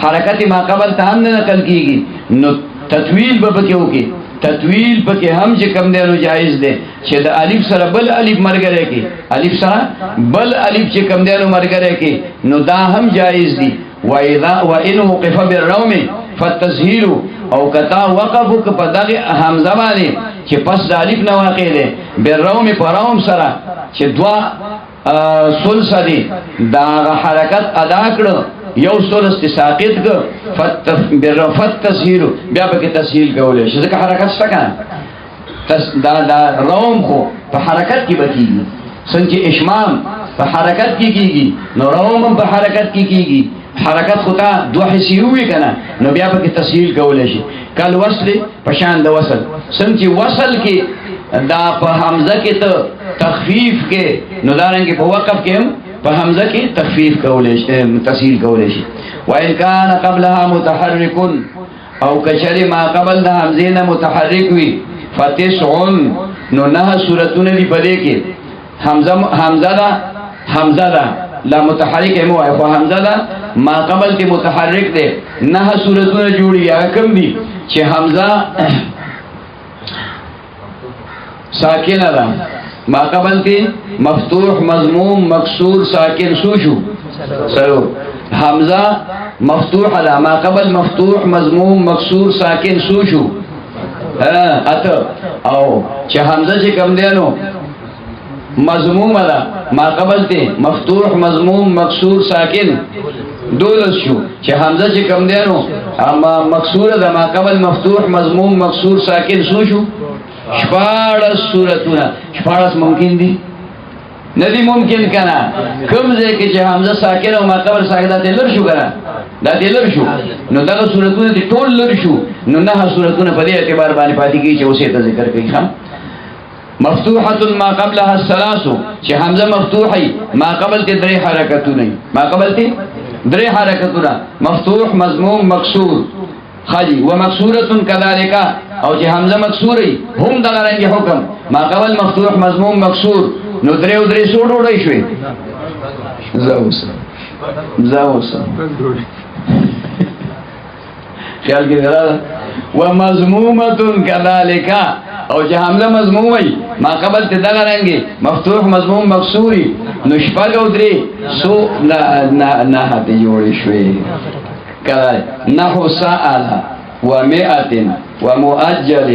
حرکت ما قبل تا ہم نقل کی گی نو تطویل با کیوں کی تطویل پا کہ ہم چی کم دے نو جائز دے چی دا الف سر بل الف مرگرے کی الف سر بل الف چی کم دے نو مرگرے کی نو دا ہم جائز دی وَإِنْ وُقِفَ بِالرَّوْمِ فَالتَّسْهِيلُ او کتا وقفو کپا داغی حمزہ بانے چی پس دا الف نواقع دے بالرَّوْمِ پا روم سر چی دوا ثلث دی دا حرکت ادا کړ یو ثلث ساقط ک برفت تسهیل بیا به تسهیل کولای شي ځکه حرکت شته کنه دا روم خو په حرکت کې بکیږي څنګه اشمام په حرکت کې کیږي نو روم په حرکت کې کیږي حرکت خدا دو حصے وي کنه نو بیا به تسهیل کولای شي کل وصل پشان د وصل څنګه وصل کې دا په حمزه کې ته تخفیف کې نو دارنګ په وقف کې په حمزه کې تخفیف کولای شي تسهیل کولای شي وان کان قبلها متحرک او کچری ما قبل د حمزه نه متحرک وي فتسعن نو نه سورتونه دی پدې کې حمزه دا لا متحرک مو ہے حمزه دا ما قبل تی متحرک دے نه سورتونه جوړي هغه کوم دي چې حمزه ساکن ده ما قبل تی مفتوح مضموم مکسور ساکن سوشو سرو حمزه مفتوح ده ما قبل مفتوح مضموم مکسور ساکن سوشو اته او چې حمزه چې کوم دی نو مضموم ده ما قبل تی مفتوح مضموم مکسور ساکن دولس شو چې حمزه چې کوم دی نو اما مکسور ده ما قبل مفتوح مضموم مکسور ساکن سوشو شپاړس سورتونه شپاړس ممکن دي ندی ممکن کنه کوم ځای کې چې حمزه ساکن او ما قبل ساکن ده لر شو کنه دا دلر شو نو دغه سورتونه دي ټول لر شو نو نه سورتونه په دې اعتبار باندې پاتې کیږي چې اوسه ته ذکر کوي خام مفتوحه ما قبلها الثلاث چې حمزه مفتوحي ما قبل ته درې حرکتونه ما قبل ته درې حرکتونه مفتوح مضموم مکسور خالی ومکسوره كذلك او چې حمزه مکسوري هم دغه رنګ حکم ما قبل مفتوح مضموم مکسور نو درې سوډوړی شوي زاوس خیال کې درا ومضمومه كذلك او چې حمزه مضمومي ما قبل ته دغه رنګ مفتوح مضموم مکسوري نو شپږ او درې سو نه هته جوړی شوي کله نحو سائل ومئة ومؤجل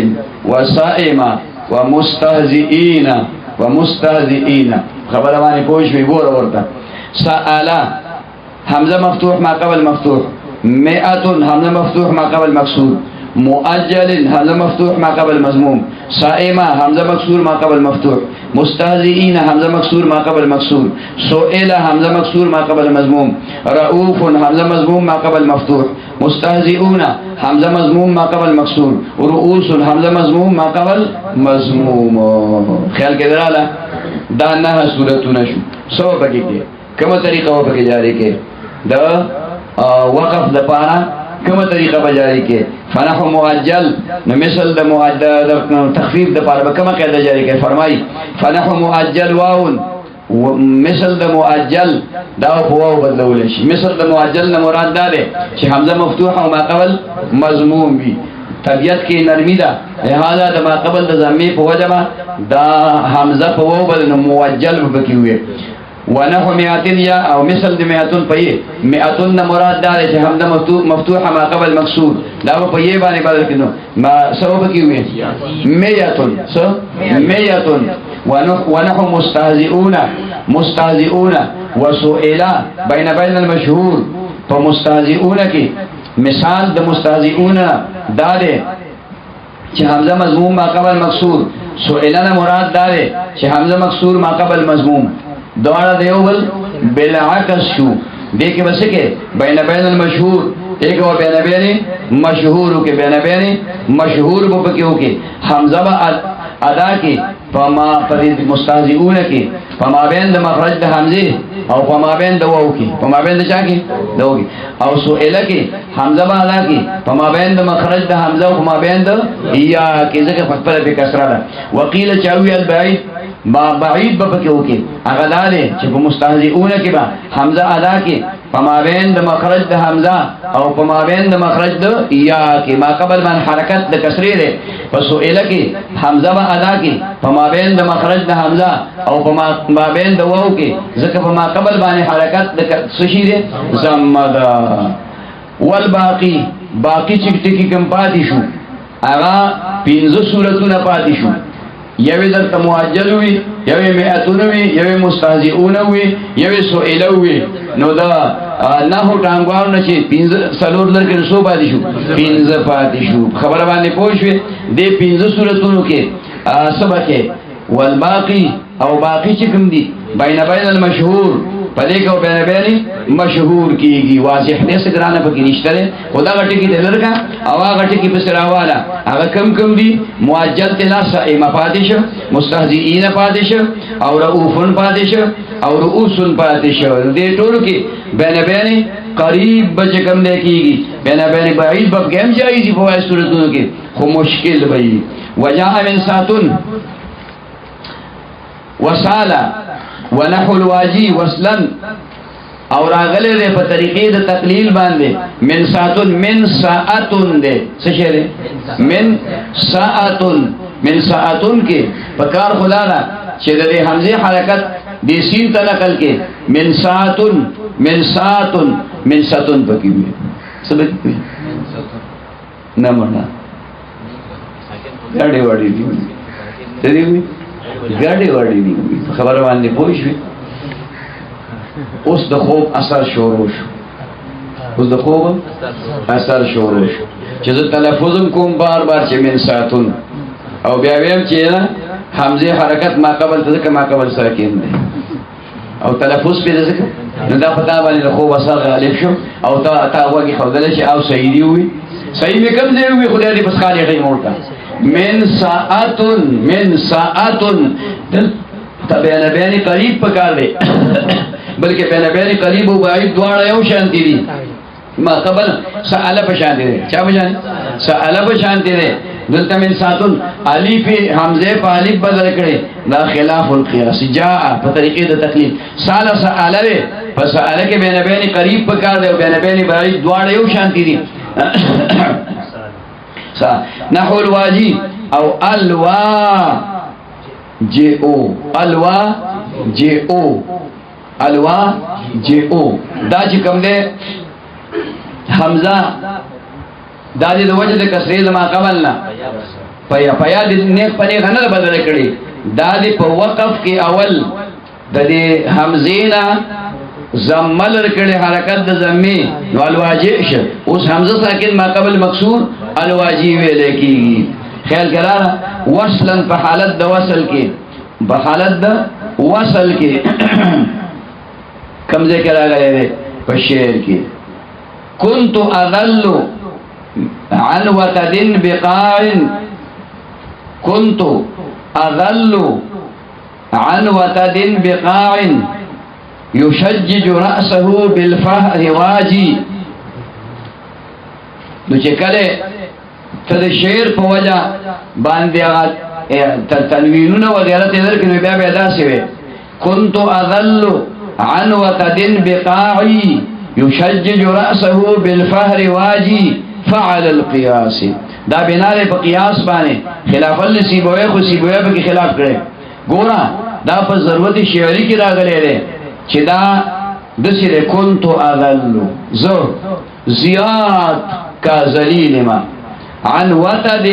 وصائمة ومستهزئين خبر باندې پوښوي ګور ورته سائل حمزه مفتوح ما قبل مفتوح مئة حمزه مفتوح ما قبل مكسور مؤجل حمزه مفتوح ما قبل مضموم صائمة حمزه مكسور ما قبل مفتوح مستهزئين حمزه مكسور ما قبل مكسور سئل حمزه مكسور ما قبل مضموم رؤوف حمزه مضموم ما قبل مفتوح مستهزئون حمزه مضموم ما قبل مكسور رؤوس حمزه مضموم ما قبل مضموم خیال کې دراله دا نه صورتونه شو سو بګی کې کومه طریقه و بګی جاری کې دا وقف د پاره کومه طریقه بجاری کې فنحو مؤجل نو مثل د مؤجل تخفیف د پاره کومه قاعده جاری کې فرمای فنحو مؤجل واون مثل د مؤجل دا په واو بدلول شي مثل د مؤجل نه مراد ده چې حمزه مفتوح او ما قبل مضموم وي طبیعت کې نرمي ده لہذا د ما قبل د ضمیر په وجه دا حمزه په واو بدل مؤجل وبکی وي ونحو مئتين یا او مثل د مئتون پي مئتون مراد ده چې حمزه مفتوح ما قبل مکسور دا په یې باندې بدل کینو ما سبب کی وي مئتون ونحو مستهزئون وسئل بين المشهور فمستهزئون کی مثال د مستهزئون دا ده چې حمزه مضموم ما قبل مکسور سئل مراد ده چې حمزه مکسور ما قبل مضموم دوارا دیوبل بالعکس شو دیکھے بس کے بین المشہور ایک اور بین مشہور کے بین مشہور بپکیوں کے حمزہ ادا کے فما فرید مستهزئون کے فما بین د مخرج د حمزه او فما بین د واو کے فما بین د چا کے دو کے او سئل کے حمزہ ادا کے فما بین د مخرج د حمزه او فما بین د یا کے ذکر فتح په کسرہ وقیل چاوی البعید با بعید بپکیو کے اغدالے چې په مستهزئون کې با حمزه ادا کې فما بین د مخرج د حمزه او فما بین د مخرج د یا کې ما قبل من حرکت د کسری ده پس سئل کې حمزه با ادا کې فما بین د مخرج د حمزه او فما بین د واو کې ځکه په ما قبل باندې حرکت د سشي ده زمدا والباقی باقی چې ټکی کم پاتې شو هغه 15 سورتونه پاتې شو یوی درته معجل وي، یوی مئتون وي، یوی مستهزئون وي، یوی سئله وي. نو دا نحو ټانګوال نه چې 4 لرګي څو پاتې شو، 15 پاتې شو. خبره باندې پوه شوې. دې 15 سورتونو کې سبکه والباقی او باقی چې کوم دي بین المشهور پدې کو بین مشهور کیږي. واضح دې سګرانه پکې نشته ده. خدا غټي کې دلرګه او هغه غټي کې بسراواله هغه کم دي. معجل تلا سائمه پاتې شو، مستهزئین پاتې شو، او رؤوفن پاتې شو، او رؤوسن پاتې شو. دې ټول کې بین قریب بچ کم نه کیږي. بین بعید به هم جایزي په وایي صورتونو کې خو مشکل وي. وجاء من ساتن وصالا ونحو الواجی وصلا او راغله ده په طریقې د تقلیل باندې. من ساعتن من ساعتن ده څه شی ده؟ من ساعتن کې په کار خلاله چې د حمزه حرکت د سین ته نقل کې من ساعتن پکې وي. سبق نه مړه ګاډي وړي دي ګاډي وړي دي. خبره باندې پوه شوې. اوس د خوب اثر شروع شو. چې زه تلفظم کوم بار چې من ساعتون او بیا ویم چې نه حمزه حرکت ما قبل ته ما قبل ساکن دی او تلفظ په دې ځکه نو دا پتا باندې د خوب اثر غالب شو او تا وګي خدای چې او صحیح دی وي. صحیح مې کوم دی وي خدای دې بس خالي غي مورته من ساعتن تبین قریب پکار دی بلکې بین قریب او بعید دواړه یو شان دي. ما قبل سأل په شان دي. چا په شان؟ سأل په شان دي. دلته من ساعتن الف حمزه په الف بدل کړي. دا خلاف القياس جاء په طریقې د تقلید. سأل له پس سأل کې بین قریب پکار دی او بین بعید دواړه یو شان دي. نحو الواجی او الوا جی او دا چې کوم ده حمزه دا دې د وجه د کسرې لما قبلنا پیا دې نه پنه غنل بدل کړي. دا دې په وقف کې اول د دې حمزینا زمل کړي حرکت د زمي نو الواجی شه. اوس حمزه ساکن ما قبل مکسور الواجی ویل کیږي. خیال کرا وصلا په حالت د وصل کې کم ذکر راغلی په شعر کې كنت اذل عن وتد بقاع كنت اذل عن وتد بقاع يشجج رأسه بالفهر واجي. نو چې کله ته د شعر په وجه باندې تنوینونه وغیرہ ته درکې بیا داسې وي. كنت اذل عن وتد بقاعي يشجج رأسه بالفهر واجي فعل القياس. دا بناله په قیاس باندې خلاف السيبوي خو سيبوي په خلاف کړي. ګورا دا په ضرورت شعري کې راغلي دي چې دا د سره كنت اذل زو زیات کا ذلیل ما عن وتد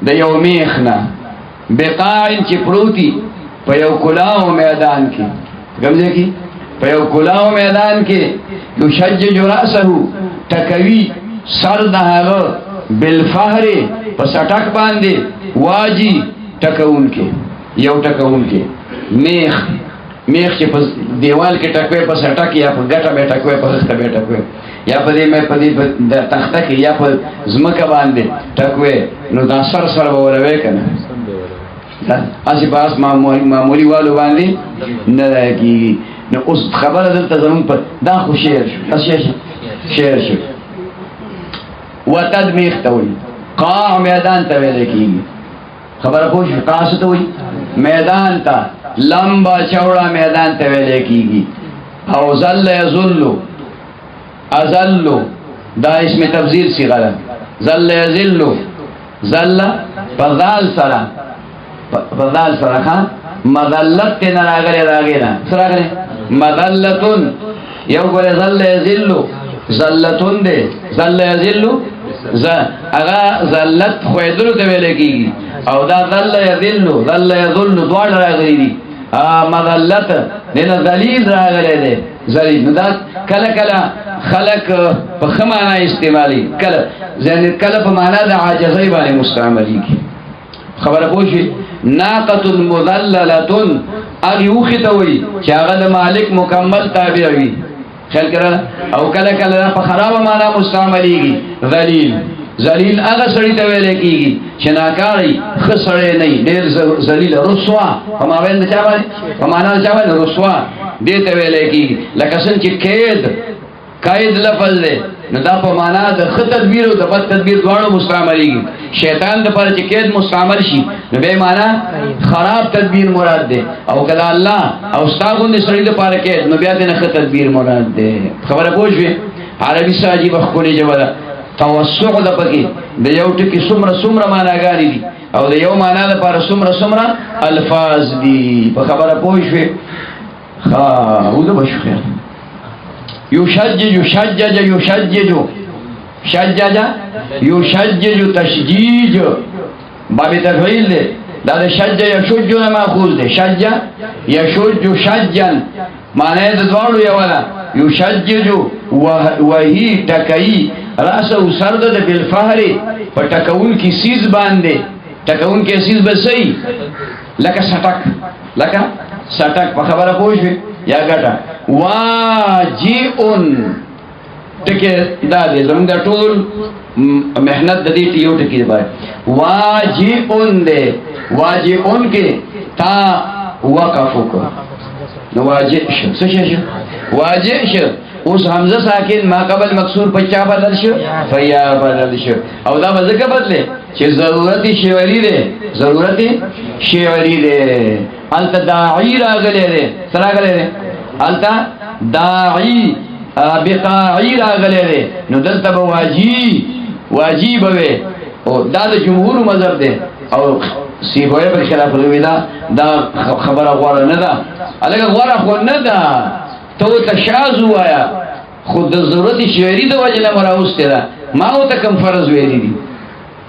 د یومیخنا بقاع چې پروتي په یو کلاو میدان کې ګمځه کې په یو کلاو میدان کې یشجج راسه تکوي سر دهغه بالفهر په سټک باندې واجی ټکون کې یو ټکون کې میخ چې په دیوال کې ټکوي په سټک یا په ګټه به ټکوي په ښه به ټکوي یا په دې مې په دې د تخته کې یا په زمکه باندې ټکوي نو دا سر وروي کنه اسی باس معمولی والو باندې نه راکېږي. نو اوس خبره دلته زمون په دا خو شعر شو وتد میخ ته وي قاع میدان ته ویل کېږي. خبره پوه شو قاع څه ته وي؟ میدان ته لمبا چوڑا میدان ته ویل کېږي. او ظل یظل ازل دا اسم تفضیل صیغه ده. ظل یذل ظل فضال سره مذلت ته نه راغلی نه سره مذلتون یو ګره ظل یذل ذلتون ده ظل یذل اغا ذلت خویدلو ته ویل کېږي او دا ذل یذل ذل یذل دوړ راغلی دي مذلت دنه ذلیل راغلی دی ذلیل نو دا کله کله خلق په خمانه استعمالي کله په معنا د عاجزۍ باندې مستعملي کی خبره پوښي ناقۃ مذللۃ اغي وخته وي چې هغه د مالک مکمل تابع وي خیال کړه او کله کله په خراب معنا مستعمليږي ذلیل هغه سړی ته ویل کېږي چې ناکاري خسړې نه ډېر ذلیل رسوا په مابین چا باندې په معنا چا باندې رسوا دې ته ویل کېږي لکه څنګه چې قید لفظ دی نو دا په معنا د خ تدبیر او د بد تدبیر دواړو مستعمليږي شیطان د پر چې قید مستعمل شي نو به معنا خراب تدبیر مراد دی او کله الله او استاغون د سړي د پر قید نو بیا د خ تدبیر مراد دی خبره پوښوي عربي ساجي بخولي جوړه توسع د پکې د یو ټکی څومره معناګانې دي او د یو معنا لپاره څومره الفاظ دي په خبره پوښوي او د بشخه يشجج تشجيج باب تفعیل ده دا د شج یشج نه ماخوذ ده شج یشج شجا معنی د دوړو یو ولا یشجج وهي تکئی راس او سرد ده بالفهر په ټکون کی سیز باندې ټکون کی سیز بسئی لکه سټک په خبره پوښی یا ګټه واجئون ټکی دا دې زموږ د ټول مهنت د دې یو ټکی دی واجئون دې واجئون کې تا وقف وکړه نو واجئ شو واجئ شو اوس حمزه ساکن ما قبل مکسور په چا بدل شو فیا بدل شو او دا ځکه بدله چې ضرورت شعری ده الت داعی راغله ده سراغله ده الت داعی بقاعی راغله ده نو دلته واجب وي او دا د جمهور مذهب ده او سیبوی پر خلاف لوي دا خبره غوړه نه ده الګ غوړه خو نه ده تو تشاذ وایا خود ضرورت شعری د وجه نه مراوسته ده ما او ته کم فرض ویلي دي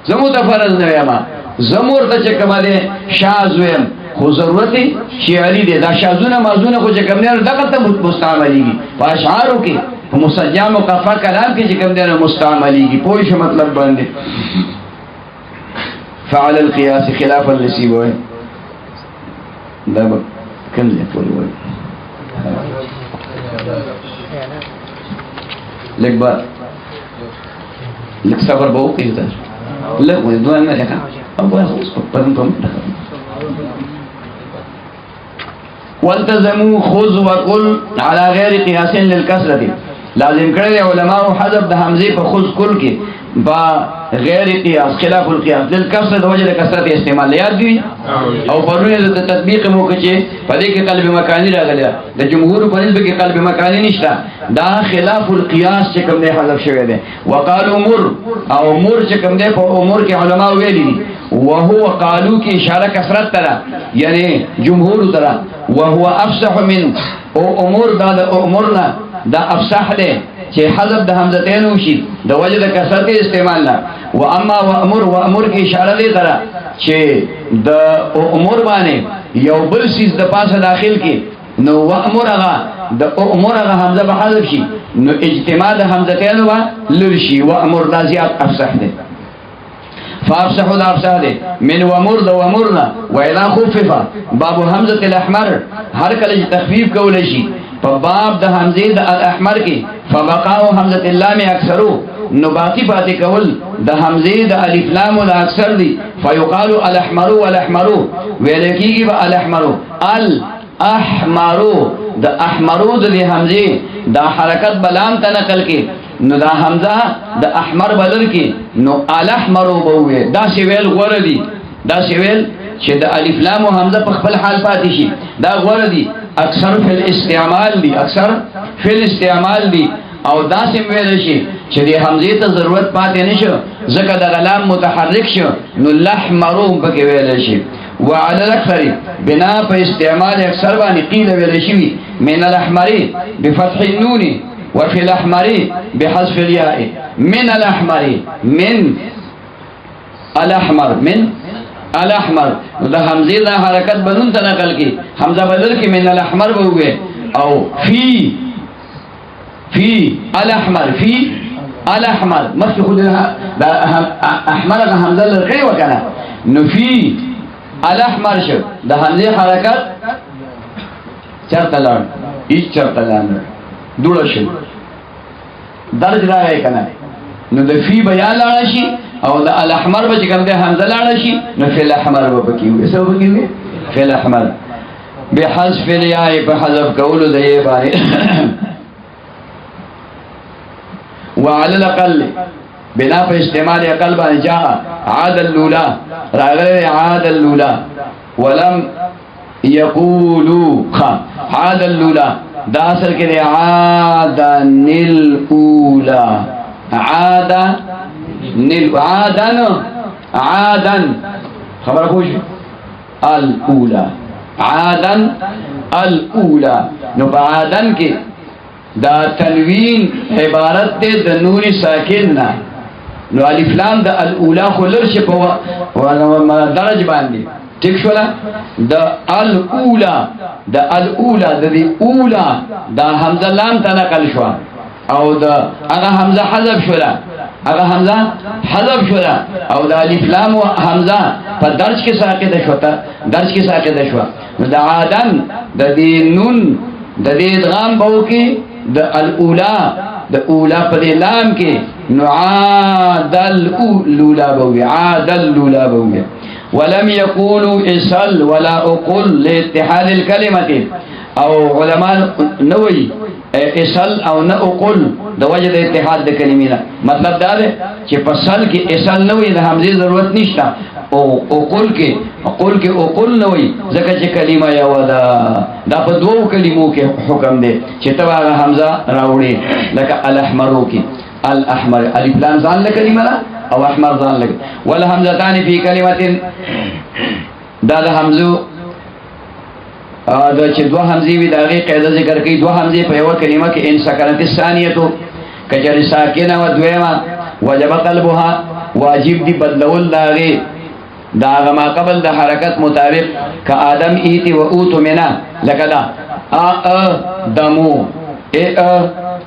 زمو ته فرض نه وایم زمور ته چې کومه ده شاذ ویم خو ضرورت شعری ده دا شاذونه مازونه خو چې کوم نه دغه ته مستعمليږي په اشعارو کې په مسجم او قفا کلام کې چې کوم ده مستعمليږي پوه شو مطلب باندې فعل القياس خلافا لسيبوي دا کوم ځای ټول وایي لږ به لږ صبر به وکړي لږ دوه نه لکه او به اوس په والتزموا خذ وقل على غير قياس للكسرة لازم کړی علماء حذف د حمزه په خذ کل کې با غیر قیاس خلاف القياس للكسرة د وجه د کثرت استعمال یاد دی او پرونه د تطبیق مو کې په دې کې قلب مکانی راغلی د جمهور په نسبت کې قلب مکانی نشته دا خلاف القياس چې کوم دی حذف شوی دی وقالوا مر او مر چې کوم دی په امور کې علما ویلي دي وهو قالوا کې اشاره کثرت ترا یعنی جمهور ترا وهو افصح من او امور دا امورنا دا افصح دی چې حذف د حمزتين وشي د وجه د کثرت استعمال نه و اما وامر کې اشاره دی ترا چې د امور باندې یو بل سیس د پاسه داخل کې نو وامرغه د امرغه حمزه به حذف شي نو اجتماع د حمزتين و لرشي وامر دا زیات افصح دی فافصحوا الافصح دی من وامر د وامرنا واذا خفف باب حمزه الاحمر هر کله تخفیف کول شي په باب د حمزه د الاحمر کې فبقاء حمزه اللام اکثرو نو باقی پاتې کول د حمزه د الف لام ول اکثر دي فيقال الاحمر والاحمر ویل کېږي به الاحمر الاحمر د احمرو د حمزه د حرکت بلام ته نقل کې نو دا حمزه د احمر بدل کې نو الاحمر بوې دا سی ویل غوړه دي دا سی ویل چې د الف لام او حمزه په خپل حال پاتې شي دا غوړه دي اکثر فی الاستعمال دي او دا سم ویل شي چې د حمزه ته ضرورت پاتې نشو ځکه د غلام متحرک شو نو لحمرو پکې ویل شي وعلى الاكثر بنا په استعمال اکثر باندې قیل ویل شي من الاحمر بفتح النون وفي الاحمر بحذف الياء من الاحمر من الاحمر من الاحمر دا حمزه دا حرکت بنون ته نقل کی حمزه بدل کی من الاحمر بوګه او فی الاحمر فی الاحمر مخکې خو دا احمر دا حمزه لري وکنه نو فی الاحمر شو دا حمزه حرکت چرته لاړ هیڅ چرته لاړ دوړ شو درج راغی کنه نو د فی بیان لاړ شي او د الاحمر به کوم د حمزه لاړ شي نو فی الاحمر به پکې وي څه وکړي فی الاحمر بحذف الیاء په حذف کولو د یې باندې وعلى الاقل بنا په استعمال عقل باندې جاء عاد الاولى راغله عاد الاولى ولم يقولوا عاد الاولى دا اصل کې عاد الاولى عادن خبر پوښ الاولى عادن الاولى نو عادن کې دا تنوین عبارت ده د نون ساکن نه نو الف لام د الاولى خلر شي په درج باندې ٹھیک شو د الاولى د دې اولا دا حمزه لام ته نقل شو او دا هغه حمزه حذف شو او د الف لام او حمزه په درج کې ساکن شو نو د عادن د دې نون د دې ادغام بو کې د الاولى د اولا په لام کې نو عاد الاولى بوي ولم يقولوا اسل ولا اقل لاتحاد الكلمه او علماء نوي اسل او نه اقل د وجه د اتحاد د کلمې مطلب دا دی چې په سل کې اسل نوي د حمزه ضرورت نشته او اقل کې اقل نوي ځکه چې کلمه یو ده دا په دوو کلمو کې حکم دی چې تبع حمزه راوړي لکه الاحمرو کې الاحمر الف لام ځان له کلمه او احمر ځان له ولا حمزتان فی کلمه دا د حمزو دا چې دوه حمزې وي دا غي قاعده ذکر کوي دوه حمزې په یو کلمه کې ان سکنت الثانیه کجر ساکنه و دویمه وجب قلبها واجب دی بدلول داغي دا ما قبل د حرکت مطابق ک ادم ایتی و اوت منا لکدا دمو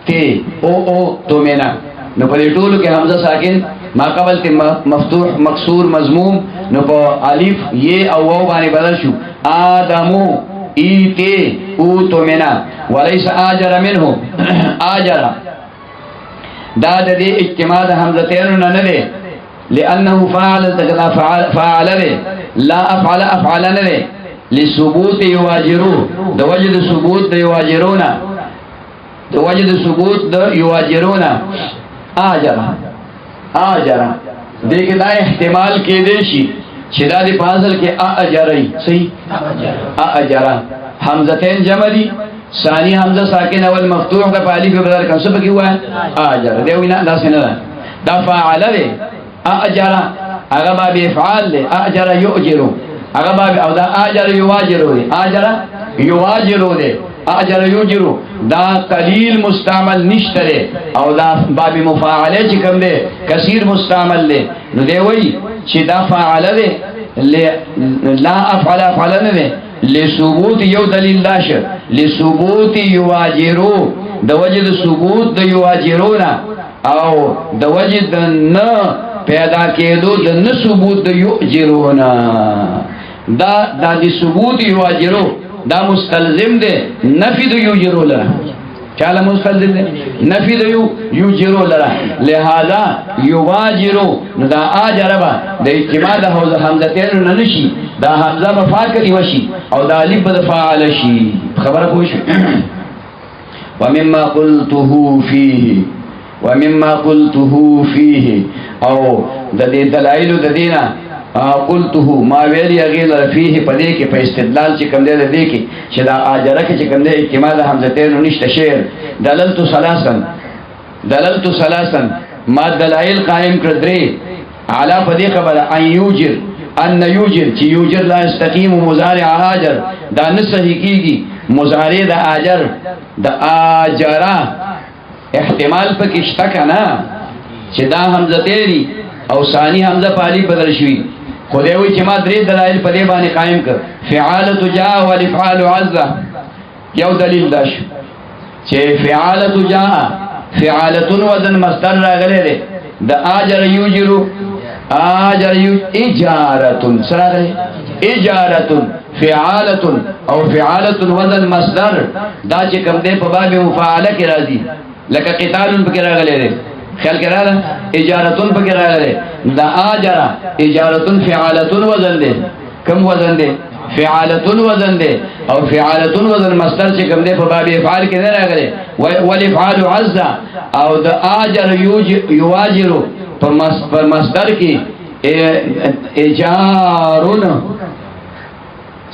تی او تو منا نو په ټولو کې حمزه ساکن ما قبل ته مفتوح مکسور مضموم نو په الف ی او واو باندې بدل شو ادمو ایتی او تو منا وليس اجر منه اجر دا د دې اجتماع د حمزتين نه نه لانه فعل فعل لا افعل نه لثبوت يواجرو د وجد ثبوت د يواجرونا د وجد ثبوت د يواجرونا اجر دغه دا احتمال کې دی شي چې دا د فاصل کې اجرای صحیح اجر حمزتين جمع دي ثاني حمزه ساکن اول مفتوح د الف بدل کم څه بکی وای اجر دی وینا دا څنګه دا فاعل دی اجر هغه باب افعال دی اجر یؤجر هغه باب او دا اجر یواجر دی اجر دی اجر یوجر دا قلیل مستعمل نشته او دا باب مفاعله چې کوم دی کثیر مستعمل دی نو دی وای چې دا فاعل دی لا افعل نه لثبوت یو دلیل داشه لثبوت یواجرو د وجد ثبوت د یواجرونا او د وجد نه پیدا کېدو د نه ثبوت د یؤجرونا دا د ثبوت یواجرو دا مستلزم دی نفی د یؤجرو لره چاله مستلزم دی نفی د یؤجرو لره لہذا یواجرو دا اجربا د اجتماع د حمزتين نه نشي دا حمزه مفاعل وشي او دا الف فاعل شي خبره پوه شو ومما قلته فيه او د دې دلایل د دینه قلته ما ویلی غیر فيه پدې کې په استدلال چې کوم دی د دې کې چې دا اجره کې چې کوم دی اجتماع د حمزتين نشته شعر دللت ثلاثا ما دلایل قائم کړ درې اعلی پدې خبره ان یوجر چې یوجر لا استقیم مضارع اجر دا نه صحیح کیږي مضارع د اجر د اجرا احتمال پکې شته کنه چې دا حمزه تیری او ثانی حمزه په الف بدل شوی خدای وی چې ما درې دلایل په دې باندې قائم کړ. فعالت جاء والافعال عزه یو دلیل دا شو چې فعالت جاء فعالتون وزن مصدر راغلی دی د اجر یوجرو اجر یو اجارتون سره اجارتون فعالتون او فعالتون وزن مصدر دا چې کوم دی په باب مفاعله کې راځي لکه قتالون پکې راغلی دی خیال کې راغله اجارتون پکې راغلی دا اجر اجارتون فعالتون وزن دی کوم وزن دی فعالتون وزن دی او فعالتون وزن مصدر چې کوم دی په باب افعال کې نه راغلی والافعال عزا او د اجر یواجرو په مصدر کې اجارون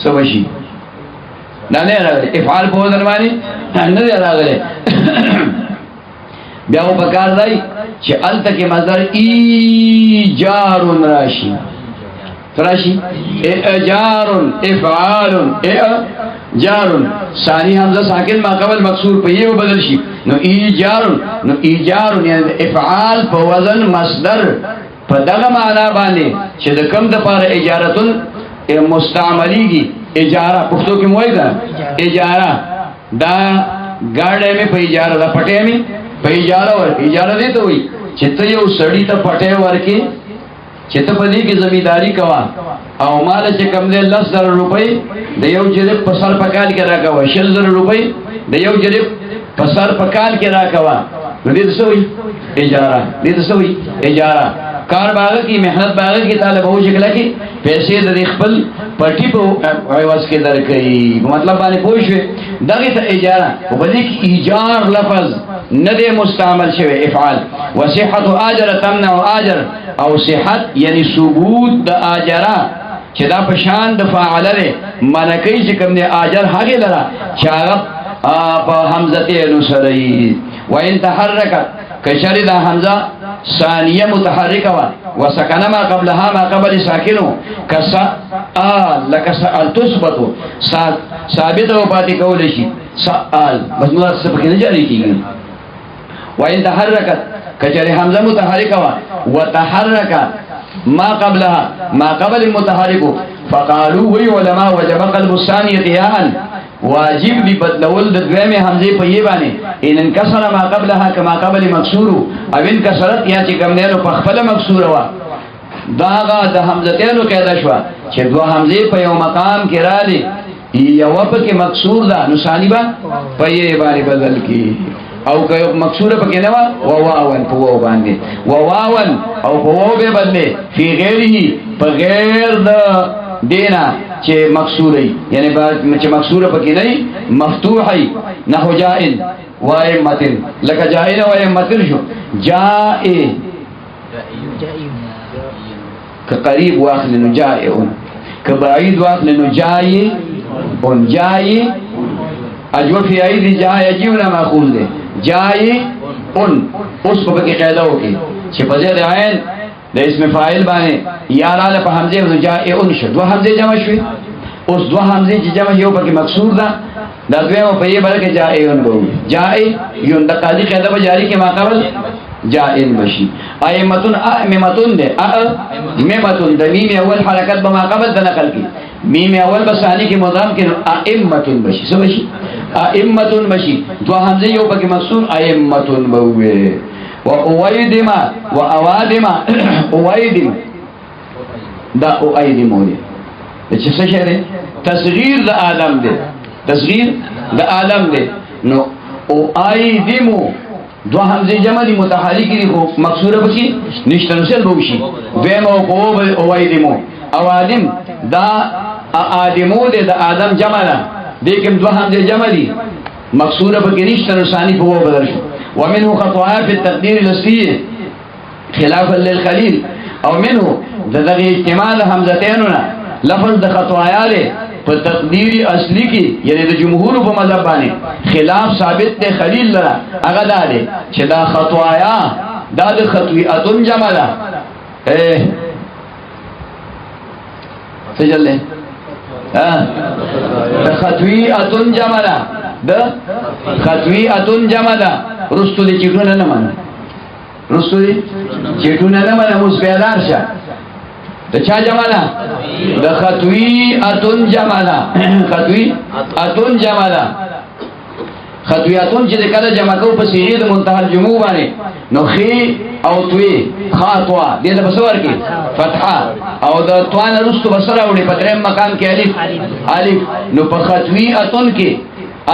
سوشي نه راغلی افعال په وزن باندې نه راغلی بیا و بکار دی چې الته کې مصدر ایجارون راشي راشي اجارون افعالون اجارون ثانی حمزه ساکن ما قبل مکسور په یو بدل شي نو ایجارون یعنی افعال په وزن مصدر په دغه معنا باندې چې د کم د پاره اجارتون مستعملیږي اجاره پښتو کې موي دا اجاره دا گاډه می په اجاره دا پټه می په اجاره ور اجاره دي ته وي چې ته یو سړی ته پټه ورکی چې ته په دې کې زمینداری کوا او مال چې کم دې 10,000 روپۍ د یو جریب په سر په کال کې راکوا 6,000 روپۍ د یو جریب په سر په کال کې راکوا نو دې څه وي اجاره دې څه وي اجاره کار باغ کی محنت باغ کی طالب او شکل کی پیسې د خپل پټی په عوض کې درکې مطلب باندې پوښوي دغه ته اجاره او په دې کې ایجار لفظ نه دی مستعمل شوی افعال وصحت اجر تمنع اجر او صحت یعنی ثبوت د اجره چې دا په شان د فاعل لري منکې چې کوم دی اجر هغه لرا چې هغه په حمزه نو سره وان تحرک کشری دا حمزه ثانیه متحرکه وا وسکن ما قبلها ما قبل ساکنو کسا لك سأل تثبت ثابت او پاتې کول شي سأل بس نو څه پکې نه جاری کیږي وان تحرکت کشری حمزه متحرکه وا وتحرک ما قبلها ما قبل المتحرك فقالوا وی علماء وجب قلب الثانيه ياء واجب دی بدلول د دویمه حمزه په یی باندې ان انکسر ما قبلها کما قبل مکسور او انکسرت یا چې کوم نه په خپل مکسور وا داغه د حمزتینو قاعده شو چې دوه حمزه په یو مقام کې را دي یو په کې مکسور ده نو ثانی با په یی باندې بدل کی او که مکسور په کې نه وا واون په و باندې واون او په و به بدله فی غیره په غیر د دینا چې مکسوری یعنی چې مکسوره پکې نه مفتوحي نحو جائن وائمتن لکه جائن وائمتن شو جائ که قریب واخل نو جائعون که بعید واخل نو جائعون اجو فی عید جائعون ماخوذ ده جائعون اوس په کې قاعده وکي چې په ځای عین د اسم فاعل باندې یا لاله په حمزه جائعون شو دوه حمزه جمع شوي اوس دوه حمزه چې جمع یو پکې مکسور ده دا دویمه په یې بلکې جائعون وو جائعون د قاضي قاعده به جاری کې ما قبل جائن بشي ائمتون ائمتون ده ائمتون د میم اول حرکت به ما قبل د نقل کې میم اول به ثاني کې مضام کې ائمتون بشي څه بشي ائمتون بشي دوه حمزه یو پکې مکسور ائمتون وو و اویدما و اوادما اویدم دا اویدم دی چې څه شي دی تصغیر د عالم دی تصغیر د عالم دی نو اویدمو دو حمزه جمع دی متحرک دی خو مکسوره بشي نشته نسل بوشي دویمو کو اویدمو اوادم دا ادمو دی د ادم جمع ده دیکم دو حمزه جمع دی مکسوره بکی نشته نو ثانی په و بدل شو ومنه خطوات في التقدير الاصلي خلافا للخليل او منه دغه اجتماع حمزتين لفظ د خطواياله په تقدیر اصلي کې یعنی د جمهور په مذهب باندې خلاف ثابت دی خلیل لرا هغه دا دی چې دا خطوایا دا د خطویاتون جمع ده سجل له د خطویاتون جمع ده د خطویاتون جمع ده رستو دي چټونه نه مانه رستو دي چټونه نه مانه اوس بیادار شه د چا جمع ده د خطویاتن جمع ده خطویاتن جمع ده خطویاتن چې کله جمع کو په صيغه د منتهى الجموع باندې نو خي او توي خاطوا دې د بسور کې فتحه او د توان رستو بسره وړي په دریم مقام کې الف نو په خطویاتن کې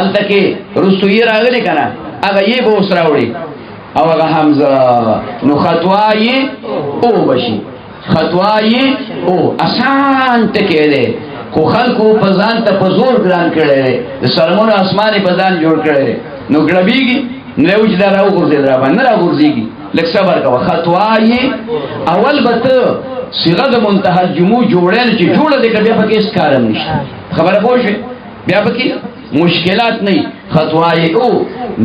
الته کې رستو یې راغلي کنه هغه یې به وسره وړي او هغه حمزه نو خطوای او بشي خطوای او آسان ټکی دی خو خلکو په ځان ته په زور ګران کړی دی د سلمون اسماني په ځان جوړ کړی دی نو ګړبېږي نو یو چې دا راوغورځېد را باندې نه راغورځېږي لږ صبر کوه خطوای اول به ته صيغه د منتهى الجموع جوړل چې جوړه دی که بیا پکې هېڅ کار هم نشته خبره پوه شوې بیا پکې مشکلات نه خطوای او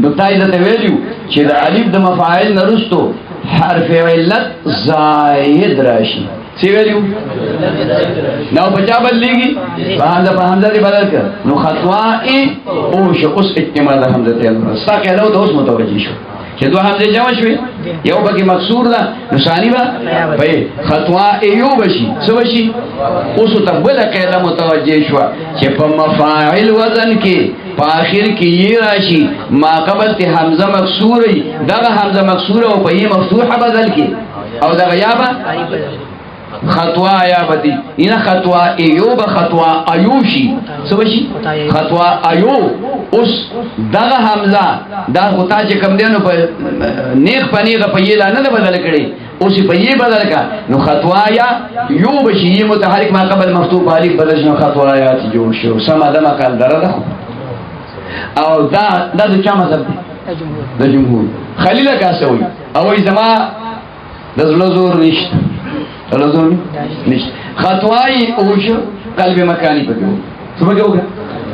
نو تای درته ویلو چې د الف د مفاعل نه رستو حرف علت زائد راشي څه ویلو نو بچا بدلېږي په حمزه دې بدل کړ نو خطوای او شو اوس اجتماع د حمزه ته ستا کېدو د اوس متوجه شو چې دوه حمزه جمع شوې یو پکې مکسور ده نو ثاني به په خطوای یو بشي څه بشي اوس ته بل قاعده متوجه شو چې په مفاعل وزن کې په اخر کې یې راشي ما قبل ته حمزه مکسورې دغه حمزه مکسوره او په یې مفتوحه بدل کې او دغه یا به خطوا یا بدی اینا خطوا ایو به خطوا ایوشی څه بشي خطوا ایو اوس دغه حمزه دا غوتا چې کم دینو په نیک پنیغه په یلا نه بدل کړي اوس په یې بدل کا نو خطوا یا یو بشي یې متحرک ما قبل مفتوح الف بدل شنو خطوا یا جوړ شو سم ادم کال درده او دا د چا مذهب دی د جمهور خلیل کاسوي او زما د زړه زور نشته لازم نشته خطوای اوش قلب مکانی پکې وو څه پکې وو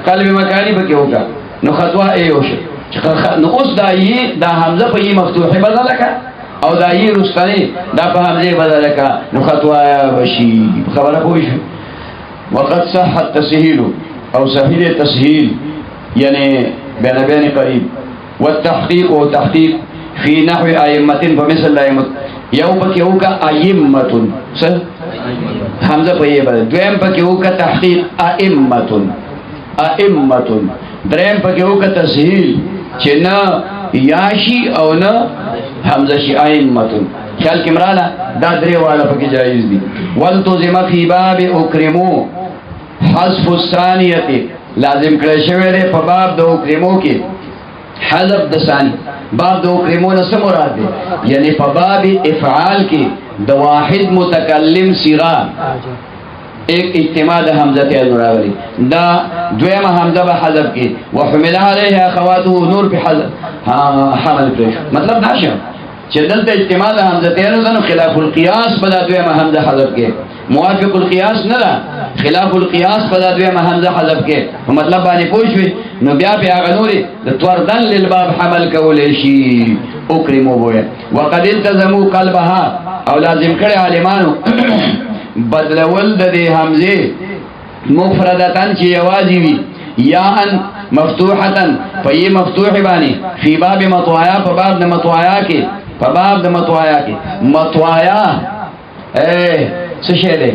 قلب مکانی پکې وو نو خطوا ایوش نو اوس دا یې دا حمزه په یې مفتوحه بدل کا او دا یې رستنی دا په حمزه بدل کا نو خطوا بشي خبره پوه شو وقد صح التسهيل او صحيح التسهيل یعنی بین قریب والتحقيق او تحقيق فی نحو ائمه بمثل الائمه یو پکې وکا ائمه څه حمزه په یې بدل دویم پکې وکا تحقیق ائمه دریم پکې وکا تسهیل چې نه یاشي او نه حمزه شي ائمه خیال کې مراله دا درې واړه پکې جایز دي ولتزم فی باب اکرمو حذف الثانیه لازم کړی شوی دی په باب د اکرمو کې حذف د ثانی باب دو کریمون سے مراد ہے یعنی باب افعال کی دو واحد متکلم صیغہ ایک اجتماع د حمزه ته راغلی دا دویمه حمزه به حذف کی وحمل علیها اخواته نور په حذف حمل کړي مطلب دا شه چې دلته اجتماع د حمزه ته نه خلاف القياس په دویمه حمزه حذف کې موافق القياس نه را خلاف القياس په دویمه حمزه حذف کې مطلب باندې پوښوي نو بیا په هغه نوري د توردن للباب حمل کول شي اکرمو بویا وقد التزموا قلبها او لازم کړي عالمانو بدلول د حمزه مفردتن چې یوازي وي یا ان مفتوحتن فی مفتوح باندې فی باب مطوایا په باب د مطوایا کې په باب د مطوایا کې مطوایا څه شی دی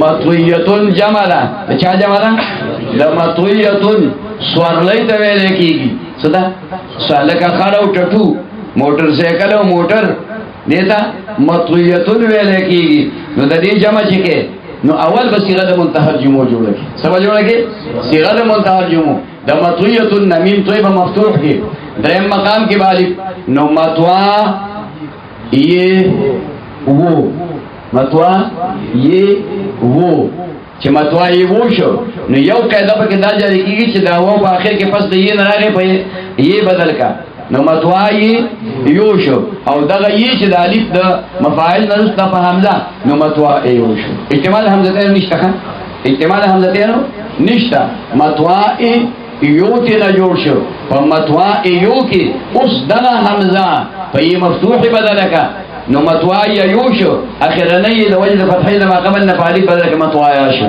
مطویتون جمع ده چا جمع ده د مطویتون سوارلۍ ته ویل کېږي څه ده سالکه خړ او ټټو موټر سایکل او موټر دیتا مطویتون ویل کېږي نو د دې جمع چې کې نو اول به صيغه د منتهى الجموع جوړه کی سمجھ جوړه کی صيغه د منتهى الجموع د مطویتون نمیم طیب مفتوح کی دریم مقام کې بالغ نو مطوا یہ وو مطوا یہ وو چې مطوا یې وو شو نو یو قاعده په کې دا جاری کیږي چې دا وو په اخر کې پس د یې نه راغی په یې بدل کا نو مطوا یې یو شو او دغه یې چې د الف د مفاعل نه رسته په حمزه نو مطوا یو شو احتمال حمزه ته نشته احتمال حمزه ته نشته مطوا یو ته نه جوړ شو په مطوا یو کې اوس دغه حمزه په یې مفتوح بدل کا نو مطوا یو شو اخرنی د وجه د فتحې د ما قبل نه فعلی بدل کا مطوا شو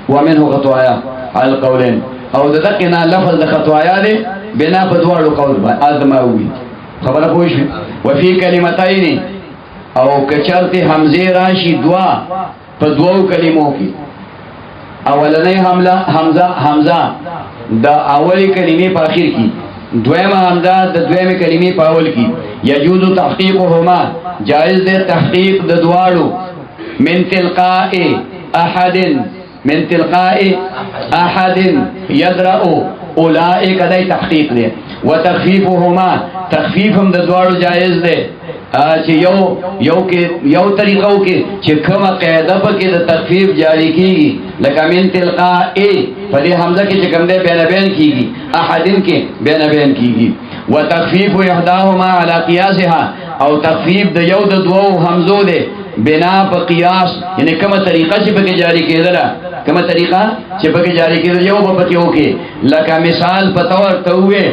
ومنه خطوایا على القولين او دقنا لفظ د خطوایا دی بنا په دوړو قول باندې ازماوي خبره پوه شو وفي كلمتين او کچرته حمزه راشي دوا په دوو کلمو کې اولنۍ حمزه د اولی کلمې په اخر کې دویمه حمزه د دویمه کلمې په اول کې یجوز تحقیقهما جائز ده تحقیق د دواړو من تلقاء احد يدرأ اولئک دای تحقیق ده وتخفیفهما تخفیف هم د دواړو جائز ده چې یو طریقو کې چې کومه قاعده په کې د تخفیف جاری کیږي لکه من تلقاء په دې حمزه کې چې کوم ده بین کیږي احدن کې بین کیږي وتخفیف احداهما على قياسها او تخفیف د یو د دوو حمزو ده بنا په قیاس یعنی کومه طریقه چې په کې جاری کېدله کومه طریقه چې په کې جاری کېدل یو په کې وکي لکه مثال په تور ته وې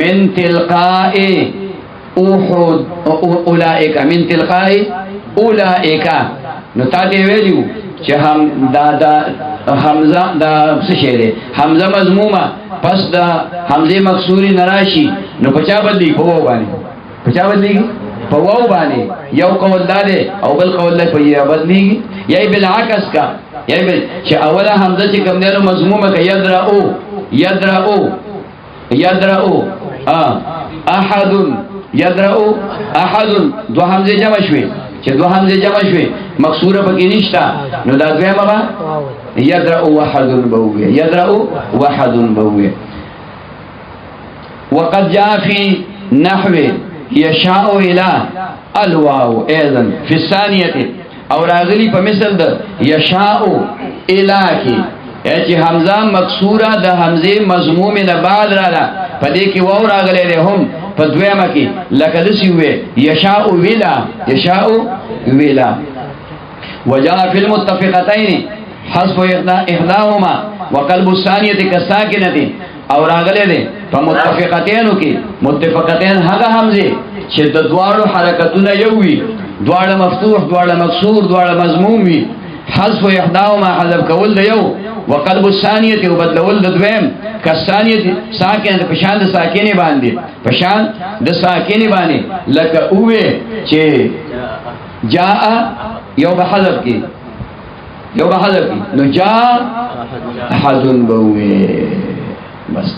من تلقاء احد اولئک من تلقاء اولئک نو تا دې ویلو چې هم دا حمزه دا څه شی دی حمزه مضمومه پس دا حمزه مکسوری نراشی نو پچا بدلی په وو باندې پچا بدلی په وو باندې یو قول ده او بل قول ده په یا بدلی یا بالعکس کا یا چې اوله حمزه چې کوم ده مضمومه کې یدرؤ احد یدرؤ احد دو حمزه جمع شوي چې دو حمزه جمع شوي مکسوره پکې نشتا نو دا دویمه با یدرؤ احد بووی یدرؤ احد بووی وقد جاء في نحو يشاء الى الواو ايضا في الثانيه او راغلی په مثل د یشاء الى کې چې حمزه مکسوره د حمزه مضموم نه بعد رااله په دې کې واو راغلی له هم په دویمه کې لکه دسی وې یشاء ویلا وجاء في المتفقتين حذف احداهما وقلب الثانيه كساكنه او راغله ده په متفقتين کې متفقتين هغه حمزه چې د دواړو حرکتونه یو وي دواړه مفتوح دواړه مکسور دواړه مضموم وي حذف احداهما حذف کول ده یو وقلب الثانيه وبدلول د دویم کثانيه ساکنه په شان د ساکنه باندې په شان د ساکنه باندې لکه اوه چې جاء یو به حذف کې نو جاء احد بوه بس